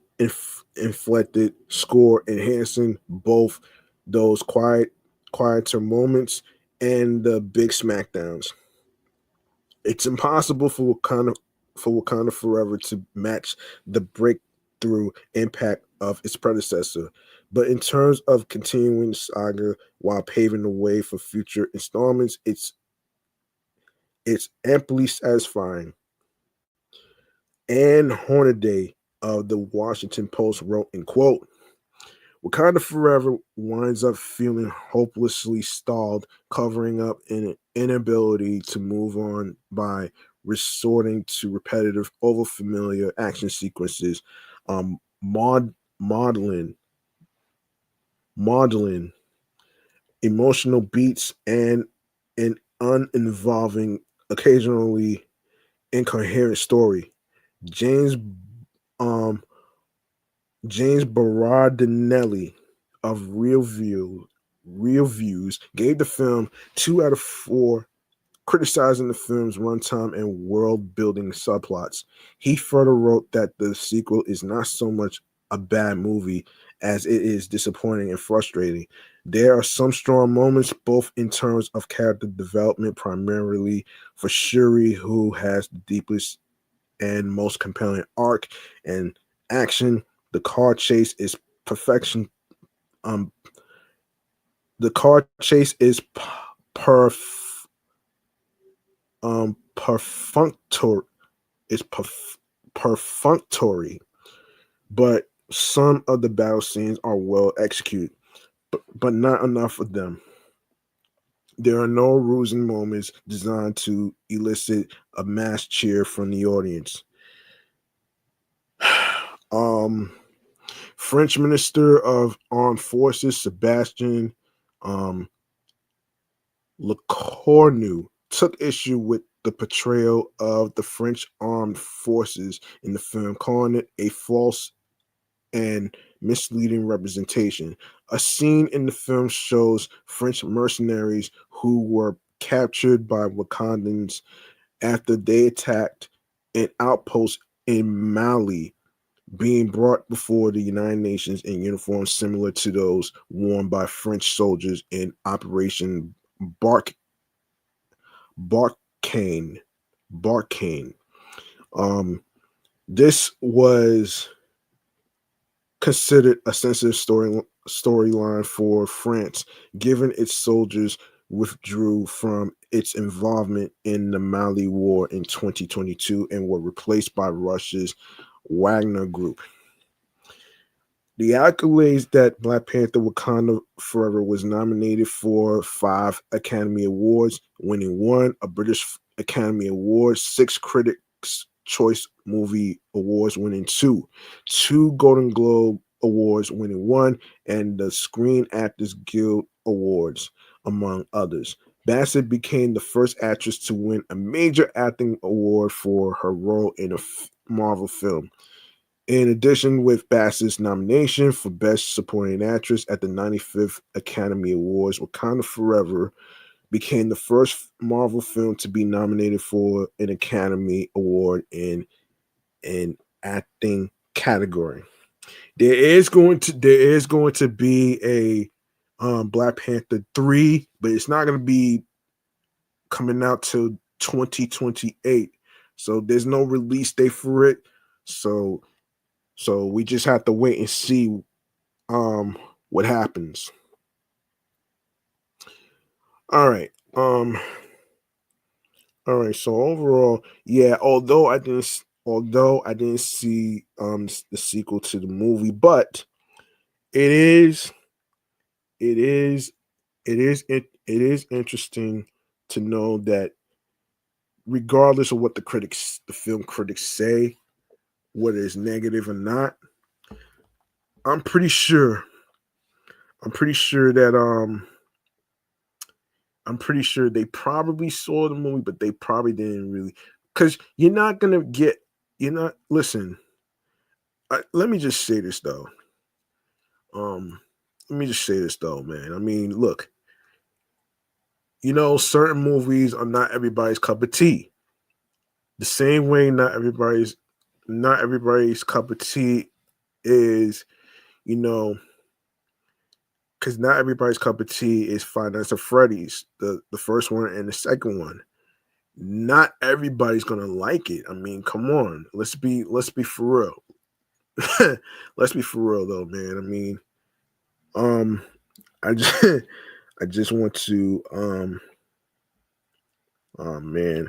inflected score enhancing both those quieter moments and the big smackdowns. It's impossible for Wakanda Forever to match the breakthrough impact of its predecessor. But in terms of continuing the saga while paving the way for future installments, it's amply satisfying. Anne Hornaday of the Washington Post wrote in quote, Wakanda Forever winds up feeling hopelessly stalled, covering up an inability to move on by resorting to repetitive, overfamiliar action sequences, um, mod, modeling, modeling emotional beats, and an uninvolving, occasionally incoherent story. James um, James Berardinelli of Real Views gave the film 2 out of 4, criticizing the film's runtime and world-building subplots. He further wrote that the sequel is not so much a bad movie as it is disappointing and frustrating. There are some strong moments, both in terms of character development, primarily for Shuri, who has the deepest and most compelling arc and action. The car chase is perfection. Um, the car chase is perfunctory. Is perfunctory, but some of the battle scenes are well executed, but not enough of them. There are no rousing moments designed to elicit a mass cheer from the audience. um, French Minister of Armed Forces Sebastien um, Lecornu took issue with the portrayal of the French armed forces in the film, calling it a false and misleading representation. A scene in the film shows French mercenaries who were captured by Wakandans after they attacked an outpost in Mali being brought before the United Nations in uniforms similar to those worn by French soldiers in Operation Bark Barkane. Barkane. Um, this was considered a sensitive storyline for France, given its soldiers withdrew from its involvement in the Mali War in 2022 and were replaced by Russia's Wagner Group. The accolades that Black Panther Wakanda Forever was nominated for 5 Academy Awards, winning 1, a British Academy Award, 6 Critics' Choice Movie Awards, winning 2 Golden Globe Awards, winning 1, and the Screen Actors Guild Awards, among others. Bassett became the first actress to win a major acting award for her role in a Marvel film. In addition, with Bassett's nomination for Best Supporting Actress at the 95th Academy Awards, Wakanda Forever became the first Marvel film to be nominated for an Academy Award in an acting category. There is going to be a Black Panther 3, but it's not going to be coming out till 2028. So there's no release date for it. So we just have to wait and see what happens. All right. All right. So overall, yeah, although I didn't see the sequel to the movie, but it is it is it is interesting to know that regardless of what the film critics say, whether it's negative or not, I'm pretty sure I'm pretty sure that I'm pretty sure they probably saw the movie, but they probably didn't really, because you're not gonna get. You're not. Listen, let me just say this though. Um, Let me just say this though, man. I mean, look, certain movies are not everybody's cup of tea. The same way not everybody's cup of tea is, you know, because not everybody's cup of tea is Five Nights at Freddy's, the first one and the second one. Not everybody's gonna like it. I mean, come on, let's be for real. Let's be for real though, man. I mean, um, I just I just want to oh man,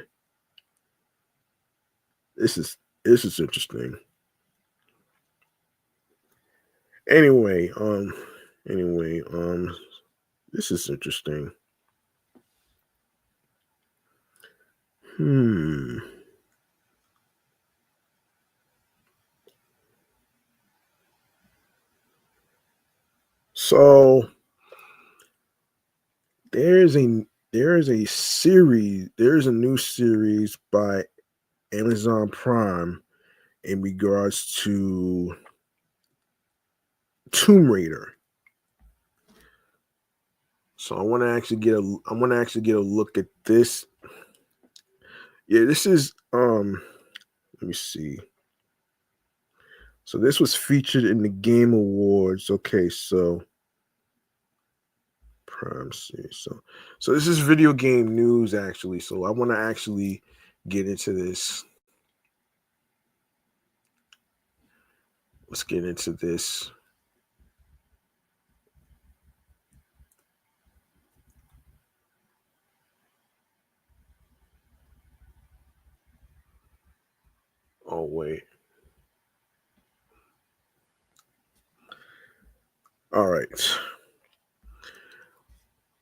this is this is interesting. Anyway, anyway, this is interesting. Hmm. So there's a new series by Amazon Prime in regards to Tomb Raider. So I want to actually get a look at this. Yeah, this is let me see. So this was featured in the Game Awards. Okay, so Prime series. So this is video game news actually. So I want to actually get into this. Let's get into this. Oh wait. All right.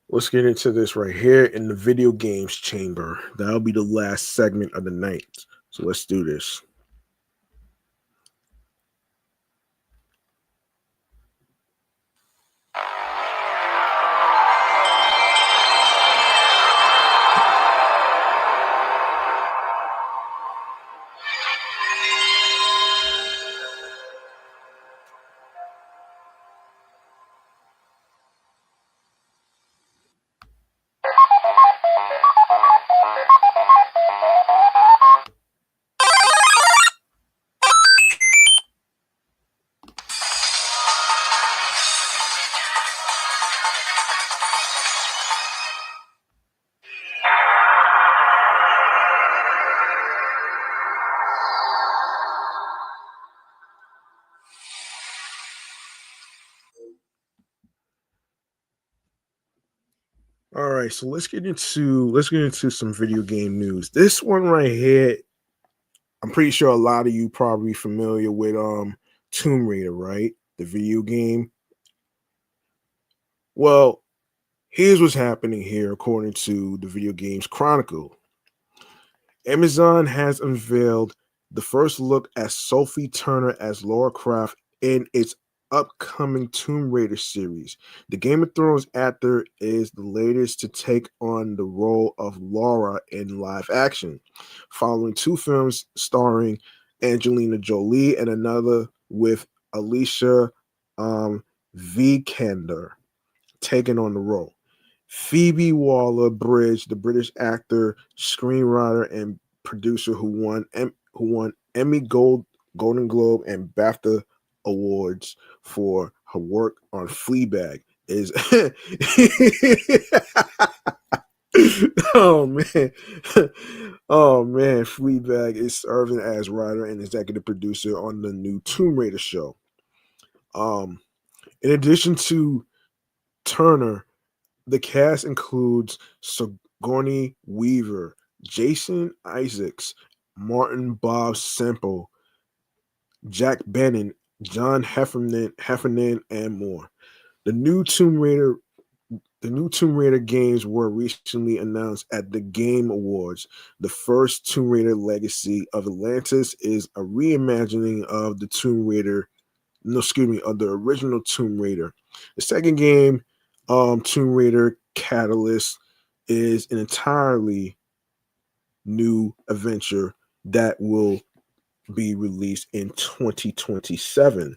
Let's get into this right here in the video games chamber. That'll be the last segment of the night. So let's do this. All right, so let's get into some video game news. This one right here, I'm pretty sure a lot of you probably familiar with Tomb Raider, right? The video game. Well, here's what's happening here according to the Video Games Chronicle. Amazon has unveiled the first look at Sophie Turner as Laura Croft in its upcoming Tomb Raider series. The Game of Thrones actor is the latest to take on the role of Laura in live action, following two films starring Angelina Jolie and another with Alicia Vikander taking on the role. Phoebe Waller-Bridge, the British actor, screenwriter, and producer who won Emmy Golden Globe, and BAFTA awards for her work on Fleabag, is oh man, oh man, Fleabag is serving as writer and executive producer on the new Tomb Raider show. Um, in addition to Turner, the cast includes Sigourney Weaver, Jason Isaacs, Martin Bob Semple, Jack Bennon, John Heffernan, and more. The new Tomb Raider the new Tomb Raider games were recently announced at the Game Awards. The first Tomb Raider Legacy of Atlantis is a reimagining of the Tomb Raider, no, excuse me, of the original Tomb Raider. The second game, Tomb Raider Catalyst, is an entirely new adventure that will be released in 2027.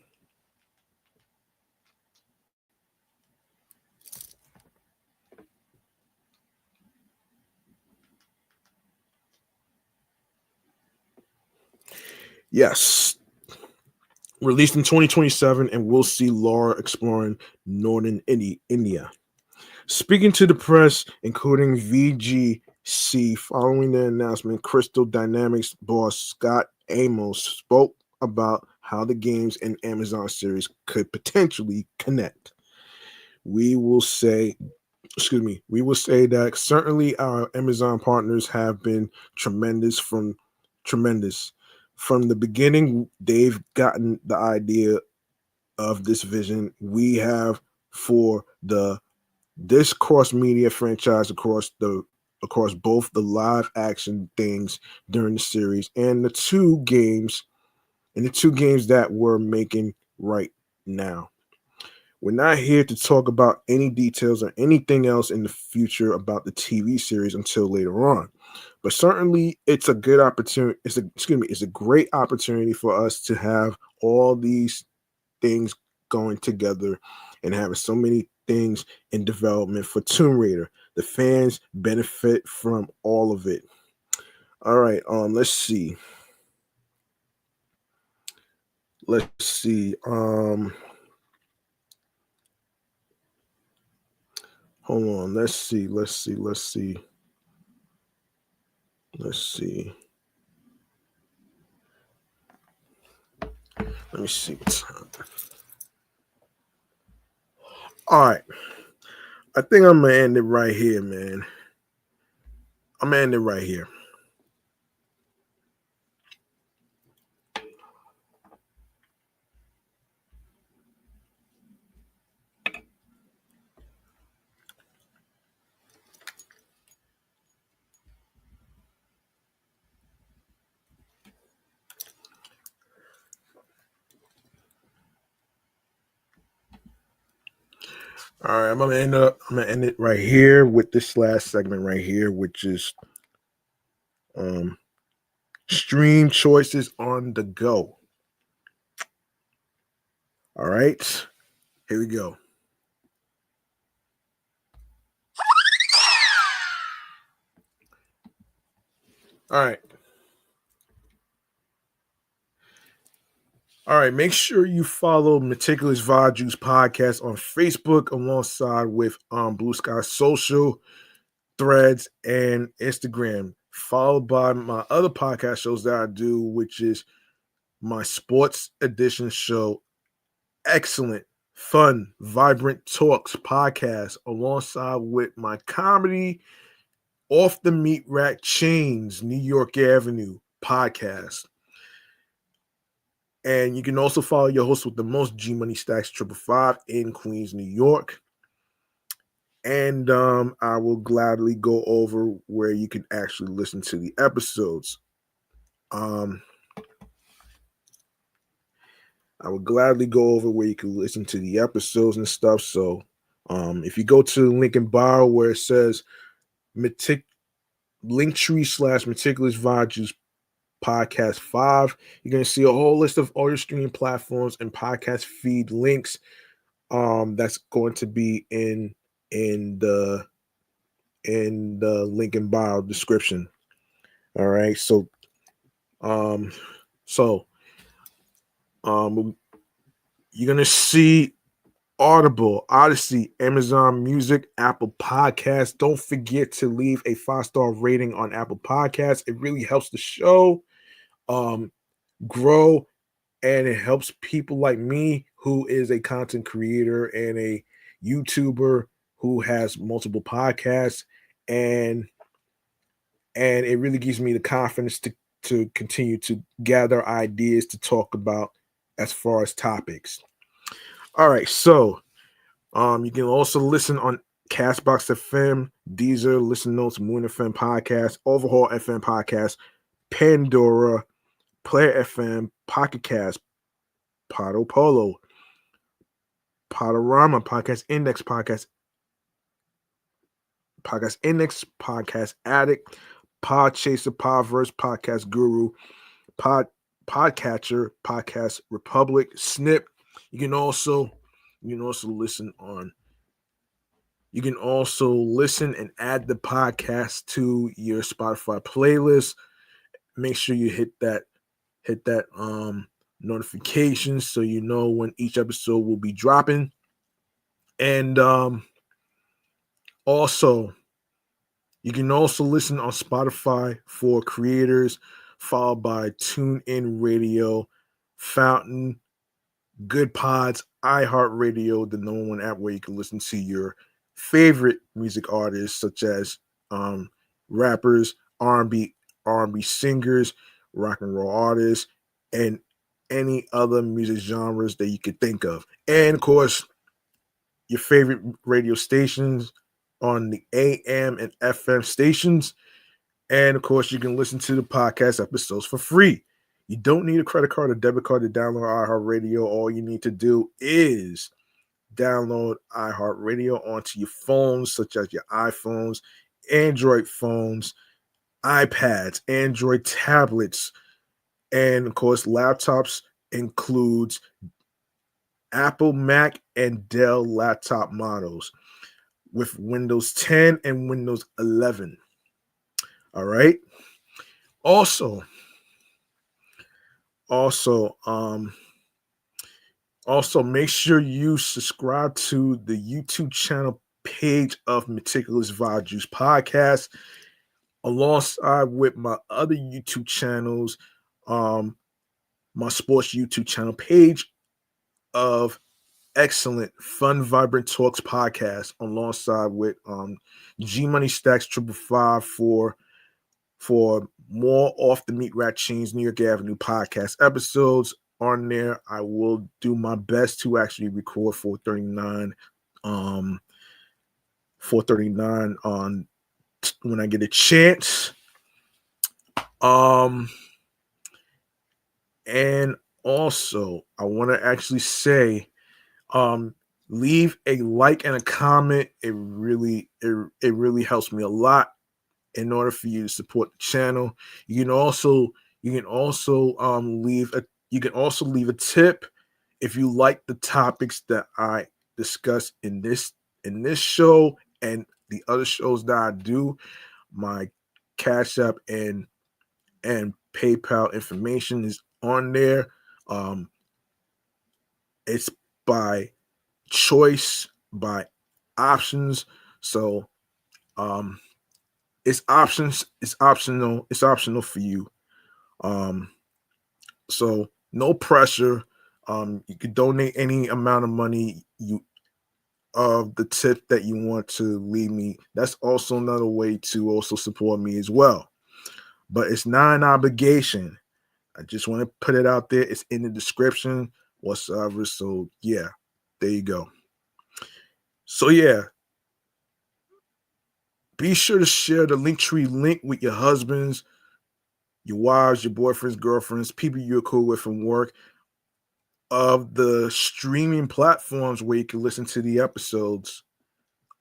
Yes, released in 2027, and we'll see Laura exploring northern India. Speaking to the press, including VGC, following the announcement, Crystal Dynamics boss Scott Amos spoke about how the games and Amazon series could potentially connect. We will say that certainly our Amazon partners have been tremendous. From the beginning, they've gotten the idea of this vision we have for this cross media franchise across both the live action things during the series and the two games that we're making right now. We're not here to talk about any details or anything else in the future about the TV series until later on. But certainly it's a good opportunity. It's a great opportunity for us to have all these things going together and having so many things in development for Tomb Raider. The fans benefit from all of it. All right, let's see. Hold on. Let's see. Let me see what's happening. All right. I think I'm gonna end it right here, man. I'm gonna end it right here. All right, I'm gonna end it right here with this last segment right here, which is stream choices on the go. All right, here we go. All right. All right, make sure you follow Meticulous Vibe Juice Podcast on Facebook alongside with Bluesky Social, Threads, and Instagram, followed by my other podcast shows that I do, which is my sports edition show, Excellent, Fun, Vibrant Talks podcast, alongside with my comedy, Off the Meat Rack Chains, New York Avenue podcast. And you can also follow your host with the most G Money Stacks 555 in Queens, New York. And I will gladly go over where you can actually listen to the episodes. I will gladly go over where you can listen to the episodes and stuff. So if you go to the link in bio where it says Linktree / Meticulous Vibe Juice Podcast 5, you're going to see a whole list of all your streaming platforms and podcast feed links. That's going to be in the link in bio description. All right, so you're gonna see Audible, Odyssey, Amazon Music, Apple Podcasts. Don't forget to leave a 5-star rating on Apple Podcasts. It really helps the show grow, and it helps people like me, who is a content creator and a YouTuber who has multiple podcasts, and it really gives me the confidence to continue to gather ideas to talk about as far as topics. All right, so you can also listen on Castbox FM, Deezer, Listen Notes, Moon FM Podcast, Overhaul FM Podcast, Pandora, Player FM, Pocket Cast, Podo Polo, Podorama, Podcast Index, Podcast Addict, Podchaser, Podverse, Podcast Guru, Podcatcher, Podcast Republic, Snip. You can also listen on. You can also listen and add the podcast to your Spotify playlist. Make sure you hit that notification so you know when each episode will be dropping. And also, you can also listen on Spotify for creators, followed by TuneIn Radio, Fountain, Good Pods, iHeartRadio, the number one app where you can listen to your favorite music artists, such as rappers, R&B singers, rock and roll artists, and any other music genres that you could think of. And of course, your favorite radio stations on the AM and FM stations. And of course, you can listen to the podcast episodes for free. You don't need a credit card or debit card to download iHeartRadio. All you need to do is download iHeartRadio onto your phones, such as your iPhones, Android phones, iPads, Android tablets, and of course, laptops includes Apple, Mac, and Dell laptop models with Windows 10 and Windows 11. All right. Also, make sure you subscribe to the YouTube channel page of Meticulous Vibe Juice Podcast, alongside with my other YouTube channels, my sports YouTube channel page of Excellent Fun Vibrant Talks Podcast, alongside with G Money Stacks 555 for more Off the Meat Rat Chains New York Avenue podcast episodes on there. I will do my best to actually record 439 on when I get a chance. And also I want to actually say, leave a like and a comment. It really helps me a lot in order for you to support the channel. You can also leave a tip if you like the topics that I discuss in this show and the other shows that I do. My Cashapp and PayPal information is on there. It's by choice, by options. So it's optional for you. So no pressure. You could donate any amount of money of the tip that you want to leave me. That's also another way to also support me as well. But it's not an obligation. I just want to put it out there. It's in the description whatsoever. So yeah, there you go. So yeah, be sure to share the Linktree link with your husbands, your wives, your boyfriends, girlfriends, people you're cool with from work, of the streaming platforms where you can listen to the episodes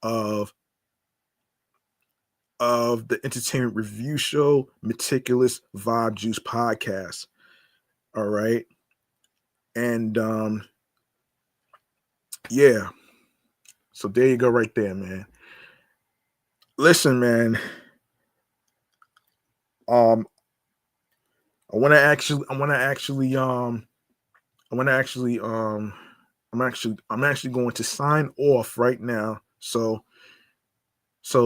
of the entertainment review show, Meticulous Vibe Juice Podcast. All right. And yeah. So there you go right there, man. Listen, man. I'm actually going to sign off right now. So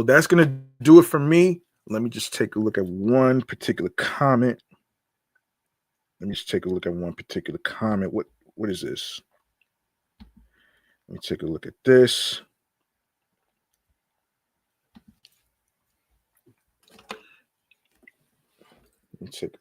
that's going to do it for me. Let me just take a look at one particular comment. What is this? Let me take a look at this. Let me take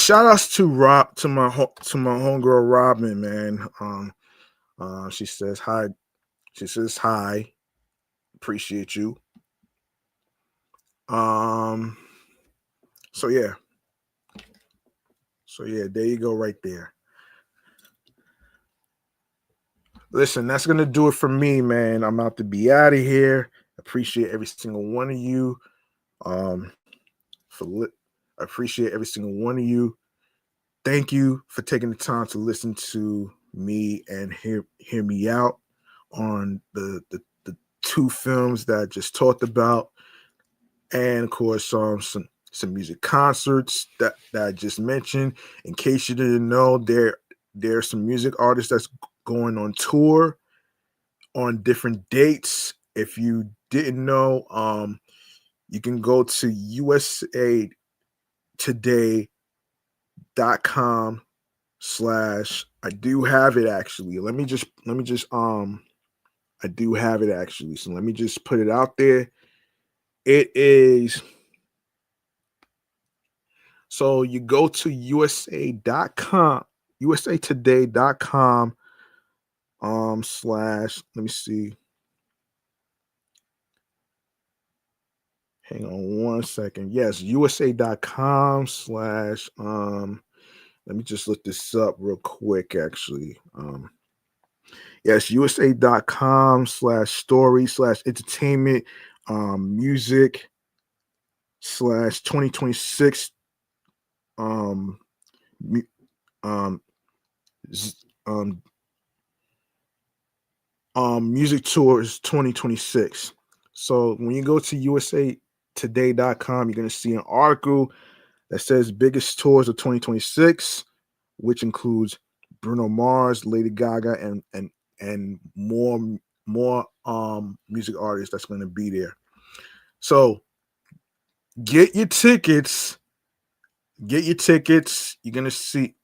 shout outs to my homegirl Robin, man. She says hi. She says hi. Appreciate you. Um. So yeah. There you go, right there. Listen, that's gonna do it for me, man. I'm out to be out of here. Appreciate every single one of you. Um, I appreciate every single one of you. Thank you for taking the time to listen to me and hear me out on the two films that I just talked about, and of course some music concerts that I just mentioned. In case you didn't know, there's some music artists that's going on tour on different dates. If you didn't know, you can go to usatoday.com slash I do have it actually. Let me just I do have it actually. So let me just put it out there. It is so you go to usatoday.com slash let me see. Hang on one second. Yes, usa.com slash let me just look this up real quick actually. Yes, usa.com slash story slash entertainment music slash 2026 um um music tours 2026. So when you go to usatoday.com, you're going to see an article that says biggest tours of 2026, which includes Bruno Mars, Lady Gaga, and more music artists that's going to be there. So get your tickets. Get your tickets. You're going to see.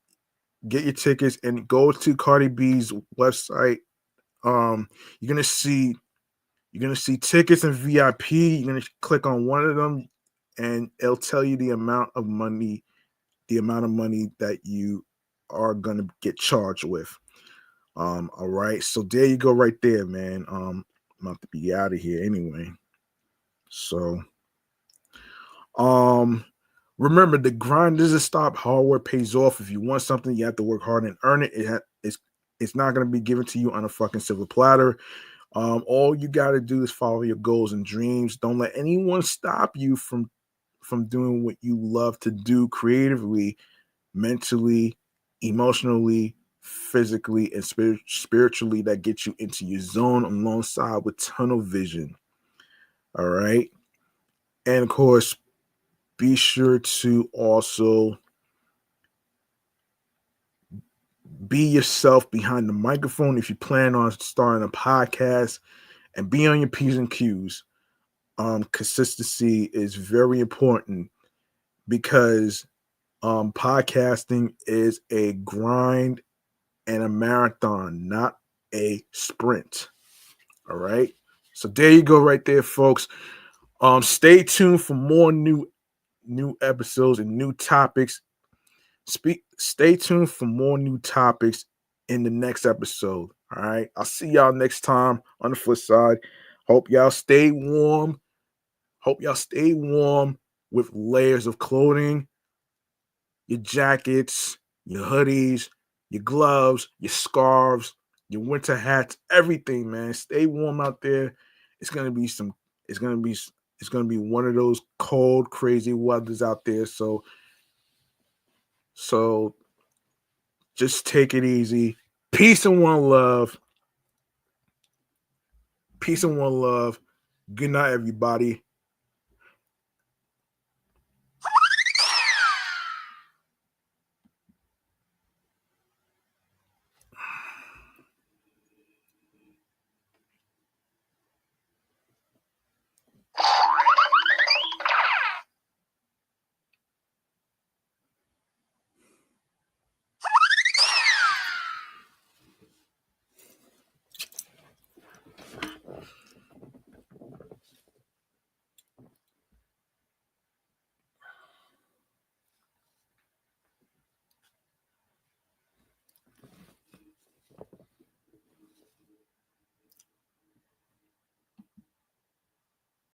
Get your tickets and go to Cardi B's website. You're gonna see tickets and VIP. You're gonna click on one of them, and it'll tell you the amount of money that you are gonna get charged with. All right. So there you go, right there, man. I'm about to be out of here anyway. So, remember, the grind doesn't stop. Hard work pays off. If you want something, you have to work hard and earn it. It's not gonna be given to you on a fucking silver platter. All you got to do is follow your goals and dreams. Don't let anyone stop you from doing what you love to do creatively, mentally, emotionally, physically, and spiritually. That gets you into your zone alongside with tunnel vision. All right. And of course, be sure to also be yourself behind the microphone if you plan on starting a podcast, and be on your P's and Q's. Consistency is very important because podcasting is a grind and a marathon, not a sprint. All right. So there you go, right there, folks. Stay tuned for more new episodes and new topics. Stay tuned for more new topics in the next episode. All right. I'll see y'all next time on the flip side. Hope y'all stay warm. With layers of clothing, your jackets, your hoodies, your gloves, your scarves, your winter hats, everything, man. Stay warm out there. It's gonna be one of those cold, crazy weathers out there. So just take it easy. Peace and one love. Peace and one love. Good night, everybody.